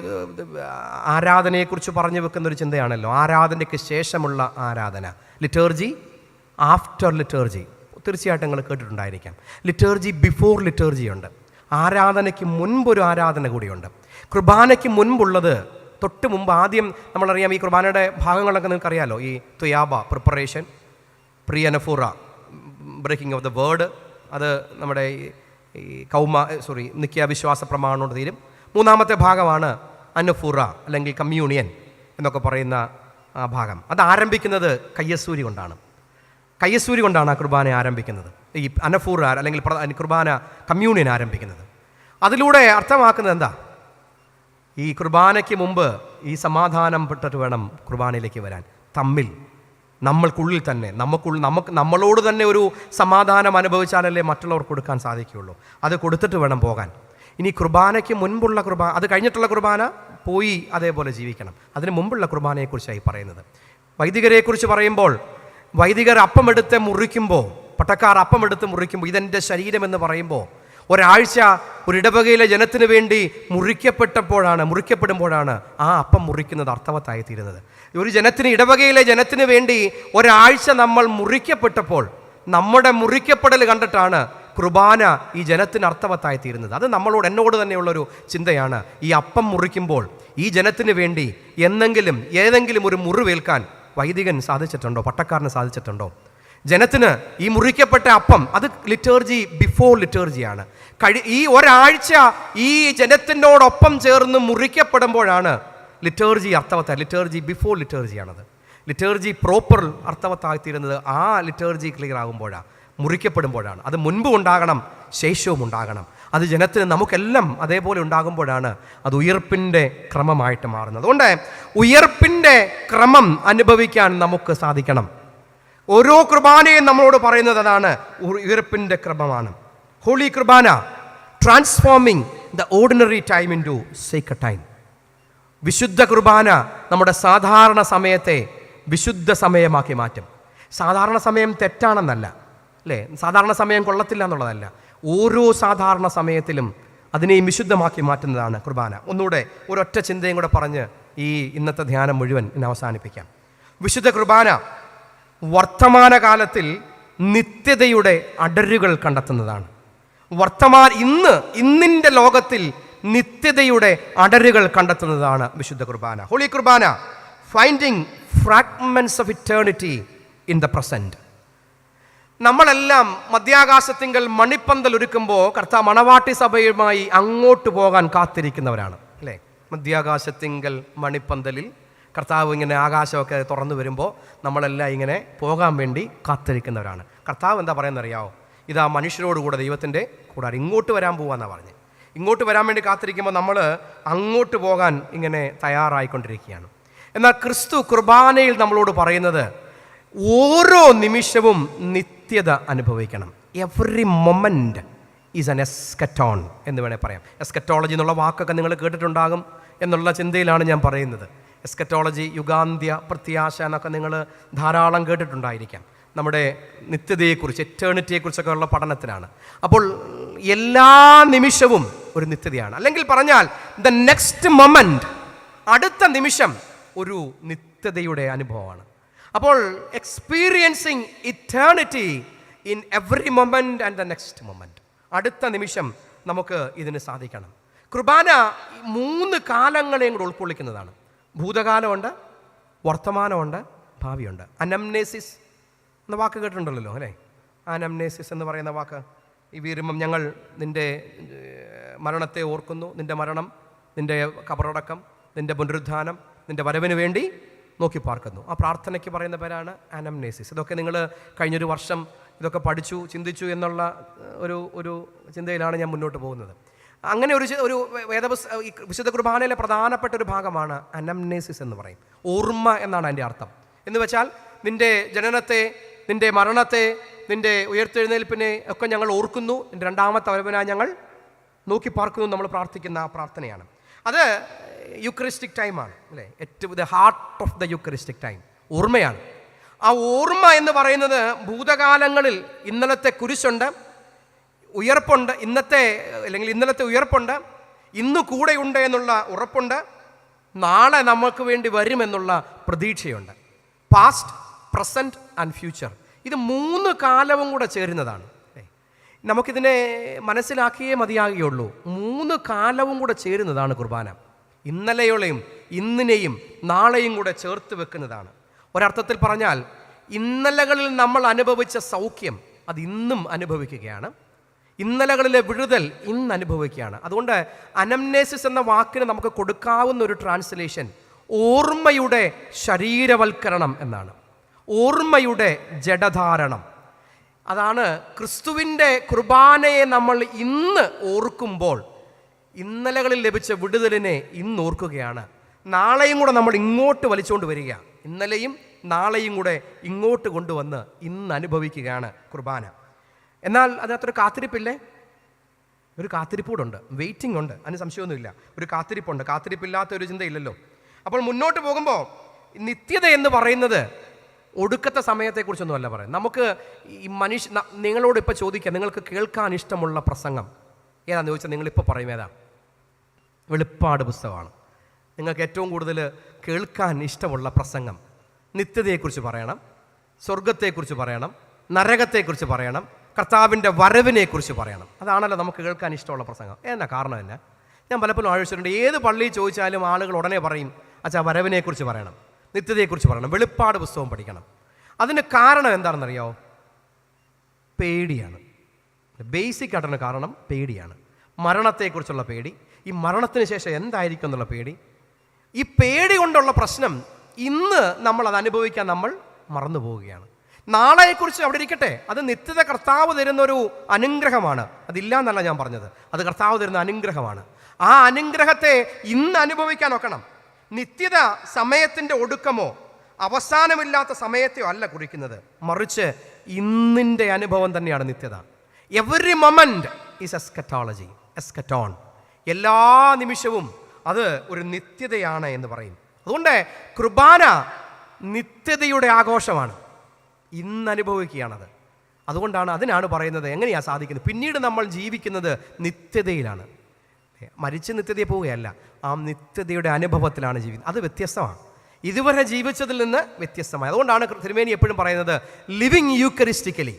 ആരാധനയെക്കുറിച്ച് പറഞ്ഞു വെക്കുന്നൊരു ചിന്തയാണല്ലോ, ആരാധനയ്ക്ക് ശേഷമുള്ള ആരാധന. ലിറ്റേർജി ആഫ്റ്റർ ലിറ്റേർജി തീർച്ചയായിട്ടും നിങ്ങൾ കേട്ടിട്ടുണ്ടായിരിക്കാം. ലിറ്റേർജി ബിഫോർ ലിറ്റേർജി ഉണ്ട്. ആരാധനയ്ക്ക് മുൻപൊരു ആരാധന കൂടിയുണ്ട്. കുർബാനയ്ക്ക് മുൻപുള്ളത്, തൊട്ട് മുമ്പ് ആദ്യം നമ്മളറിയാം ഈ കുർബാനയുടെ ഭാഗങ്ങളൊക്കെ നിങ്ങൾക്കറിയാമല്ലോ. ഈ തുയാബ preparation, preanaphora breaking of the word, അത് നമ്മുടെ ഈ നിത്യാവിശ്വാസ പ്രമാണോട് തീരും. മൂന്നാമത്തെ ഭാഗമാണ് അനുഫൂറ അല്ലെങ്കിൽ കമ്മ്യൂണിയൻ എന്നൊക്കെ പറയുന്ന ആ ഭാഗം. അത് ആരംഭിക്കുന്നത് കയ്യസൂരി കൊണ്ടാണ്. കയ്യസൂരി കൊണ്ടാണ് ആ കുർബാന ആരംഭിക്കുന്നത്. ഈ അനഫൂറ അല്ലെങ്കിൽ കുർബാന കമ്മ്യൂണിയൻ ആരംഭിക്കുന്നത്. അതിലൂടെ അർത്ഥമാക്കുന്നത് എന്താ? ഈ കുർബാനയ്ക്ക് മുമ്പ് ഈ സമാധാനം പെട്ടിട്ട് വേണം കുർബാനയിലേക്ക് വരാൻ. തമ്മിൽ നമ്മൾക്കുള്ളിൽ തന്നെ നമ്മളോട് തന്നെ ഒരു സമാധാനം അനുഭവിച്ചാലല്ലേ മറ്റുള്ളവർക്ക് കൊടുക്കാൻ സാധിക്കുകയുള്ളൂ. അത് കൊടുത്തിട്ട് വേണം പോകാൻ. ഇനി കുർബാനയ്ക്ക് മുൻപുള്ള കുർബാന, അത് കഴിഞ്ഞിട്ടുള്ള കുർബാന പോയി അതേപോലെ ജീവിക്കണം. അതിന് മുമ്പുള്ള കുർബാനയെക്കുറിച്ചായി പറയുന്നത്. വൈദികരെക്കുറിച്ച് പറയുമ്പോൾ, വൈദികർ അപ്പമെടുത്ത് മുറിക്കുമ്പോൾ, പട്ടക്കാർ അപ്പമെടുത്ത് മുറിക്കുമ്പോൾ ഇതെൻ്റെ ശരീരമെന്ന് പറയുമ്പോൾ, ഒരാഴ്ച ഒരു ഇടവകയിലെ ജനത്തിന് വേണ്ടി മുറിക്കപ്പെടുമ്പോഴാണ് ആ അപ്പം മുറിക്കുന്നത് അർത്ഥവത്തായി തീരുന്നത്. ഒരു ഇടവകയിലെ ജനത്തിന് വേണ്ടി ഒരാഴ്ച നമ്മൾ മുറിക്കപ്പെട്ടപ്പോൾ നമ്മുടെ മുറിക്കപ്പെടൽ കണ്ടിട്ടാണ് കുർബാന ഈ ജനത്തിന് അർത്ഥവത്തായി തീരുന്നത്. അത് എന്നോട് തന്നെയുള്ളൊരു ചിന്തയാണ്. ഈ അപ്പം മുറിക്കുമ്പോൾ ഈ ജനത്തിന് വേണ്ടി ഏതെങ്കിലും ഒരു മുറിവേൽക്കാൻ വൈദികൻ സാധിച്ചിട്ടുണ്ടോ? പട്ടക്കാരന് സാധിച്ചിട്ടുണ്ടോ? ജനത്തിന് ഈ മുറിക്കപ്പെട്ട അപ്പം, അത് ലിറ്റേർജി ബിഫോർ ലിറ്റേർജിയാണ്. ഈ ഒരാഴ്ച ഈ ജനത്തിനോടൊപ്പം ചേർന്ന് മുറിക്കപ്പെടുമ്പോഴാണ് ലിറ്റേർജി അർത്ഥവത്തായി. ലിറ്റേർജി ബിഫോർ ലിറ്റേർജിയാണത്. ലിറ്റേർജി പ്രോപ്പർ അർത്ഥവത്തായിത്തീരുന്നത് ആ ലിറ്റേർജി ക്ലിയർ ആകുമ്പോഴാണ്, മുറിക്കപ്പെടുമ്പോഴാണ്. അത് മുൻപും ഉണ്ടാകണം, ശേഷവും ഉണ്ടാകണം. അത് ജനത്തിന് നമുക്കെല്ലാം അതേപോലെ ഉണ്ടാകുമ്പോഴാണ് അത് ഉയർപ്പിൻ്റെ ക്രമമായിട്ട് മാറുന്നത്. അതുകൊണ്ട് ഉയർപ്പിൻ്റെ ക്രമം അനുഭവിക്കാൻ നമുക്ക് സാധിക്കണം. ഓരോ കുർബാനയും നമ്മളോട് പറയുന്നത് അതാണ്, ഉയർപ്പിൻ്റെ ക്രമമാണ്. Holy Qurbana transforming the ordinary time into sacred time. വിശുദ്ധ കുർബാന നമ്മുടെ സാധാരണ സമയത്തെ വിശുദ്ധ സമയമാക്കി മാറ്റും. സാധാരണ സമയം തെറ്റാണെന്നല്ല, അല്ലേ? സാധാരണ സമയം കൊള്ളത്തില്ല എന്നുള്ളതല്ല. ഓരോ സാധാരണ സമയത്തിലും അതിനെയും വിശുദ്ധമാക്കി മാറ്റുന്നതാണ് കുർബാന. ഒന്നുകൂടെ ഒരൊറ്റ ചിന്തയും കൂടെ പറഞ്ഞ് ഈ ഇന്നത്തെ ധ്യാനം മുഴുവൻ അവസാനിപ്പിക്കാം. വിശുദ്ധ കുർബാന വർത്തമാനകാലത്തിൽ നിത്യതയുടെ അടരുകൾ കണ്ടെത്തുന്നതാണ്. ഇന്നിൻ്റെ ലോകത്തിൽ നിത്യതയുടെ അടരുകൾ കണ്ടെത്തുന്നതാണ് വിശുദ്ധ Qurbana. Holy Qurbana finding fragments of eternity in the present. നമ്മളെല്ലാം മധ്യാകാശത്തിങ്കൽ മണിപ്പന്തൽ ഒരുക്കുമ്പോൾ കർത്താവ് മണവാട്ടി സഭയുമായി അങ്ങോട്ട് പോകാൻ കാത്തിരിക്കുന്നവരാണ് അല്ലേ? മധ്യാകാശത്തിങ്കൽ മണിപ്പന്തലിൽ കർത്താവ് ഇങ്ങനെ ആകാശമൊക്കെ തുറന്നു വരുമ്പോൾ നമ്മളെല്ലാം ഇങ്ങനെ പോകാൻ വേണ്ടി കാത്തിരിക്കുന്നവരാണ്. കർത്താവ് എന്താ പറയുന്നറിയാവോ? ഇതാ മനുഷ്യരോടുകൂടെ ദൈവത്തിൻ്റെ കൂടാരം ഇങ്ങോട്ട് വരാൻ പോവാന്നാണ് പറഞ്ഞത്. ഇങ്ങോട്ട് വരാൻ വേണ്ടി കാത്തിരിക്കുമ്പോൾ നമ്മൾ അങ്ങോട്ട് പോകാൻ ഇങ്ങനെ തയ്യാറായിക്കൊണ്ടിരിക്കുകയാണ്. എന്നാൽ ക്രിസ്തു കുർബാനയിൽ നമ്മളോട് പറയുന്നത് ഓരോ നിമിഷവും നിത്യത അനുഭവിക്കണം. എവറി മൊമെൻ്റ് ഈസ് അൻ എസ്കറ്റോൺ എന്ന് വേണേൽ പറയാം. എസ്കറ്റോളജി എന്നുള്ള വാക്കൊക്കെ നിങ്ങൾ കേട്ടിട്ടുണ്ടാകും എന്നുള്ള ചിന്തയിലാണ് ഞാൻ പറയുന്നത്. എസ്കറ്റോളജി, യുഗാന്ത്യ പ്രത്യാശ എന്നൊക്കെ നിങ്ങൾ ധാരാളം കേട്ടിട്ടുണ്ടായിരിക്കാം. നമ്മുടെ നിത്യതയെക്കുറിച്ച്, എറ്റേണിറ്റിയെക്കുറിച്ചൊക്കെ ഉള്ള പഠനത്തിലാണ്. അപ്പോൾ എല്ലാ നിമിഷവും ഒരു നിത്യതയാണ്. അല്ലെങ്കിൽ പറഞ്ഞാൽ ദ നെക്സ്റ്റ് മൊമെൻ്റ്, അടുത്ത നിമിഷം ഒരു നിത്യതയുടെ അനുഭവമാണ്. അപ്പോൾ experiencing eternity in every moment and the next moment, അടുത്ത നിമിഷം നമുക്ക് ഇതിന് സാധിക്കണം. കുർബാന 3 കാലങ്ങളെയും കൂടെ ഉൾക്കൊള്ളിക്കുന്നതാണ്. ഭൂതകാലമുണ്ട്, വർത്തമാനമുണ്ട്, ഭാവിയുണ്ട്. അനംനേസിസ് എന്ന വാക്ക് കേട്ടിട്ടുണ്ടല്ലോ അല്ലേ? അനംനേസിസ് എന്ന് പറയുന്ന വാക്ക് ഈ വീരുമ്പം ഞങ്ങൾ നിൻ്റെ മരണത്തെ ഓർക്കുന്നു, നിൻ്റെ മരണം, നിൻ്റെ കബറടക്കം, നിൻ്റെ പുനരുദ്ധാനം, നിൻ്റെ വരവിന് വേണ്ടി നോക്കി പാർക്കുന്നു. ആ പ്രാർത്ഥനയ്ക്ക് പറയുന്ന പേരാണ് അനംനേസിസ്. ഇതൊക്കെ നിങ്ങൾ കഴിഞ്ഞൊരു വർഷം ഇതൊക്കെ പഠിച്ചു, ചിന്തിച്ചു എന്നുള്ള ഒരു ചിന്തയിലാണ് ഞാൻ മുന്നോട്ട് പോകുന്നത്. അങ്ങനെ ഒരു വിശുദ്ധ കുർബാനയിലെ പ്രധാനപ്പെട്ട ഒരു ഭാഗമാണ് അനംനേസിസ് എന്ന് പറയും. ഓർമ്മ എന്നാണ് അതിൻ്റെ അർത്ഥം. എന്ന് വെച്ചാൽ നിൻ്റെ ജനനത്തെ, നിൻ്റെ മരണത്തെ, നിൻ്റെ ഉയർത്തെഴുന്നേൽപ്പിനെ ഒക്കെ ഞങ്ങൾ ഓർക്കുന്നു, നിൻ്റെ രണ്ടാമത്തെ വരവിനായി ഞങ്ങൾ നോക്കി പാർക്കുന്നു. നമ്മൾ പ്രാർത്ഥിക്കുന്ന ആ പ്രാർത്ഥനയാണ്. അത് യുക്രിസ്റ്റിക് ടൈമാണ് അല്ലേ? ഏറ്റവും the heart of the Eucharistic time ഓർമ്മയാണ്. ആ ഓർമ്മ എന്ന് പറയുന്നത് ഭൂതകാലങ്ങളിൽ ഇന്നലത്തെ കുരിശുണ്ട്, ഉയർപ്പുണ്ട്, ഇന്നലത്തെ ഉയർപ്പുണ്ട്, ഇന്ന് കൂടെയുണ്ട് എന്നുള്ള ഉറപ്പുണ്ട്, നാളെ നമുക്ക് വേണ്ടി വരുമെന്നുള്ള പ്രതീക്ഷയുണ്ട്. പാസ്റ്റ്, പ്രസൻറ്റ് ആൻഡ് ഫ്യൂച്ചർ, ഇത് 3 കാലവും കൂടെ ചേരുന്നതാണ്. നമുക്കിതിനെ മനസ്സിലാക്കിയേ മതിയാകുകയുള്ളൂ. 3 കാലവും കൂടെ ചേരുന്നതാണ് കുർബാന. ഇന്നലെയോളെയും ഇന്നിനെയും നാളെയും കൂടെ ചേർത്ത് വെക്കുന്നതാണ്. ഒരർത്ഥത്തിൽ പറഞ്ഞാൽ ഇന്നലകളിൽ നമ്മൾ അനുഭവിച്ച സൗഖ്യം അത് ഇന്നും അനുഭവിക്കുകയാണ്, ഇന്നലകളിലെ വിടുതൽ ഇന്ന് അനുഭവിക്കുകയാണ്. അതുകൊണ്ട് അനംനേസിസ് എന്ന വാക്കിന് നമുക്ക് കൊടുക്കാവുന്ന ഒരു ട്രാൻസ്ലേഷൻ ഓർമ്മയുടെ ശരീരവൽക്കരണം എന്നാണ്. ഓർമ്മയുടെ ജഡധാരണം. അതാണ് ക്രിസ്തുവിൻ്റെ കുർബാനയെ നമ്മൾ ഇന്ന് ഓർക്കുമ്പോൾ ഇന്നലകളിൽ ലഭിച്ച വിടുതലിനെ ഇന്ന് ഓർക്കുകയാണ്. നാളെയും കൂടെ നമ്മൾ ഇങ്ങോട്ട് വലിച്ചുകൊണ്ട് വരിക, ഇന്നലെയും നാളെയും കൂടെ ഇങ്ങോട്ട് കൊണ്ടുവന്ന് ഇന്ന് അനുഭവിക്കുകയാണ് കുർബാന. എന്നാൽ അതിനകത്തൊരു കാത്തിരിപ്പില്ലേ? ഒരു കാത്തിരിപ്പൂടുണ്ട്, വെയിറ്റിംഗ് ഉണ്ട്, അതിന് സംശയമൊന്നുമില്ല. ഒരു കാത്തിരിപ്പുണ്ട്, കാത്തിരിപ്പില്ലാത്ത ഒരു ചിന്തയില്ലല്ലോ. അപ്പോൾ മുന്നോട്ട് പോകുമ്പോൾ നിത്യത എന്ന് പറയുന്നത് ഒടുക്കത്തെ സമയത്തെക്കുറിച്ചൊന്നുമല്ല പറയുന്നത്. നമുക്ക് ഈ നിങ്ങളോട് ഇപ്പോൾ ചോദിക്കാം, നിങ്ങൾക്ക് കേൾക്കാൻ ഇഷ്ടമുള്ള പ്രസംഗം ഏതാണെന്ന് ചോദിച്ചാൽ നിങ്ങളിപ്പോൾ പറയും ഏതാ? വെളിപ്പാട് പുസ്തകമാണ്. നിങ്ങൾക്ക് ഏറ്റവും കൂടുതൽ കേൾക്കാൻ ഇഷ്ടമുള്ള പ്രസംഗം നിത്യതയെക്കുറിച്ച് പറയണം, സ്വർഗത്തെക്കുറിച്ച് പറയണം, നരകത്തെക്കുറിച്ച് പറയണം, കർത്താവിൻ്റെ വരവിനെക്കുറിച്ച് പറയണം. അതാണല്ലോ നമുക്ക് കേൾക്കാൻ ഇഷ്ടമുള്ള പ്രസംഗം. എന്നാ കാരണം എന്നാ? ഞാൻ പലപ്പോഴും ആലോചിച്ചിട്ടുണ്ട്. ഏത് പള്ളിയിൽ ചോദിച്ചാലും ആളുകൾ ഉടനെ പറയും, അച്ഛാ വരവിനെക്കുറിച്ച് പറയണം, നിത്യതയെക്കുറിച്ച് പറയണം, വെളിപ്പാട് പുസ്തകം പഠിക്കണം. അതിന് കാരണം എന്താണെന്നറിയാമോ? പേടിയാണ്. ബേസിക് ആയിട്ടുള്ള കാരണം പേടിയാണ്. മരണത്തെക്കുറിച്ചുള്ള പേടി, ഈ മരണത്തിന് ശേഷം എന്തായിരിക്കും എന്നുള്ള പേടി. ഈ പേടി കൊണ്ടുള്ള പ്രശ്നം ഇന്ന് നമ്മൾ അത് അനുഭവിക്കാൻ നമ്മൾ മറന്നു പോവുകയാണ്. നാളെക്കുറിച്ച് അവിടെ ഇരിക്കട്ടെ, അത് നിത്യത കർത്താവ് തരുന്നൊരു അനുഗ്രഹമാണ്. അതില്ല എന്നല്ല ഞാൻ പറഞ്ഞത്, അത് കർത്താവ് തരുന്ന അനുഗ്രഹമാണ്. ആ അനുഗ്രഹത്തെ ഇന്ന് അനുഭവിക്കാൻ നോക്കണം. നിത്യത സമയത്തിൻ്റെ ഒടുക്കമോ അവസാനമില്ലാത്ത സമയത്തെയോ അല്ല കുറിക്കുന്നത്, മറിച്ച് ഇന്നിൻ്റെ അനുഭവം തന്നെയാണ് നിത്യത. Every moment is eschatology, eschaton. എല്ലാ നിമിഷവും അത് ഒരു നിത്യതയാണ് എന്ന് പറയും. അതുകൊണ്ട് കുർബാന നിത്യതയുടെ ആഘോഷമാണ്, ഇന്ന് അനുഭവിക്കുകയാണത്. അതുകൊണ്ടാണ്, അതിനാണ് പറയുന്നത് എങ്ങനെയാണ് സാധിക്കുന്നത്. പിന്നീട് നമ്മൾ ജീവിക്കുന്നത് നിത്യതയിലാണ്, മരിച്ച് നിത്യതയെ പോവുകയല്ല, ആ നിത്യതയുടെ അനുഭവത്തിലാണ് ജീവിക്കുന്നത്. അത് വ്യത്യസ്തമാണ്, ഇതുവരെ ജീവിച്ചതിൽ നിന്ന് വ്യത്യസ്തമായി. അതുകൊണ്ടാണ് തിരുമേനി എപ്പോഴും പറയുന്നത് ലിവിങ് യൂക്കറിസ്റ്റിക്കലി,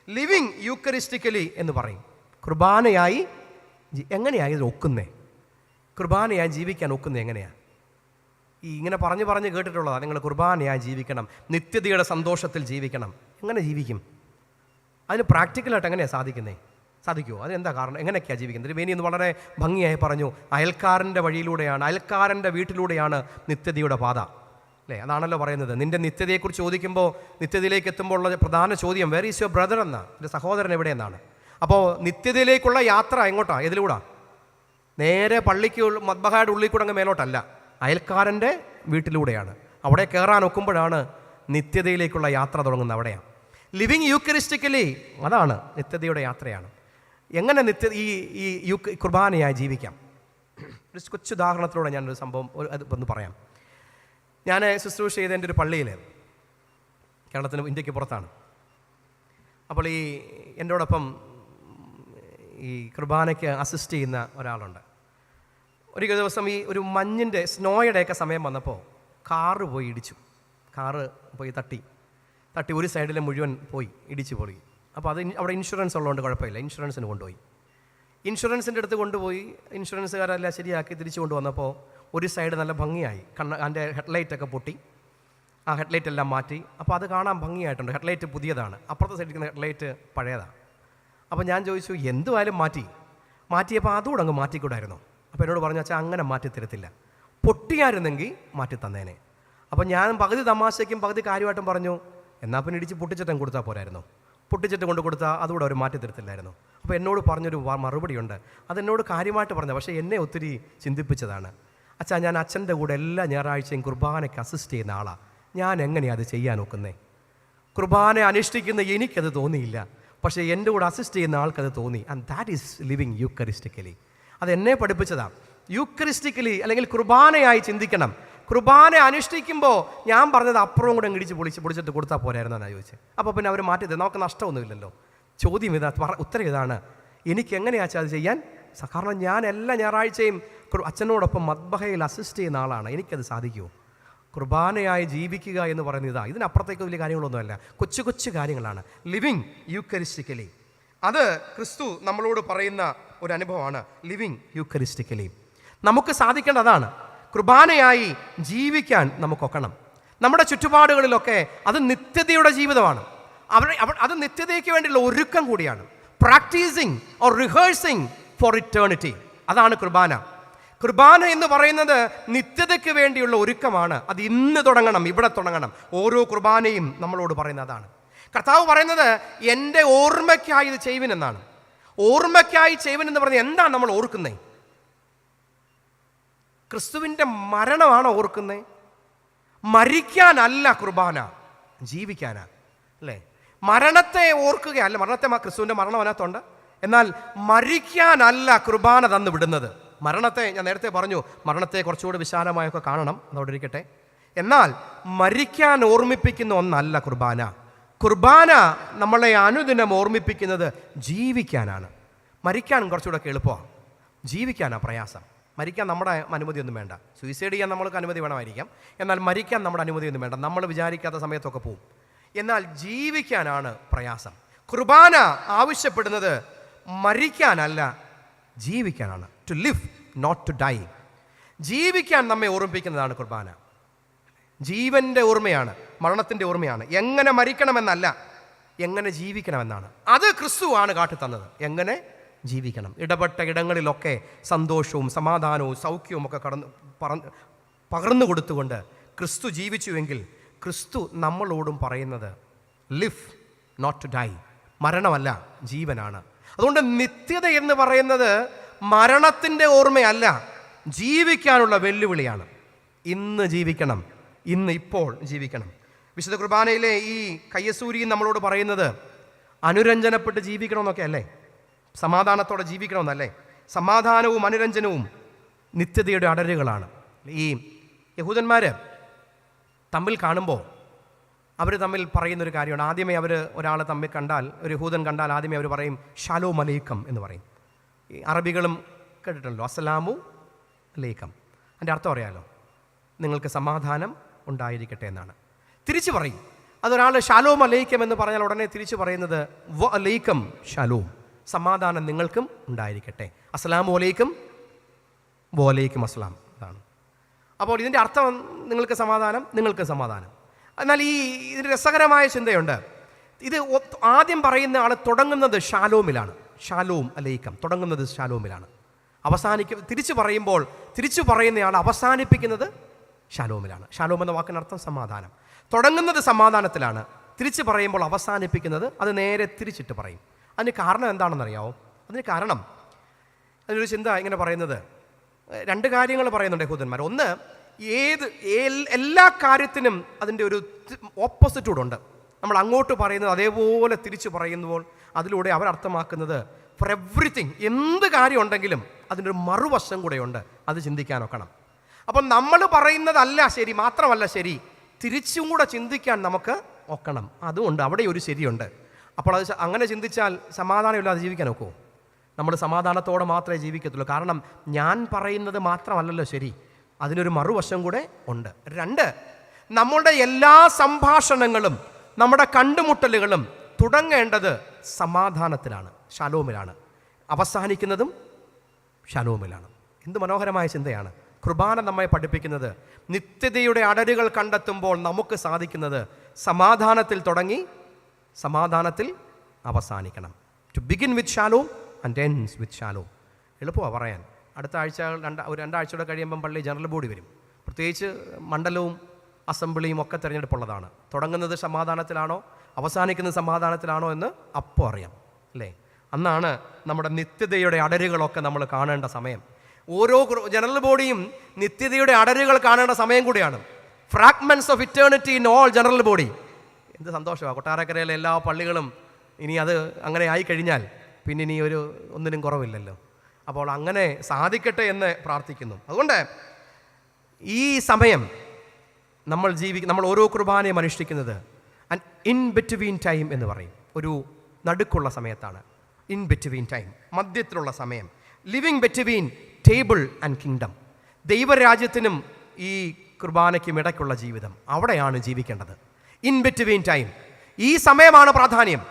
ലിവിങ് യൂക്കറിസ്റ്റിക്കലി എന്ന് പറയും. കുർബാനയായി എങ്ങനെയാണ് ഇത് ഒക്കുന്നേ? കുർബാനയായി ജീവിക്കാൻ ഒക്കുന്നത് എങ്ങനെയാണ്? ഇങ്ങനെ പറഞ്ഞ് കേട്ടിട്ടുള്ളതാണ്, നിങ്ങൾ കുർബാനയായി ജീവിക്കണം, നിത്യതയുടെ സന്തോഷത്തിൽ ജീവിക്കണം. എങ്ങനെ ജീവിക്കും? അതിന് പ്രാക്ടിക്കലായിട്ട് എങ്ങനെയാണ് സാധിക്കുമോ? അതെന്താ കാരണം? എങ്ങനെയൊക്കെയാണ് ജീവിക്കുന്നത്? തിരുമേനി എന്ന് വളരെ ഭംഗിയായി പറഞ്ഞു, അയൽക്കാരൻ്റെ വഴിയിലൂടെയാണ്, അയൽക്കാരൻ്റെ വീട്ടിലൂടെയാണ് നിത്യതയുടെ പാത, അല്ലേ? അതാണല്ലോ പറയുന്നത്. നിൻ്റെ നിത്യതയെക്കുറിച്ച് ചോദിക്കുമ്പോൾ, നിത്യതയിലേക്ക് എത്തുമ്പോൾ ഉള്ള പ്രധാന ചോദ്യം വേർ ഈസ് യുവർ ബ്രദർ എന്നാണ്, എൻ്റെ സഹോദരൻ എവിടെയെന്നാണ്. അപ്പോൾ നിത്യതയിലേക്കുള്ള യാത്ര എങ്ങോട്ടാണ്? എതിലൂടാ? നേരെ പള്ളിക്ക് മദ്ബഹയുടെ ഉള്ളിൽ കൂടെ അങ്ങ് മേലോട്ടല്ല, അയൽക്കാരൻ്റെ വീട്ടിലൂടെയാണ്. അവിടെ കയറാൻ ഒക്കുമ്പോഴാണ് നിത്യതയിലേക്കുള്ള യാത്ര തുടങ്ങുന്നത്. അവിടെയാണ് ലിവിങ് യൂക്കറിസ്റ്റിക്കലി. അതാണ് നിത്യതയുടെ യാത്രയാണ്. എങ്ങനെ ഈ കുർബാനയായി ജീവിക്കാം? ഒരു കൊച്ചു ഉദാഹരണത്തിലൂടെ ഞാനൊരു സംഭവം അത് ഒന്ന് പറയാം. ഞാൻ ശുശ്രൂഷ ചെയ്ത എൻ്റെ ഒരു പള്ളിയിൽ, കേരളത്തിന് ഇന്ത്യക്ക് പുറത്താണ്. അപ്പോൾ എന്നോടൊപ്പം ഈ കുർബാനയ്ക്ക് അസിസ്റ്റ് ചെയ്യുന്ന ഒരാളുണ്ട്. ഒരു ദിവസം ഒരു മഞ്ഞിൻ്റെ സ്നോയുടെയൊക്കെ സമയം വന്നപ്പോൾ കാറ് പോയി ഇടിച്ചു. കാറ് പോയി തട്ടി ഒരു സൈഡിൽ മുഴുവൻ പോയി ഇടിച്ചു പോയി. അപ്പോൾ അത് അവിടെ ഇൻഷുറൻസ് ഉള്ളതുകൊണ്ട് കുഴപ്പമില്ല, ഇൻഷുറൻസിന് കൊണ്ടുപോയി. ഇൻഷുറൻസിൻ്റെ അടുത്ത് കൊണ്ടുപോയി ഇൻഷുറൻസുകാരെല്ലാം ശരിയാക്കി തിരിച്ചു കൊണ്ടുവന്നപ്പോൾ ഒരു സൈഡ് നല്ല ഭംഗിയായി. അതിൻ്റെ ഹെഡ്ലൈറ്റൊക്കെ പൊട്ടി, ആ ഹെഡ്ലൈറ്റ് എല്ലാം മാറ്റി. അപ്പോൾ അത് കാണാൻ ഭംഗിയായിട്ടുണ്ട്. ഹെഡ്ലൈറ്റ് പുതിയതാണ്, അപ്പുറത്തെ സൈഡിൽ ഹെഡ്ലൈറ്റ് പഴയതാണ്. അപ്പോൾ ഞാൻ ചോദിച്ചു, എന്തുമായാലും മാറ്റിയപ്പോൾ അതുകൂടെ അങ്ങ് മാറ്റിക്കൂടായിരുന്നു? അപ്പോൾ എന്നോട് പറഞ്ഞു, അച്ഛാ അങ്ങനെ മാറ്റി തരത്തില്ല, പൊട്ടിയായിരുന്നെങ്കിൽ മാറ്റി തന്നേനെ. അപ്പോൾ ഞാൻ പകുതി തമാശയ്ക്കും പകുതി കാര്യമായിട്ടും പറഞ്ഞു, എന്നാൽ പിന്നെ ഇടിച്ച് പൊട്ടിച്ചിട്ടും കൊടുത്താൽ പോരായിരുന്നു? പൊട്ടിച്ചിട്ട് കൊണ്ട് കൊടുത്താൽ അതുകൂടെ അവർ മാറ്റി തരത്തില്ലായിരുന്നു. അപ്പോൾ എന്നോട് പറഞ്ഞൊരു മറുപടിയുണ്ട്, അതെന്നോട് കാര്യമായിട്ട് പറഞ്ഞത്, പക്ഷേ എന്നെ ഒത്തിരി ചിന്തിപ്പിച്ചതാണ്. അച്ഛാ, ഞാൻ അച്ഛൻ്റെ കൂടെ എല്ലാ ഞായറാഴ്ചയും കുർബാനയ്ക്ക് അസിസ്റ്റ് ചെയ്യുന്ന ആളാണ്. ഞാൻ എങ്ങനെയാണ് അത് ചെയ്യാൻ നോക്കുന്നത്? കുർബാന അനുഷ്ഠിക്കുന്ന എനിക്കത് തോന്നിയില്ല, പക്ഷേ എൻ്റെ കൂടെ അസിസ്റ്റ് ചെയ്യുന്ന ആൾക്കത് തോന്നി. And that is living eucharistically. അതെന്നെ പഠിപ്പിച്ചതാണ്. യൂക്കറിസ്റ്റിക്കലി അല്ലെങ്കിൽ കുർബാനയായി ചിന്തിക്കണം. കുർബാന അനുഷ്ഠിക്കുമ്പോൾ ഞാൻ പറഞ്ഞത് അപ്പുറവും കൂടെ ഇടിച്ച് പൊളിച്ചിട്ട് കൊടുത്താൽ പോരായിരുന്നു എന്നാണ് ചോദിച്ചത്. അപ്പോൾ പിന്നെ അവർ മാറ്റിയത്, നമുക്ക് നഷ്ടമൊന്നുമില്ലല്ലോ. ചോദ്യം ഉത്തരം ഇതാണ്, എനിക്ക് എങ്ങനെയാച്ചാൽ അത് ചെയ്യാൻ? കാരണം ഞാൻ എല്ലാ ഞായറാഴ്ചയും അച്ഛനോടൊപ്പം മദ്ബഹയിൽ അസിസ്റ്റ് ചെയ്യുന്ന ആളാണ്, എനിക്കത് സാധിക്കുമോ? കുർബാനയായി ജീവിക്കുക എന്ന് പറയുന്നത് ഇതിനപ്പുറത്തേക്ക് വലിയ കാര്യങ്ങളൊന്നുമല്ല, കൊച്ചു കൊച്ചു കാര്യങ്ങളാണ്. ലിവിങ് യൂക്കറിസ്റ്റിക്കലി, അത് ക്രിസ്തു നമ്മളോട് പറയുന്ന ഒരു അനുഭവമാണ്. ലിവിങ് യൂക്കറിസ്റ്റിക്കലി നമുക്ക് സാധിക്കേണ്ടതാണ്. കുർബാനയായി ജീവിക്കാൻ നമുക്കൊക്കണം. നമ്മുടെ ചുറ്റുപാടുകളിലൊക്കെ അത് നിത്യതയുടെ ജീവിതമാണ്. അത് നിത്യതയ്ക്ക് വേണ്ടിയുള്ള ഒരുക്കം കൂടിയാണ്. Practising or rehearsing four eternity, അതാണ് കുർബാന. കുർബാന എന്ന് പറയുന്നത് നിത്യതയ്ക്ക് വേണ്ടിയുള്ള ഒരുക്കമാണ്. അത് ഇന്ന് തുടങ്ങണം, ഇവിടെ തുടങ്ങണം. ഓരോ കുർബാനയും നമ്മളോട് പറയുന്നത് അതാണ്. കർത്താവ് പറയുന്നത് എൻ്റെ ഓർമ്മയ്ക്കായി ഇത് ചെയ്യുവിനെന്നാണ്. ഓർമ്മയ്ക്കായി ചെയ്യുവിനെന്ന് പറഞ്ഞാൽ എന്താണ് നമ്മൾ ഓർക്കുന്നത്? ക്രിസ്തുവിൻ്റെ മരണമാണ് ഓർക്കുന്നത്. മരിക്കാനല്ല കുർബാന, ജീവിക്കാനാ, അല്ലേ? മരണത്തെ ഓർക്കുകയല്ല, ക്രിസ്തുവിൻ്റെ മരണം അതിനകത്തുണ്ട്. എന്നാൽ മരിക്കാനല്ല കുർബാന തന്നു വിടുന്നത്. മരണത്തെ ഞാൻ നേരത്തെ പറഞ്ഞു, മരണത്തെ കുറച്ചുകൂടി വിശാലമായൊക്കെ കാണണം, അതവിടെ ഇരിക്കട്ടെ. എന്നാൽ മരിക്കാൻ ഓർമ്മിപ്പിക്കുന്ന ഒന്നല്ല കുർബാന. കുർബാന നമ്മളെ അനുദിനം ഓർമ്മിപ്പിക്കുന്നത് ജീവിക്കാനാണ്. മരിക്കാൻ കുറച്ചുകൂടെ എളുപ്പമാണ്, ജീവിക്കാനാണ് പ്രയാസം. മരിക്കാൻ നമ്മുടെ അനുമതിയൊന്നും വേണ്ട. സൂയിസൈഡ് ചെയ്യാൻ നമ്മൾക്ക് അനുമതി വേണമായിരിക്കാം, എന്നാൽ മരിക്കാൻ നമ്മുടെ അനുമതിയൊന്നും വേണ്ട. നമ്മൾ വിചാരിക്കാത്ത സമയത്തൊക്കെ പോവും. എന്നാൽ ജീവിക്കാനാണ് പ്രയാസം. കുർബാന ആവശ്യപ്പെടുന്നത് മരിക്കാനല്ല, ജീവിക്കാനാണ്. To live, not to die. ജീവിക്കാൻ നമ്മെ ഓർമ്മിപ്പിക്കുന്നതാണ് കുർബാന. ജീവൻ്റെ ഓർമ്മയാണ്, മരണത്തിൻ്റെ ഓർമ്മയാണ്. എങ്ങനെ മരിക്കണമെന്നല്ല, എങ്ങനെ ജീവിക്കണമെന്നാണ്. അത് ക്രിസ്തുവാണ് കാട്ടിത്തന്നത്, എങ്ങനെ ജീവിക്കണം. ഇടപെട്ട ഇടങ്ങളിലൊക്കെ സന്തോഷവും സമാധാനവും സൗഖ്യവും ഒക്കെ പകർന്നു കൊടുത്തുകൊണ്ട് ക്രിസ്തു ജീവിച്ചുവെങ്കിൽ ക്രിസ്തു നമ്മളോടും പറയുന്നത് ലിവ്, നോട്ട് ടു ഡൈ. മരണമല്ല, ജീവനാണ്. അതുകൊണ്ട് നിത്യത എന്ന് പറയുന്നത് മരണത്തിൻ്റെ ഓർമ്മയല്ല, ജീവിക്കാനുള്ള വെല്ലുവിളിയാണ്. ഇന്ന് ജീവിക്കണം, ഇപ്പോൾ ജീവിക്കണം. വിശുദ്ധ കുർബാനയിലെ ഈ കയ്യസൂരിയും നമ്മളോട് പറയുന്നത് അനുരഞ്ജനപ്പെട്ട് ജീവിക്കണമെന്നൊക്കെ അല്ലേ, സമാധാനത്തോടെ ജീവിക്കണമെന്നല്ലേ. സമാധാനവും അനുരഞ്ജനവും നിത്യതയുടെ അടരുകളാണ്. ഈ യഹൂദന്മാർ തമ്മിൽ കാണുമ്പോൾ അവർ തമ്മിൽ പറയുന്നൊരു കാര്യമാണ്. ആദ്യമേ ഒരാൾ തമ്മിൽ കണ്ടാൽ, ഒരു യഹൂദൻ കണ്ടാൽ ആദ്യമേ അവർ പറയും ഷാലോം അലൈക്കം എന്ന് പറയും. ഈ അറബികളും കേട്ടിട്ടുണ്ടല്ലോ, അസ്സലാമു അലൈക്കം. അതിൻ്റെ അർത്ഥം അറിയാലോ, നിങ്ങൾക്ക് സമാധാനം ഉണ്ടായിരിക്കട്ടെ എന്നാണ്. തിരിച്ചു പറയും. അതൊരാൾ ഷാലോം അലൈക്കം എന്ന് പറഞ്ഞാൽ ഉടനെ തിരിച്ചു പറയുന്നത് വ അലൈക്കം ഷാലോം, സമാധാനം നിങ്ങൾക്കും ഉണ്ടായിരിക്കട്ടെ. അസ്സലാമു അലൈക്കും, വലൈക്കും അസ്സലാം. അതാണ്. അപ്പോൾ ഇതിൻ്റെ അർത്ഥം നിങ്ങൾക്ക് സമാധാനം, നിങ്ങൾക്ക് സമാധാനം. എന്നാൽ ഇതിന് രസകരമായ ചിന്തയുണ്ട്. ഇത് ആദ്യം പറയുന്ന ആൾ തുടങ്ങുന്നത് ഷാലോമിലാണ്. ഷാലോം അലൈക്കം, തുടങ്ങുന്നത് ഷാലോമിലാണ്. തിരിച്ചു പറയുന്നയാൾ അവസാനിപ്പിക്കുന്നത് ഷാലോമിലാണ്. ഷാലോം എന്ന വാക്കിനർത്ഥം സമാധാനം. തുടങ്ങുന്നത് സമാധാനത്തിലാണ്, തിരിച്ചു പറയുമ്പോൾ അവസാനിപ്പിക്കുന്നത് അത് നേരെ തിരിച്ചിട്ട് പറയും. അതിന് കാരണം എന്താണെന്നറിയാമോ? അതിനൊരു ചിന്ത ഇങ്ങനെ പറയുന്നത്, രണ്ട് കാര്യങ്ങൾ പറയുന്നുണ്ട് യഹൂദന്മാർ. ഒന്ന്, എല്ലാ കാര്യത്തിനും അതിൻ്റെ ഒരു ഓപ്പോസിറ്റൂടുണ്ട്. നമ്മൾ അങ്ങോട്ട് പറയുന്നത് അതേപോലെ തിരിച്ചു പറയുമ്പോൾ അതിലൂടെ അവരർത്ഥമാക്കുന്നത് ഫോർ എവ്രിതിങ്, എന്ത് കാര്യം ഉണ്ടെങ്കിലും അതിൻ്റെ ഒരു മറുവശം കൂടെയുണ്ട്. അത് ചിന്തിക്കാൻ ഒക്കണം. അപ്പം നമ്മൾ പറയുന്നതല്ല ശരി, മാത്രമല്ല ശരി, തിരിച്ചും കൂടെ ചിന്തിക്കാൻ നമുക്ക് ഒക്കണം. അതുകൊണ്ട് അവിടെ ഒരു ശരിയുണ്ട്. അപ്പോൾ അത് അങ്ങനെ ചിന്തിച്ചാൽ സമാധാനമില്ലാതെ ജീവിക്കാൻ ഒക്കുമോ? നമ്മൾ സമാധാനത്തോടെ മാത്രമേ ജീവിക്കത്തുള്ളൂ. കാരണം ഞാൻ പറയുന്നത് മാത്രമല്ലല്ലോ ശരി, അതിനൊരു മറുവശം കൂടെ ഉണ്ട്. രണ്ട്, നമ്മളുടെ എല്ലാ സംഭാഷണങ്ങളും നമ്മുടെ കണ്ടുമുട്ടലുകളും തുടങ്ങേണ്ടത് സമാധാനത്തിലാണ്, ഷാലോമിലാണ്. അവസാനിക്കുന്നതും ഷാലോമിലാണ്. എന്ത് മനോഹരമായ ചിന്തയാണ് കുർബാന നമ്മെ പഠിപ്പിക്കുന്നത്. നിത്യതയുടെ അടരുകൾ കണ്ടെത്തുമ്പോൾ നമുക്ക് സാധിക്കുന്നത് സമാധാനത്തിൽ തുടങ്ങി സമാധാനത്തിൽ അവസാനിക്കണം. To begin with shalom and ends with shalom. എളുപ്പമാണ് പറയാൻ. അടുത്ത ആഴ്ച ഒരു രണ്ടാഴ്ചയോടെ കഴിയുമ്പം പള്ളി ജനറൽ ബോഡി വരും. പ്രത്യേകിച്ച് മണ്ഡലവും അസംബ്ലിയും ഒക്കെ തിരഞ്ഞെടുപ്പുള്ളതാണ്. തുടങ്ങുന്നത് സമാധാനത്തിലാണോ അവസാനിക്കുന്നത് സമാധാനത്തിലാണോ എന്ന് അപ്പോൾ അറിയാം, അല്ലേ? അന്നാണ് നമ്മുടെ നിത്യതയുടെ അടരുകളൊക്കെ നമ്മൾ കാണേണ്ട സമയം. ഓരോ ജനറൽ ബോഡിയും നിത്യതയുടെ അടരുകൾ കാണേണ്ട സമയം കൂടിയാണ്. Fragments of eternity in all general body. എന്ത് സന്തോഷമാണ്! കൊട്ടാരക്കരയിലെ എല്ലാ പള്ളികളും ഇനി അത് അങ്ങനെ ആയിക്കഴിഞ്ഞാൽ പിന്നെ ഇനി ഒന്നിനും കുറവില്ലല്ലോ. അപ്പോൾ അങ്ങനെ സാധിക്കട്ടെ എന്ന് പ്രാർത്ഥിക്കുന്നു. അതുകൊണ്ട് ഈ സമയം നമ്മൾ ഓരോ കുർബാനയും അനുഷ്ഠിക്കുന്നത് ഇൻ ബിറ്റ്വീൻ ടൈം എന്ന് പറയും. ഒരു നടുക്കുള്ള സമയത്താണ് ഇൻ ബിറ്റ്വീൻ ടൈം, മധ്യത്തിലുള്ള സമയം. Living between table and kingdom. ദൈവരാജ്യത്തിനും ഈ കുർബാനയ്ക്കും ഇടയ്ക്കുള്ള ജീവിതം, അവിടെയാണ് ജീവിക്കേണ്ടത്. ഇൻ ബിറ്റ്വീൻ ടൈം, ഈ സമയമാണ് പ്രാധാന്യം.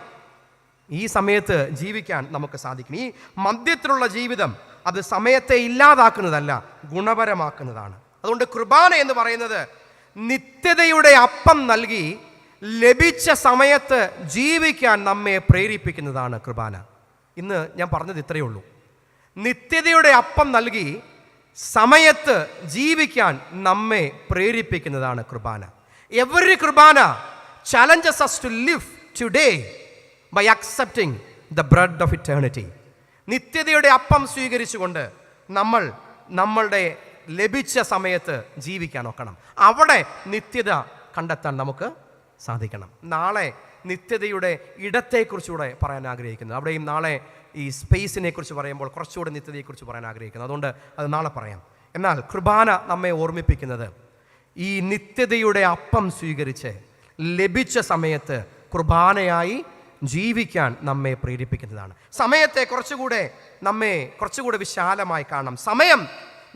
ഈ സമയത്ത് ജീവിക്കാൻ നമുക്ക് സാധിക്കും. ഈ മധ്യത്തിലുള്ള ജീവിതം അത് സമയത്തെ ഇല്ലാതാക്കുന്നതല്ല, ഗുണപരമാക്കുന്നതാണ്. അതുകൊണ്ട് കുർബാന എന്ന് പറയുന്നത് നിത്യതയുടെ അപ്പം നൽകി ലഭിച്ച സമയത്ത് ജീവിക്കാൻ നമ്മെ പ്രേരിപ്പിക്കുന്നതാണ് കുർബാന. ഇന്ന് ഞാൻ പറഞ്ഞത് ഇത്രയേ ഉള്ളൂ. നിത്യതയുടെ അപ്പം നൽകി സമയത്ത് ജീവിക്കാൻ നമ്മെ പ്രേരിപ്പിക്കുന്നതാണ് കുർബാന. Every Qurbana challenges us to live today by accepting the bread of eternity. നിത്യതയുടെ അപ്പം സ്വീകരിച്ചുകൊണ്ട് നമ്മളുടെ ലഭിച്ച സമയത്ത് ജീവിക്കാൻ നോക്കണം. അവിടെ നിത്യത കണ്ടെത്താൻ നമുക്ക് സാധിക്കണം. നാളെ നിത്യതയുടെ ഇടത്തെക്കുറിച്ചുകൂടെ പറയാൻ ആഗ്രഹിക്കുന്നു. അവിടെയും നാളെ ഈ സ്പേസിനെ കുറിച്ച് പറയുമ്പോൾ കുറച്ചുകൂടെ നിത്യതയെക്കുറിച്ച് പറയാൻ ആഗ്രഹിക്കുന്നു. അതുകൊണ്ട് അത് നാളെ പറയാം. എന്നാൽ കുർബാന നമ്മെ ഓർമ്മിപ്പിക്കുന്നത് ഈ നിത്യതയുടെ അപ്പം സ്വീകരിച്ച് ലഭിച്ച സമയത്ത് കുർബാനയായി ജീവിക്കാൻ നമ്മെ പ്രേരിപ്പിക്കുന്നതാണ്. സമയത്തെ കുറച്ചുകൂടെ വിശാലമായി കാണണം. സമയം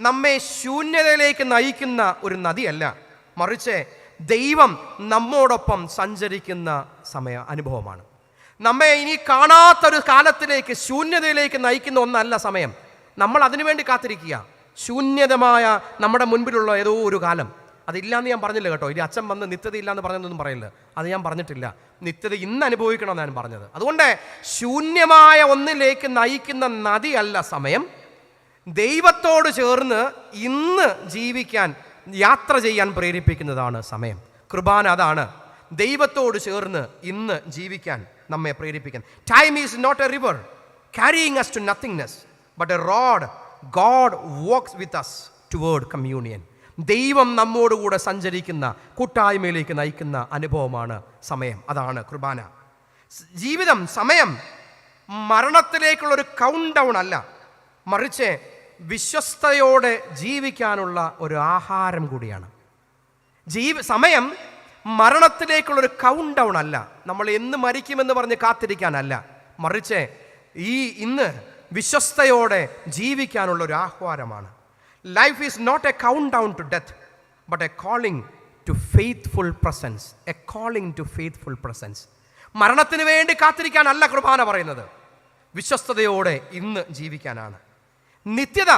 നമ്മെ ശൂന്യതയിലേക്ക് നയിക്കുന്ന ഒരു നദിയല്ല, മറിച്ച് ദൈവം നമ്മോടൊപ്പം സഞ്ചരിക്കുന്ന അനുഭവമാണ്. നമ്മെ ഇനി കാണാത്തൊരു കാലത്തിലേക്ക്, ശൂന്യതയിലേക്ക് നയിക്കുന്ന ഒന്നല്ല സമയം. നമ്മൾ അതിനുവേണ്ടി കാത്തിരിക്കുക. ശൂന്യതമായ നമ്മുടെ മുൻപിലുള്ള ഏതോ ഒരു കാലം, അതില്ലാന്ന് ഞാൻ പറഞ്ഞില്ല കേട്ടോ. ഇനി അച്ഛൻ വന്ന് നിത്യത ഇല്ലാന്ന് പറഞ്ഞതൊന്നും പറയില്ല, അത് ഞാൻ പറഞ്ഞിട്ടില്ല. നിത്യത ഇന്ന് അനുഭവിക്കണമെന്ന് ഞാൻ പറഞ്ഞത്. അതുകൊണ്ട് ശൂന്യമായ ഒന്നിലേക്ക് നയിക്കുന്ന നദിയല്ല സമയം. ദൈവത്തോട് ചേർന്ന് ഇന്ന് ജീവിക്കാൻ, യാത്ര ചെയ്യാൻ പ്രേരിപ്പിക്കുന്നതാണ് സമയം. കുർബാന അതാണ്, ദൈവത്തോട് ചേർന്ന് ഇന്ന് ജീവിക്കാൻ നമ്മെ പ്രേരിപ്പിക്കാൻ. Time is not a river carrying us to nothingness, but a road God walks with us toward communion. ദൈവം നമ്മോടുകൂടെ സഞ്ചരിക്കുന്ന, കൂട്ടായ്മയിലേക്ക് നയിക്കുന്ന അനുഭവമാണ് സമയം. അതാണ് കുർബാന. ജീവിതം, സമയം മരണത്തിലേക്കുള്ളൊരു കൗണ്ട് ഡൗൺ അല്ല, മറിച്ച് വിശ്വസ്തയോടെ ജീവിക്കാനുള്ള ഒരു ആഹാരം കൂടിയാണ്. സമയം മരണത്തിലേക്കുള്ളൊരു കൗണ്ട് ഡൗൺ അല്ല, നമ്മൾ എന്ന് മരിക്കുമെന്ന് പറഞ്ഞ് കാത്തിരിക്കാനല്ല, മറിച്ച് ഇന്ന് വിശ്വസ്തയോടെ ജീവിക്കാനുള്ള ഒരു ആഹ്വാനമാണ്. Life is not a countdown to death, but a calling to faithful presence. A calling to faithful presence. മരണത്തിന് വേണ്ടി കാത്തിരിക്കാനല്ല കുർബാന പറയുന്നത്, വിശ്വസ്തയോടെ ഇന്ന് ജീവിക്കാനാണ്. നിത്യത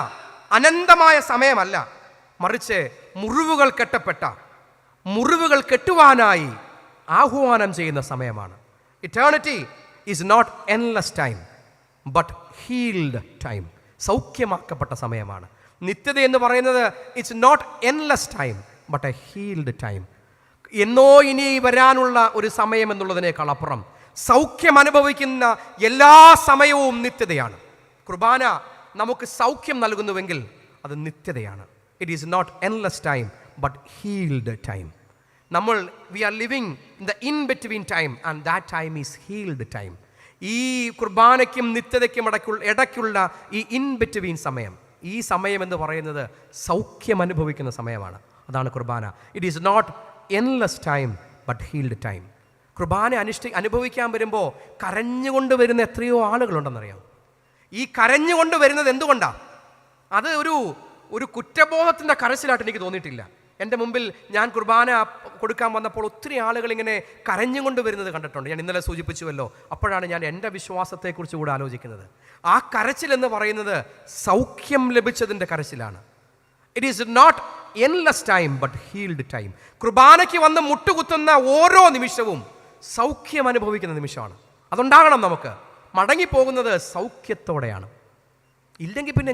അനന്തമായ സമയമല്ല, മറിച്ച് മുറിവുകൾ കെട്ടുവാനായി ആഹ്വാനം ചെയ്യുന്ന സമയമാണ്. Eternity is not endless time but healed time. സൗഖ്യമാക്കപ്പെട്ട സമയമാണ്. നിത്യത എന്ന് പറയുന്നത് it's not endless time but a healed time. എന്നോ ഇനി വരാനുള്ള ഒരു സമയം എന്നുള്ളതിനേക്കാൾ അപ്പുറം സൗഖ്യം അനുഭവിക്കുന്ന എല്ലാ സമയവും നിത്യതയാണ്. കുർബാന നമുക്ക് സൗഖ്യം നൽകുന്നുവെങ്കിൽ അത് നിത്യതയാണ്. It is not endless time but healed time. We are living in the in between time and that time is healed time. ഈ കുർബാനയ്ക്കും നിത്യതയ്ക്കും ഇടയ്ക്കുള്ള ഈ ഇൻ ബിറ്റ്വീൻ സമയം, ഈ സമയം എന്ന് പറയുന്നത് സൗഖ്യം അനുഭവിക്കുന്ന സമയമാണ്. അതാണ് കുർബാന. It is not endless time but healed time. കുർബാന അനുഭവിക്കാൻ വരുമ്പോൾ കരഞ്ഞുകൊണ്ട് വരുന്ന എത്രയോ ആളുകളുണ്ടെന്നറിയാം. ഈ കരഞ്ഞുകൊണ്ട് വരുന്നത് എന്തുകൊണ്ടാണ്? അത് ഒരു കുറ്റബോധത്തിൻ്റെ കരച്ചിലായിട്ട് എനിക്ക് തോന്നിയിട്ടില്ല. എൻ്റെ മുമ്പിൽ ഞാൻ കുർബാന കൊടുക്കാൻ വന്നപ്പോൾ ഒത്തിരി ആളുകൾ ഇങ്ങനെ കരഞ്ഞുകൊണ്ട് വരുന്നത് കണ്ടിട്ടുണ്ട്. ഞാൻ ഇന്നലെ സൂചിപ്പിച്ചുവല്ലോ. അപ്പോഴാണ് ഞാൻ എൻ്റെ വിശ്വാസത്തെക്കുറിച്ച് കൂടെ ആലോചിക്കുന്നത്. ആ കരച്ചിൽ എന്ന് പറയുന്നത് സൗഖ്യം ലഭിച്ചതിൻ്റെ കരച്ചിലാണ്. It is not endless time but healed time. കുർബാനയ്ക്ക് വന്ന് മുട്ടുകുത്തുന്ന ഓരോ നിമിഷവും സൗഖ്യം അനുഭവിക്കുന്ന നിമിഷമാണ്. അതുണ്ടാകണം നമുക്ക്. മടങ്ങിപ്പോകുന്നത് സൗഖ്യത്തോടെയാണ്. ഇല്ലെങ്കിൽ പിന്നെ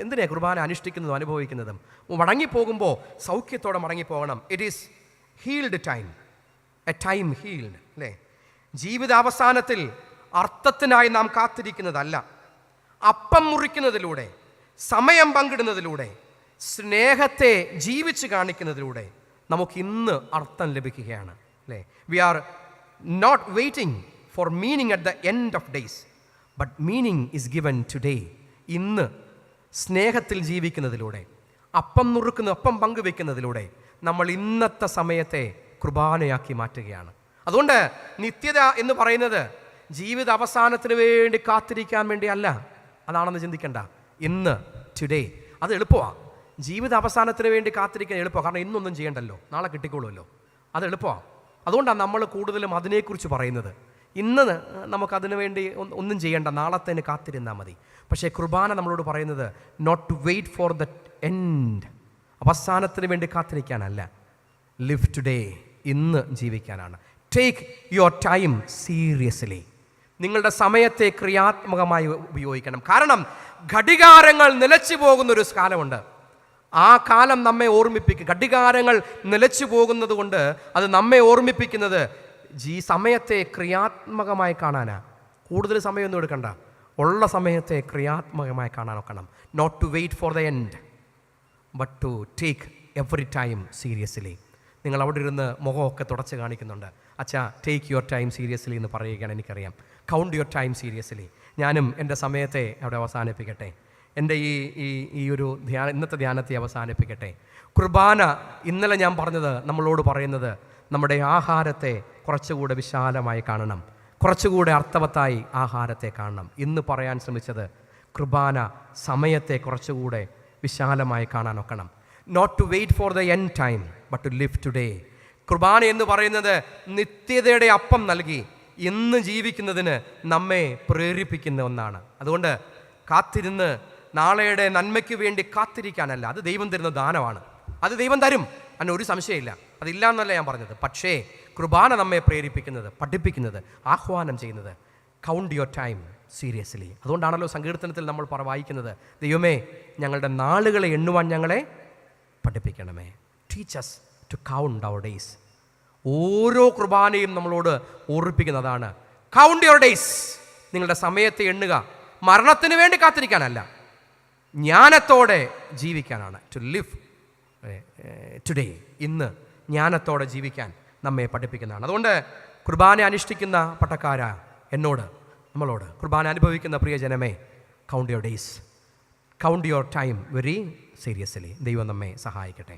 എന്തിനാ കുർബാന അനുഷ്ഠിക്കുന്നതും അനുഭവിക്കുന്നതും? മടങ്ങിപ്പോകുമ്പോൾ സൗഖ്യത്തോടെ മടങ്ങിപ്പോകണം. It is healed time, a time healed, അല്ലേ? ജീവിതാവസാനത്തിൽ അർത്ഥത്തിനായി നാം കാത്തിരിക്കുന്നതല്ല. അപ്പം മുറിക്കുന്നതിലൂടെ, സമയം പങ്കിടുന്നതിലൂടെ, സ്നേഹത്തെ ജീവിച്ച് കാണിക്കുന്നതിലൂടെ നമുക്ക് ഇന്ന് അർത്ഥം ലഭിക്കുകയാണ്, അല്ലേ? We are not waiting for meaning at the end of days but meaning is given today. ഇന്ന് സ്നേഹത്തിൽ ജീവിക്കുന്നതിലൂടെ, അപ്പം പങ്കുവെക്കുന്നതിലൂടെ നമ്മൾ ഇന്നത്തെ സമയത്തെ കുർബാനയാക്കി മാറ്റുകയാണ്. അതുകൊണ്ട് നിത്യത എന്ന് പറയുന്നത് ജീവിത അവസാനത്തിന് വേണ്ടി കാത്തിരിക്കാൻ വേണ്ടി അല്ല. അതാണെന്ന് ചിന്തിക്കണ്ട. ഇന്ന്, ടുഡേ. അത് എളുപ്പമാണ്. ജീവിത അവസാനത്തിന് വേണ്ടി കാത്തിരിക്കാൻ എളുപ്പമാണ്. കാരണം ഇന്നൊന്നും ചെയ്യണ്ടല്ലോ, നാളെ കിട്ടിക്കോളുമല്ലോ. അത് എളുപ്പമാണ്. അതുകൊണ്ടാണ് നമ്മൾ കൂടുതലും അതിനെക്കുറിച്ച് പറയുന്നത്. ഇന്ന് നമുക്കതിനു വേണ്ടി ഒന്നും ചെയ്യേണ്ട, നാളത്തേന് കാത്തിരുന്നാൽ മതി. പക്ഷേ കുർബാന നമ്മളോട് പറയുന്നത് not to wait for the end, അവസാനത്തിന് വേണ്ടി കാത്തിരിക്കാനല്ല. ലിവ് ടുഡേ, ഇന്ന് ജീവിക്കാനാണ്. Take your time seriously. നിങ്ങളുടെ സമയത്തെ ക്രിയാത്മകമായി ഉപയോഗിക്കണം. കാരണം ഘടികാരങ്ങൾ നിലച്ചു പോകുന്നൊരു കാലമുണ്ട്. ആ കാലം നമ്മെ ഓർമ്മിപ്പിക്കും. ഘടികാരങ്ങൾ നിലച്ചു പോകുന്നത് കൊണ്ട് അത് നമ്മെ ഓർമ്മിപ്പിക്കുന്നത് സമയത്തെ ക്രിയാത്മകമായി കാണാനാ. കൂടുതൽ സമയമൊന്നും എടുക്കണ്ട, ഉള്ള സമയത്തെ ക്രിയാത്മകമായി കാണാൻ നോക്കണം. Not to wait for the end but to take every time seriously. നിങ്ങൾ അവിടെ ഇരുന്ന് മുഖമൊക്കെ തുടച്ച് കാണിക്കുന്നുണ്ട്. അച്ഛാ, ടേക്ക് യുവർ ടൈം സീരിയസ്ലി എന്ന് പറയുകയാണ്. എനിക്കറിയാം. Count your time seriously. ഞാനും എൻ്റെ സമയത്തെ അവിടെ അവസാനിപ്പിക്കട്ടെ. എൻ്റെ ഈ ഒരു ഇന്നത്തെ ധ്യാനത്തെ അവസാനിപ്പിക്കട്ടെ. കുർബാന ഇന്നലെ ഞാൻ പറഞ്ഞത്, നമ്മളോട് പറയുന്നത് നമ്മുടെ ആഹാരത്തെ കുറച്ചുകൂടെ വിശാലമായി കാണണം, കുറച്ചുകൂടെ അർത്ഥവത്തായി ആഹാരത്തെ കാണണം. ഇന്ന് പറയാൻ ശ്രമിച്ചത് കുർബാന സമയത്തെ കുറച്ചുകൂടെ വിശാലമായി കാണാൻ ഒക്കണം. Not to wait for the end time but to live today. കുർബാന എന്ന് പറയുന്നത് നിത്യതയുടെ അപ്പം നൽകി ഇന്ന് ജീവിക്കുന്നതിന് നമ്മെ പ്രേരിപ്പിക്കുന്ന ഒന്നാണ്. അതുകൊണ്ട് കാത്തിരുന്ന് നാളെയുടെ നന്മയ്ക്ക് വേണ്ടി കാത്തിരിക്കാനല്ല. അത് ദൈവം തരുന്ന ദാനമാണ്. അത് ദൈവം തരും, അതിന് ഒരു സംശയമില്ല. അതില്ല എന്നല്ല ഞാൻ പറഞ്ഞത്. പക്ഷേ കുർബാന നമ്മെ പ്രേരിപ്പിക്കുന്നത്, പഠിപ്പിക്കുന്നത്, ആഹ്വാനം ചെയ്യുന്നത് കൗണ്ട് യുവർ ടൈം സീരിയസ്ലി. അതുകൊണ്ടാണല്ലോ സങ്കീർത്തനത്തിൽ നമ്മൾ വായിക്കുന്നത്, ദൈവമേ ഞങ്ങളുടെ നാളുകളെ എണ്ണുവാൻ ഞങ്ങളെ പഠിപ്പിക്കണമേ. Teach us to count our days. ഓരോ കുർബാനയും നമ്മളോട് ഓർമ്മിപ്പിക്കുന്നതാണ്. Count your days. നിങ്ങളുടെ സമയത്തെ എണ്ണുക. മരണത്തിന് വേണ്ടി കാത്തിരിക്കാനല്ല, ജ്ഞാനത്തോടെ ജീവിക്കാനാണ്. ടു ലിവ് ടുഡേ, ഇന്ന് ജ്ഞാനത്തോടെ ജീവിക്കാൻ നമ്മെ പഠിപ്പിക്കുന്നതാണ്. അതുകൊണ്ട് കുർബാന അനുഷ്ഠിക്കുന്ന പട്ടക്കാര നമ്മളോട് കുർബാന അനുഭവിക്കുന്ന പ്രിയജനമേ, count your days, count your time very seriously. ദൈവം നമ്മെ സഹായിക്കട്ടെ.